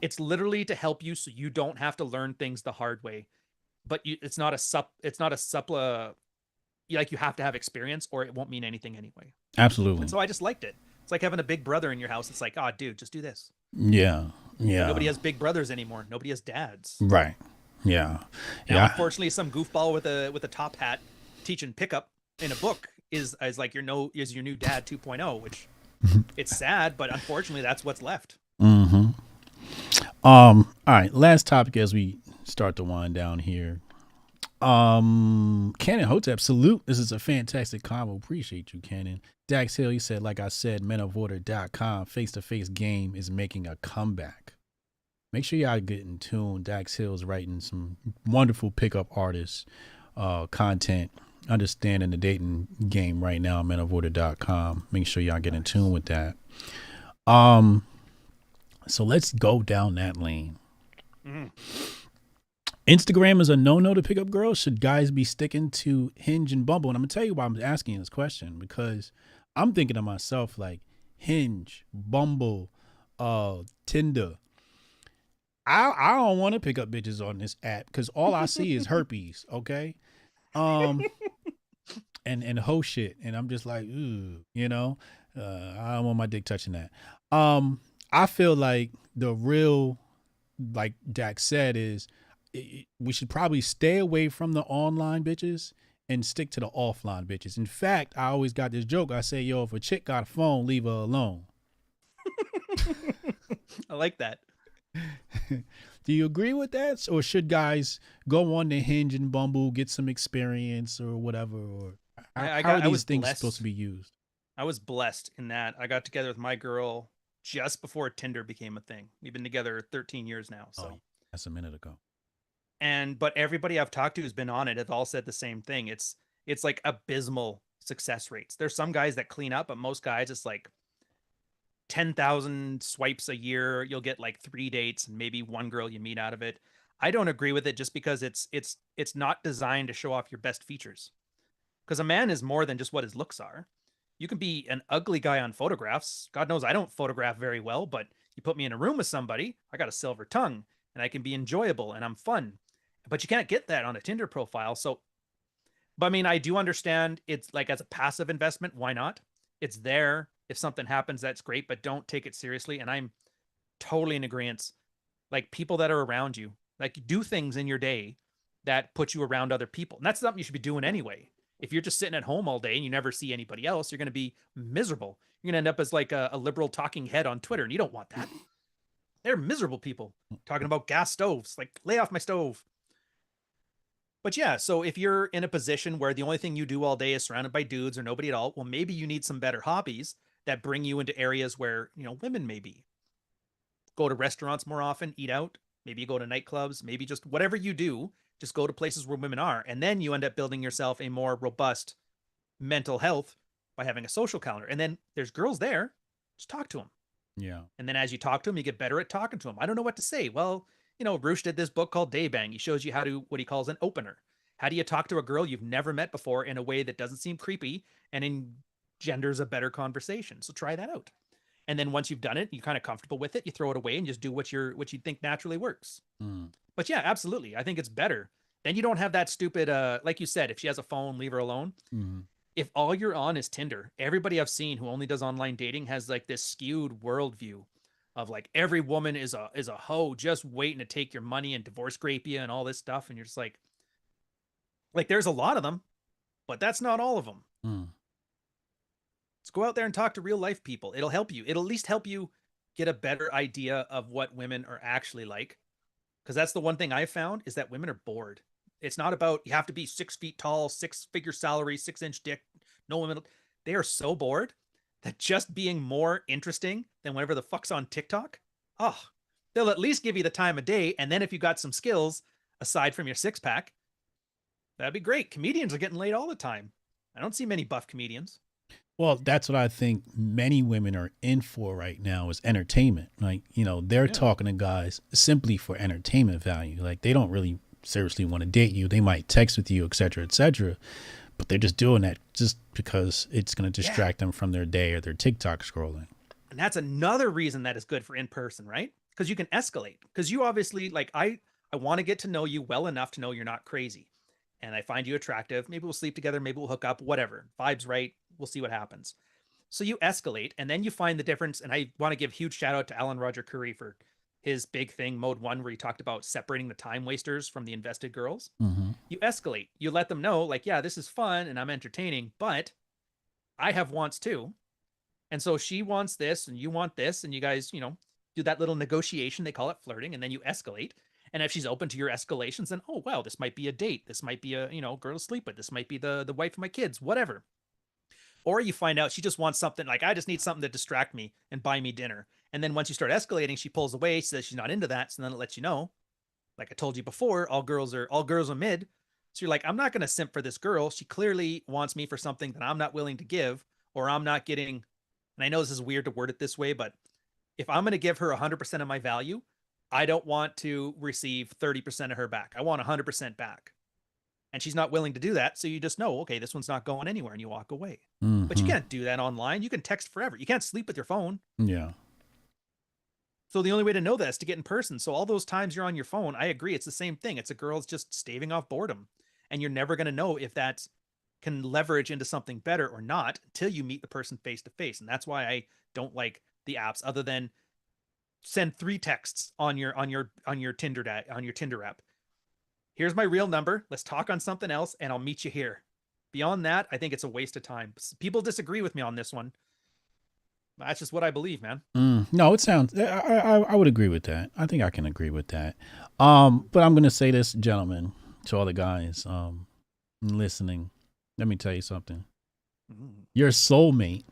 it's literally to help you so you don't have to learn things the hard way. But it's not a suppla, like you have to have experience or it won't mean anything anyway. Absolutely. And so I just liked it. It's like having a big brother in your house. It's like, oh, dude, just do this. Yeah. Yeah. Nobody has big brothers anymore. Nobody has dads. Right. Yeah. Now, Yeah. unfortunately, some goofball with a top hat teaching pickup in a book is like your new dad 2.0, which it's sad, but unfortunately, that's what's left. Mm-hmm. All right. Last topic as we start to wind down here. Cannon Hotep, salute. This is a fantastic combo. Appreciate you, Cannon. Dax Hill, he said, like I said, menoforder.com face-to-face game is making a comeback. Make sure y'all get in tune. Dax Hill's writing some wonderful pickup artists content, understanding the dating game right now, menoforder.com. Make sure y'all get in tune with that. So let's go down that lane. Mm. Instagram is a no-no to pick up girls. Should guys be sticking to Hinge and Bumble? And I'm going to tell you why I'm asking this question, because I'm thinking to myself, like, Hinge, Bumble, Tinder. I don't want to pick up bitches on this app because all I see is herpes, okay? And hoe shit. And I'm just like, ooh, I don't want my dick touching that. I feel like the real, like Dax said, is we should probably stay away from the online bitches and stick to the offline bitches. In fact, I always got this joke. I say, yo, if a chick got a phone, leave her alone. I like that. Do you agree with that? Or should guys go on the Hinge and Bumble, get some experience or whatever? Or how are these things supposed to be used? I was blessed in that I got together with my girl just before Tinder became a thing. We've been together 13 years now. So that's a minute ago. But everybody I've talked to who's been on it have all said the same thing. It's like abysmal success rates. There's some guys that clean up, but most guys it's like 10,000 swipes a year. You'll get like 3 dates and maybe one girl you meet out of it. I don't agree with it just because it's not designed to show off your best features. Because a man is more than just what his looks are. You can be an ugly guy on photographs. God knows I don't photograph very well, but you put me in a room with somebody, I got a silver tongue and I can be enjoyable and I'm fun. But you can't get that on a Tinder profile. So, but I mean, I do understand it's like as a passive investment, why not? It's there. If something happens, that's great, but don't take it seriously. And I'm totally in agreement. Like people that are around you, like do things in your day that put you around other people. And that's something you should be doing anyway. If you're just sitting at home all day and you never see anybody else, you're going to be miserable. You're going to end up as like a liberal talking head on Twitter, and you don't want that. They're miserable people talking about gas stoves, like lay off my stove. But yeah, so if you're in a position where the only thing you do all day is surrounded by dudes or nobody at all, well, maybe you need some better hobbies that bring you into areas where, you know, women may be. Go to restaurants more often, eat out. Maybe you go to nightclubs, maybe just whatever you do, just go to places where women are. And then you end up building yourself a more robust mental health by having a social calendar. And then there's girls there, just talk to them. Yeah. And then as you talk to them, you get better at talking to them. I don't know what to say. Well, you know, Roosh did this book called Daybang. He shows you how to, what he calls an opener. How do you talk to a girl you've never met before in a way that doesn't seem creepy and engenders a better conversation? So try that out. And then once you've done it, you're kind of comfortable with it, you throw it away and just do what you think naturally works. But yeah, absolutely. I think it's better. Then you don't have that stupid, like you said, if she has a phone, leave her alone. If all you're on is Tinder, everybody I've seen who only does online dating has like this skewed worldview of like every woman is a hoe just waiting to take your money and divorce grape you and all this stuff. And you're just like there's a lot of them, but that's not all of them. Let's go out there and talk to real life people. It'll help you. It'll at least help you get a better idea of what women are actually like. Because that's the one thing I've found is that women are bored. It's not about you have to be 6 feet tall, 6-figure salary, 6-inch dick. No women. They are so bored that just being more interesting than whatever the fuck's on TikTok, they'll at least give you the time of day. And then if you got some skills aside from your 6-pack, that'd be great. Comedians are getting laid all the time. I don't see many buff comedians. Well, that's what I think many women are in for right now is entertainment. Like, you know, they're talking to guys simply for entertainment value. Like they don't really seriously want to date you. They might text with you, et cetera, but they're just doing that just because it's going to distract them from their day or their TikTok scrolling. And that's another reason that is good for in-person, right? Because you can escalate. Because you obviously, like, I want to get to know you well enough to know you're not crazy. And I find you attractive. Maybe we'll sleep together. Maybe we'll hook up, whatever. Vibes right. We'll see what happens. So you escalate and then you find the difference. And I want to give huge shout out to Alan Roger Curry for his big thing, Mode 1, where he talked about separating the time wasters from the invested girls. You escalate. You let them know, like, yeah, this is fun and I'm entertaining, but I have wants too. And so she wants this and you want this. And you guys, you know, do that little negotiation. They call it flirting. And then you escalate. And if she's open to your escalations, then, oh, wow, this might be a date. This might be a, you know, girl to sleep with. This might be the wife of my kids, whatever. Or you find out she just wants something like, I just need something to distract me and buy me dinner. And then once you start escalating, she pulls away. She says she's not into that. So then it lets you know, like I told you before, all girls are mid. So you're like, I'm not going to simp for this girl. She clearly wants me for something that I'm not willing to give, or I'm not getting. And I know this is weird to word it this way, but if I'm going to give her 100% of my value, I don't want to receive 30% of her back. I want 100% back. And she's not willing to do that. So you just know, okay, this one's not going anywhere, and you walk away. But you can't do that online. You can text forever. You can't sleep with your phone. Yeah. So the only way to know that is to get in person. So all those times you're on your phone, I agree. It's the same thing. It's a girl's just staving off boredom. And you're never going to know if that can leverage into something better or not until you meet the person face to face. And that's why I don't like the apps, other than send 3 texts on your Tinder app. Here's my real number. Let's talk on something else and I'll meet you here. Beyond that, I think it's a waste of time. People disagree with me on this one. That's just what I believe, man. No, it sounds, I would agree with that. I think I can agree with that. But I'm going to say this, gentlemen, to all the guys listening. Let me tell you something. Your soulmate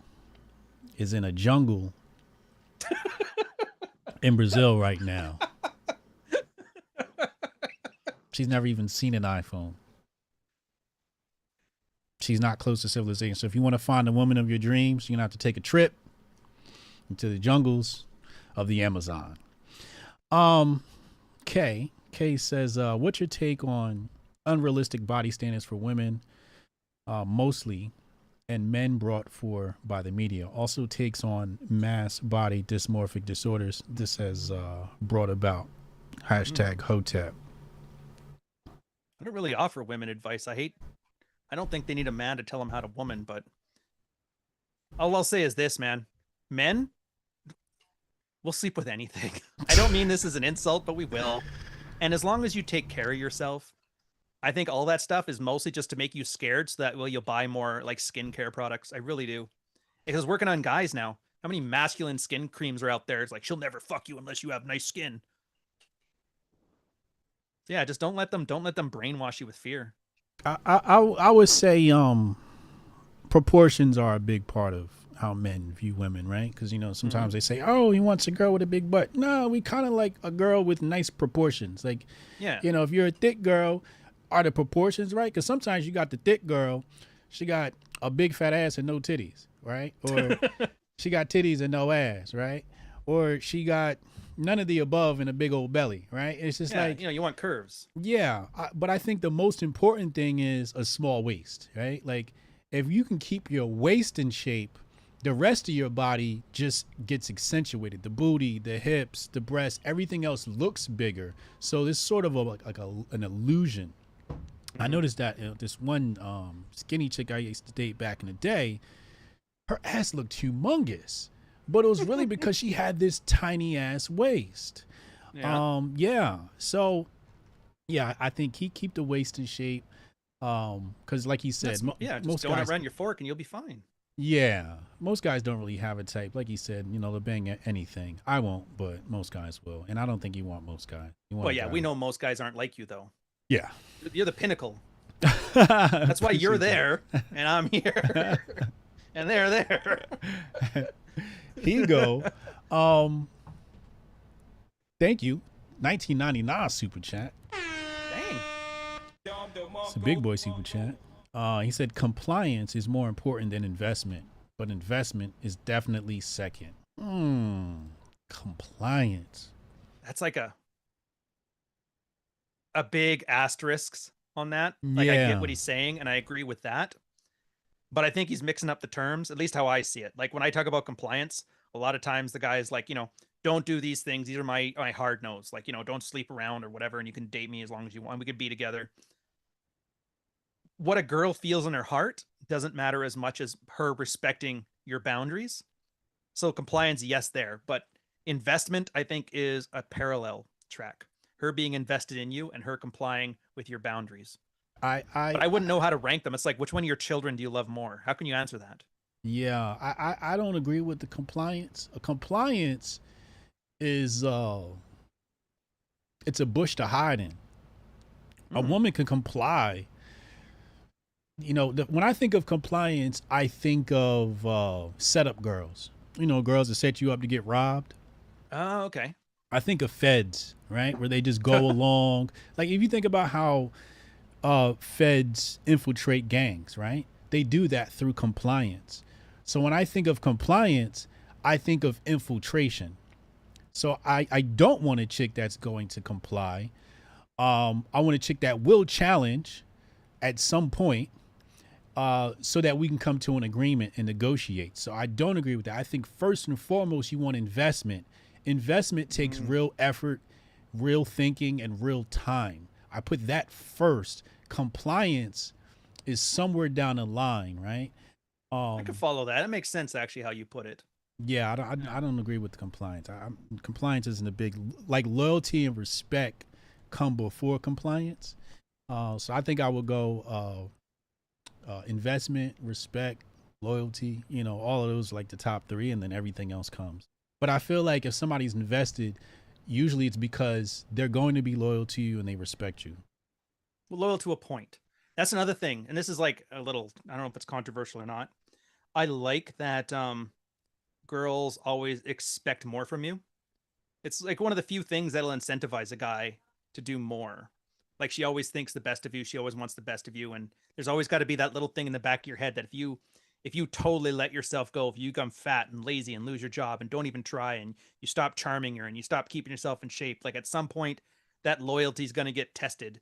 is in a jungle in Brazil right now. She's never even seen an iPhone. She's not close to civilization. So if you want to find the woman of your dreams, you're going to have to take a trip into the jungles of the Amazon. Kay, Kay says, what's your take on unrealistic body standards for women, mostly, and men brought for by the media? Also takes on mass body dysmorphic disorders this has brought about. Hashtag Hotep. I don't really offer women advice. I don't think they need a man to tell them how to woman, but all I'll say is this, man. Men, we'll sleep with anything. I don't mean this as an insult, but we will. And as long as you take care of yourself, I think all that stuff is mostly just to make you scared so that you'll buy more like skincare products. I really do. Because working on guys now, how many masculine skin creams are out there? It's like, she'll never fuck you unless you have nice skin. Yeah, just don't let them brainwash you with fear. I would say proportions are a big part of how men view women, right? Because, you know, sometimes they say, oh, he wants a girl with a big butt. No, we kind of like a girl with nice proportions. Like, yeah, you know, if you're a thick girl, are the proportions right? Because sometimes you got the thick girl, she got a big fat ass and no titties, right? Or she got titties and no ass, right? Or she got none of the above and a big old belly, right? It's just like, you know, you want curves. Yeah, but I think the most important thing is a small waist, right? Like, if you can keep your waist in shape, the rest of your body just gets accentuated. The booty, the hips, the breasts, everything else looks bigger. So it's sort of an illusion. I noticed that this one skinny chick I used to date back in the day, her ass looked humongous, but it was really because she had this tiny ass waist. Yeah. So, yeah, I think keep the waist in shape. Because like he said, just most don't guys around your fork and you'll be fine. Yeah, most guys don't really have a type. Like he said, you know, they'll bang at anything. I won't, but most guys will, and I don't think you want most guys. Well, yeah, we know most guys aren't like you though. Yeah, you're the pinnacle. That's why you're there and I'm here, and they're there. Ego. Thank you. 1999 super chat. Dang. It's a big boy super chat. He said compliance is more important than investment, but investment is definitely second. Compliance. That's like a big asterisk on that. Like, I get what he's saying, and I agree with that. But I think he's mixing up the terms, at least how I see it. Like, when I talk about compliance, a lot of times the guy is like, you know, don't do these things. These are my hard no's. Like, you know, don't sleep around or whatever, and you can date me as long as you want. We could be together. What a girl feels in her heart doesn't matter as much as her respecting your boundaries. So compliance, yes, there. But investment, I think, is a parallel track. Her being invested in you and her complying with your boundaries. But I wouldn't know how to rank them. It's like, which one of your children do you love more? How can you answer that? Yeah, I don't agree with the compliance. A compliance is it's a bush to hide in. A woman can comply. You know, when I think of compliance, I think of setup girls. You know, girls that set you up to get robbed. Oh, okay. I think of feds, right? Where they just go along. Like, if you think about how feds infiltrate gangs, right? They do that through compliance. So when I think of compliance, I think of infiltration. So I don't want a chick that's going to comply. I want a chick that will challenge at some point, so that we can come to an agreement and negotiate. So I don't agree with that. I think first and foremost, you want investment. Investment takes real effort, real thinking, and real time. I put that first. Compliance is somewhere down the line, right? I can follow that. It makes sense, actually, how you put it. Yeah, I don't agree with the compliance. Compliance isn't a big, like, loyalty and respect come before compliance. So I think I would go investment, respect, loyalty, you know, all of those, like the top three, and then everything else comes. But I feel like if somebody's invested, usually it's because they're going to be loyal to you and they respect you. Well, loyal to a point. That's another thing. And this is like a little, I don't know if it's controversial or not. I like that girls always expect more from you. It's like one of the few things that'll incentivize a guy to do more. Like, she always thinks the best of you. She always wants the best of you. And there's always got to be that little thing in the back of your head that if you totally let yourself go, if you become fat and lazy and lose your job and don't even try, and you stop charming her and you stop keeping yourself in shape, like, at some point that loyalty is going to get tested.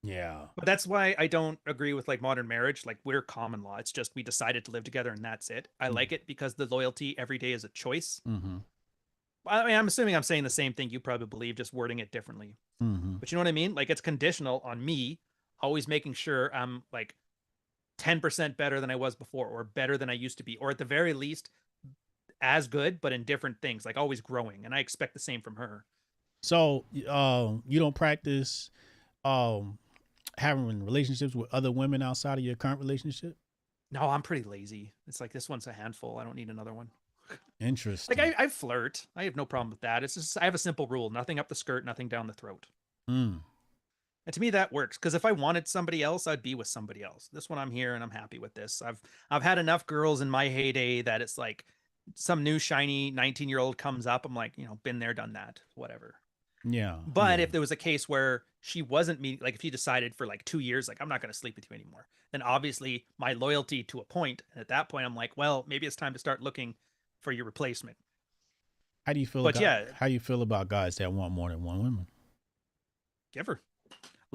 Yeah. But that's why I don't agree with like modern marriage. Like we're common law. It's just we decided to live together and that's it. I like it because the loyalty every day is a choice. Mm-hmm. I mean, I'm assuming I'm saying the same thing you probably believe, just wording it differently. Mm-hmm. But you know what I mean? Like it's conditional on me always making sure I'm like 10% better than I was before, or better than I used to be, or at the very least as good, but in different things, like always growing. And I expect the same from her. So, you don't practice having relationships with other women outside of your current relationship? No, I'm pretty lazy. It's like this one's a handful. I don't need another one. Interesting. Like I flirt. I have no problem with that. It's just I have a simple rule: nothing up the skirt, nothing down the throat. Mm. And to me, that works. Because if I wanted somebody else, I'd be with somebody else. This one, I'm here and I'm happy with this. I've had enough girls in my heyday that it's like some new shiny 19-year-old comes up. I'm like, been there, done that, whatever. Yeah. But yeah. if there was a case where she wasn't me, like if you decided for like 2 years, like I'm not going to sleep with you anymore, then obviously my loyalty to a point. And at that point, I'm like, well, maybe it's time to start looking for your replacement. How do you feel? But how you feel about guys that want more than one woman? Give her.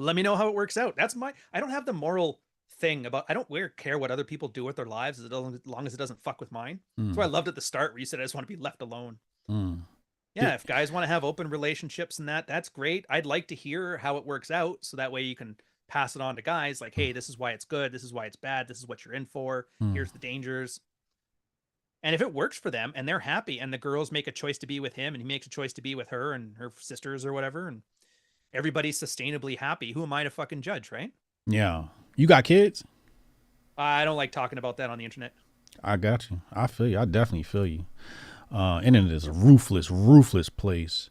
Let me know how it works out. I don't have the moral thing about, I don't care what other people do with their lives as long as it doesn't fuck with mine. That's why I loved at the start where you said, I just want to be left alone. Yeah, if guys want to have open relationships and that's great. I'd like to hear how it works out. So that way you can pass it on to guys like, hey, this is why it's good. This is why it's bad. This is what you're in for. Here's the dangers. And if it works for them and they're happy and the girls make a choice to be with him and he makes a choice to be with her and her sisters or whatever, and everybody's sustainably happy, who am I to fucking judge, right? Yeah. You got kids? I don't like talking about that on the internet. I got you. I feel you. I definitely feel you. Internet is a ruthless place.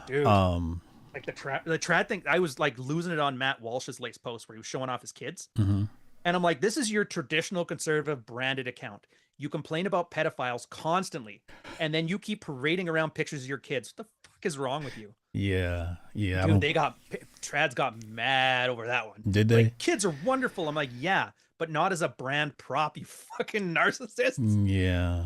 Dude. Like the trad thing, I was like losing it on Matt Walsh's latest post where he was showing off his kids. Mm-hmm. And I'm like, this is your traditional conservative branded account. You complain about pedophiles constantly, and then you keep parading around pictures of your kids. What the fuck is wrong with you? Yeah. Dude, trads got mad over that one. Did they? Like, kids are wonderful. I'm like, yeah, but not as a brand prop, you fucking narcissists. Yeah.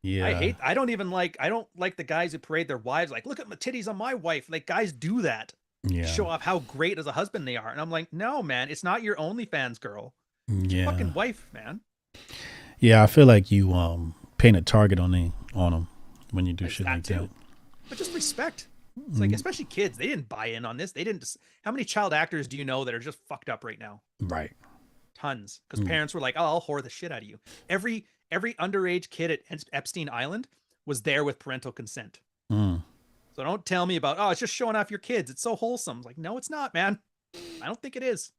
Yeah. I don't like the guys who parade their wives like, look at my titties on my wife. Like, guys do that. Yeah. Show off how great as a husband they are. And I'm like, no, man, it's not your OnlyFans girl. Yeah. Fucking wife, man. Yeah, I feel like you paint a target on them when you do shit like that. But just respect. It's like, especially kids, they didn't buy in on this. They didn't. How many child actors do you know that are just fucked up right now? Right. Tons. Because parents were like, oh, I'll whore the shit out of you. Every underage kid at Epstein Island was there with parental consent. So don't tell me about, it's just showing off your kids. It's so wholesome. It's like, no, it's not, man. I don't think it is.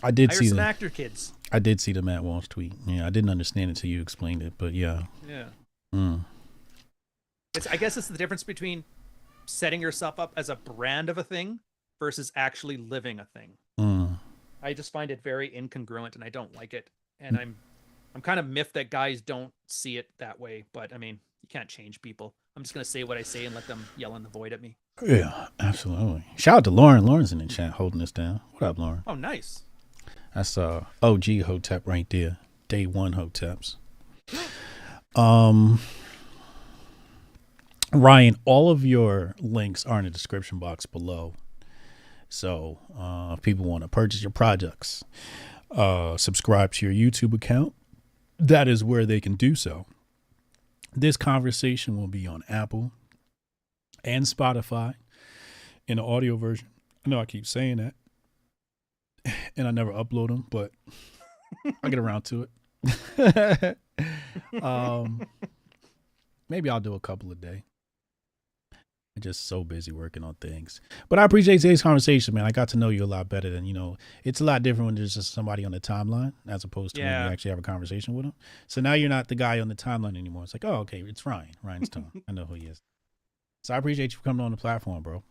I did see some actor kids. I did see the Matt Walsh tweet. Yeah, I didn't understand it until you explained it, but yeah. Yeah. I guess it's the difference between setting yourself up as a brand of a thing versus actually living a thing. I just find it very incongruent and I don't like it. And I'm kind of miffed that guys don't see it that way. But I mean, you can't change people. I'm just going to say what I say and let them yell in the void at me. Yeah, absolutely. Shout out to Lauren. Lauren's in the chat holding us down. What up, Lauren? Oh, nice. That's OG Hotep right there. Day one Hoteps. Ryan, all of your links are in the description box below. So if people want to purchase your products, subscribe to your YouTube account, that is where they can do so. This conversation will be on Apple and Spotify in the audio version. I know I keep saying that, and I never upload them, but I'll get around to it. Maybe I'll do a couple a day. I'm just so busy working on things. But I appreciate today's conversation, man. I got to know you a lot better than, it's a lot different when there's just somebody on the timeline as opposed to when you actually have a conversation with them. So now you're not the guy on the timeline anymore. It's like, oh, okay, it's Rian Stone. I know who he is. So I appreciate you coming on the platform, bro.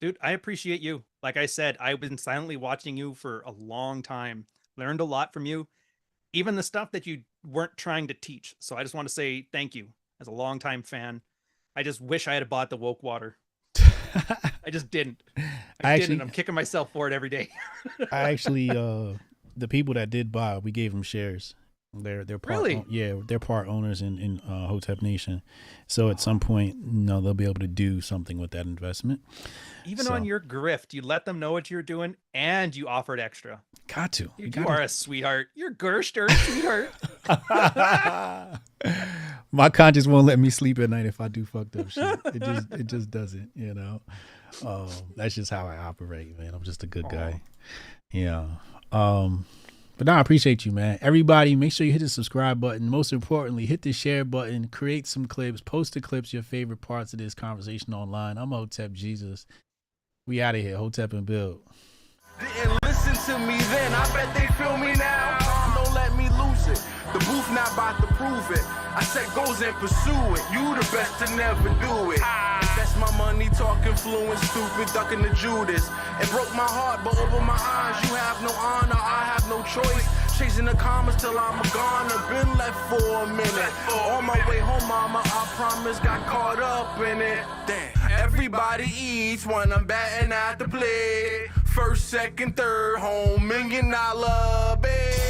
Dude, I appreciate you. Like I said, I've been silently watching you for a long time. Learned a lot from you. Even the stuff that you weren't trying to teach. So I just want to say thank you as a longtime fan. I just wish I had bought the woke water. I just didn't. I'm kicking myself for it every day. I actually, the people that did buy, we gave them shares They're part Really? they're part owners in Hotep Nation. So at some point, they'll be able to do something with that investment. Even on your grift, you let them know what you're doing and you offered extra. Got to. You are a sweetheart. You're Gerster, sweetheart. My conscience won't let me sleep at night if I do fucked up shit. It just doesn't, That's just how I operate, man. I'm just a good guy. Yeah. But no, I appreciate you, man. Everybody, make sure you hit the subscribe button. Most importantly, hit the share button. Create some clips. Post the clips, your favorite parts of this conversation online. I'm Hotep Jesus. We out of here. Hotep and Build. Didn't listen to me then, I bet they feel me now. Don't let me lose it. The booth not about to prove it. I said goes and pursue it. You the best to never do it. Invest my money talking fluent, stupid, ducking the Judas. It broke my heart, but open my eyes. You have no honor, I have no choice. Chasing the commas till I'm gone. I've been left for a minute. On my way home, mama, I promise, got caught up in it. Damn. Everybody eats when I'm batting at the plate. First, second, third, home, $1 million bet.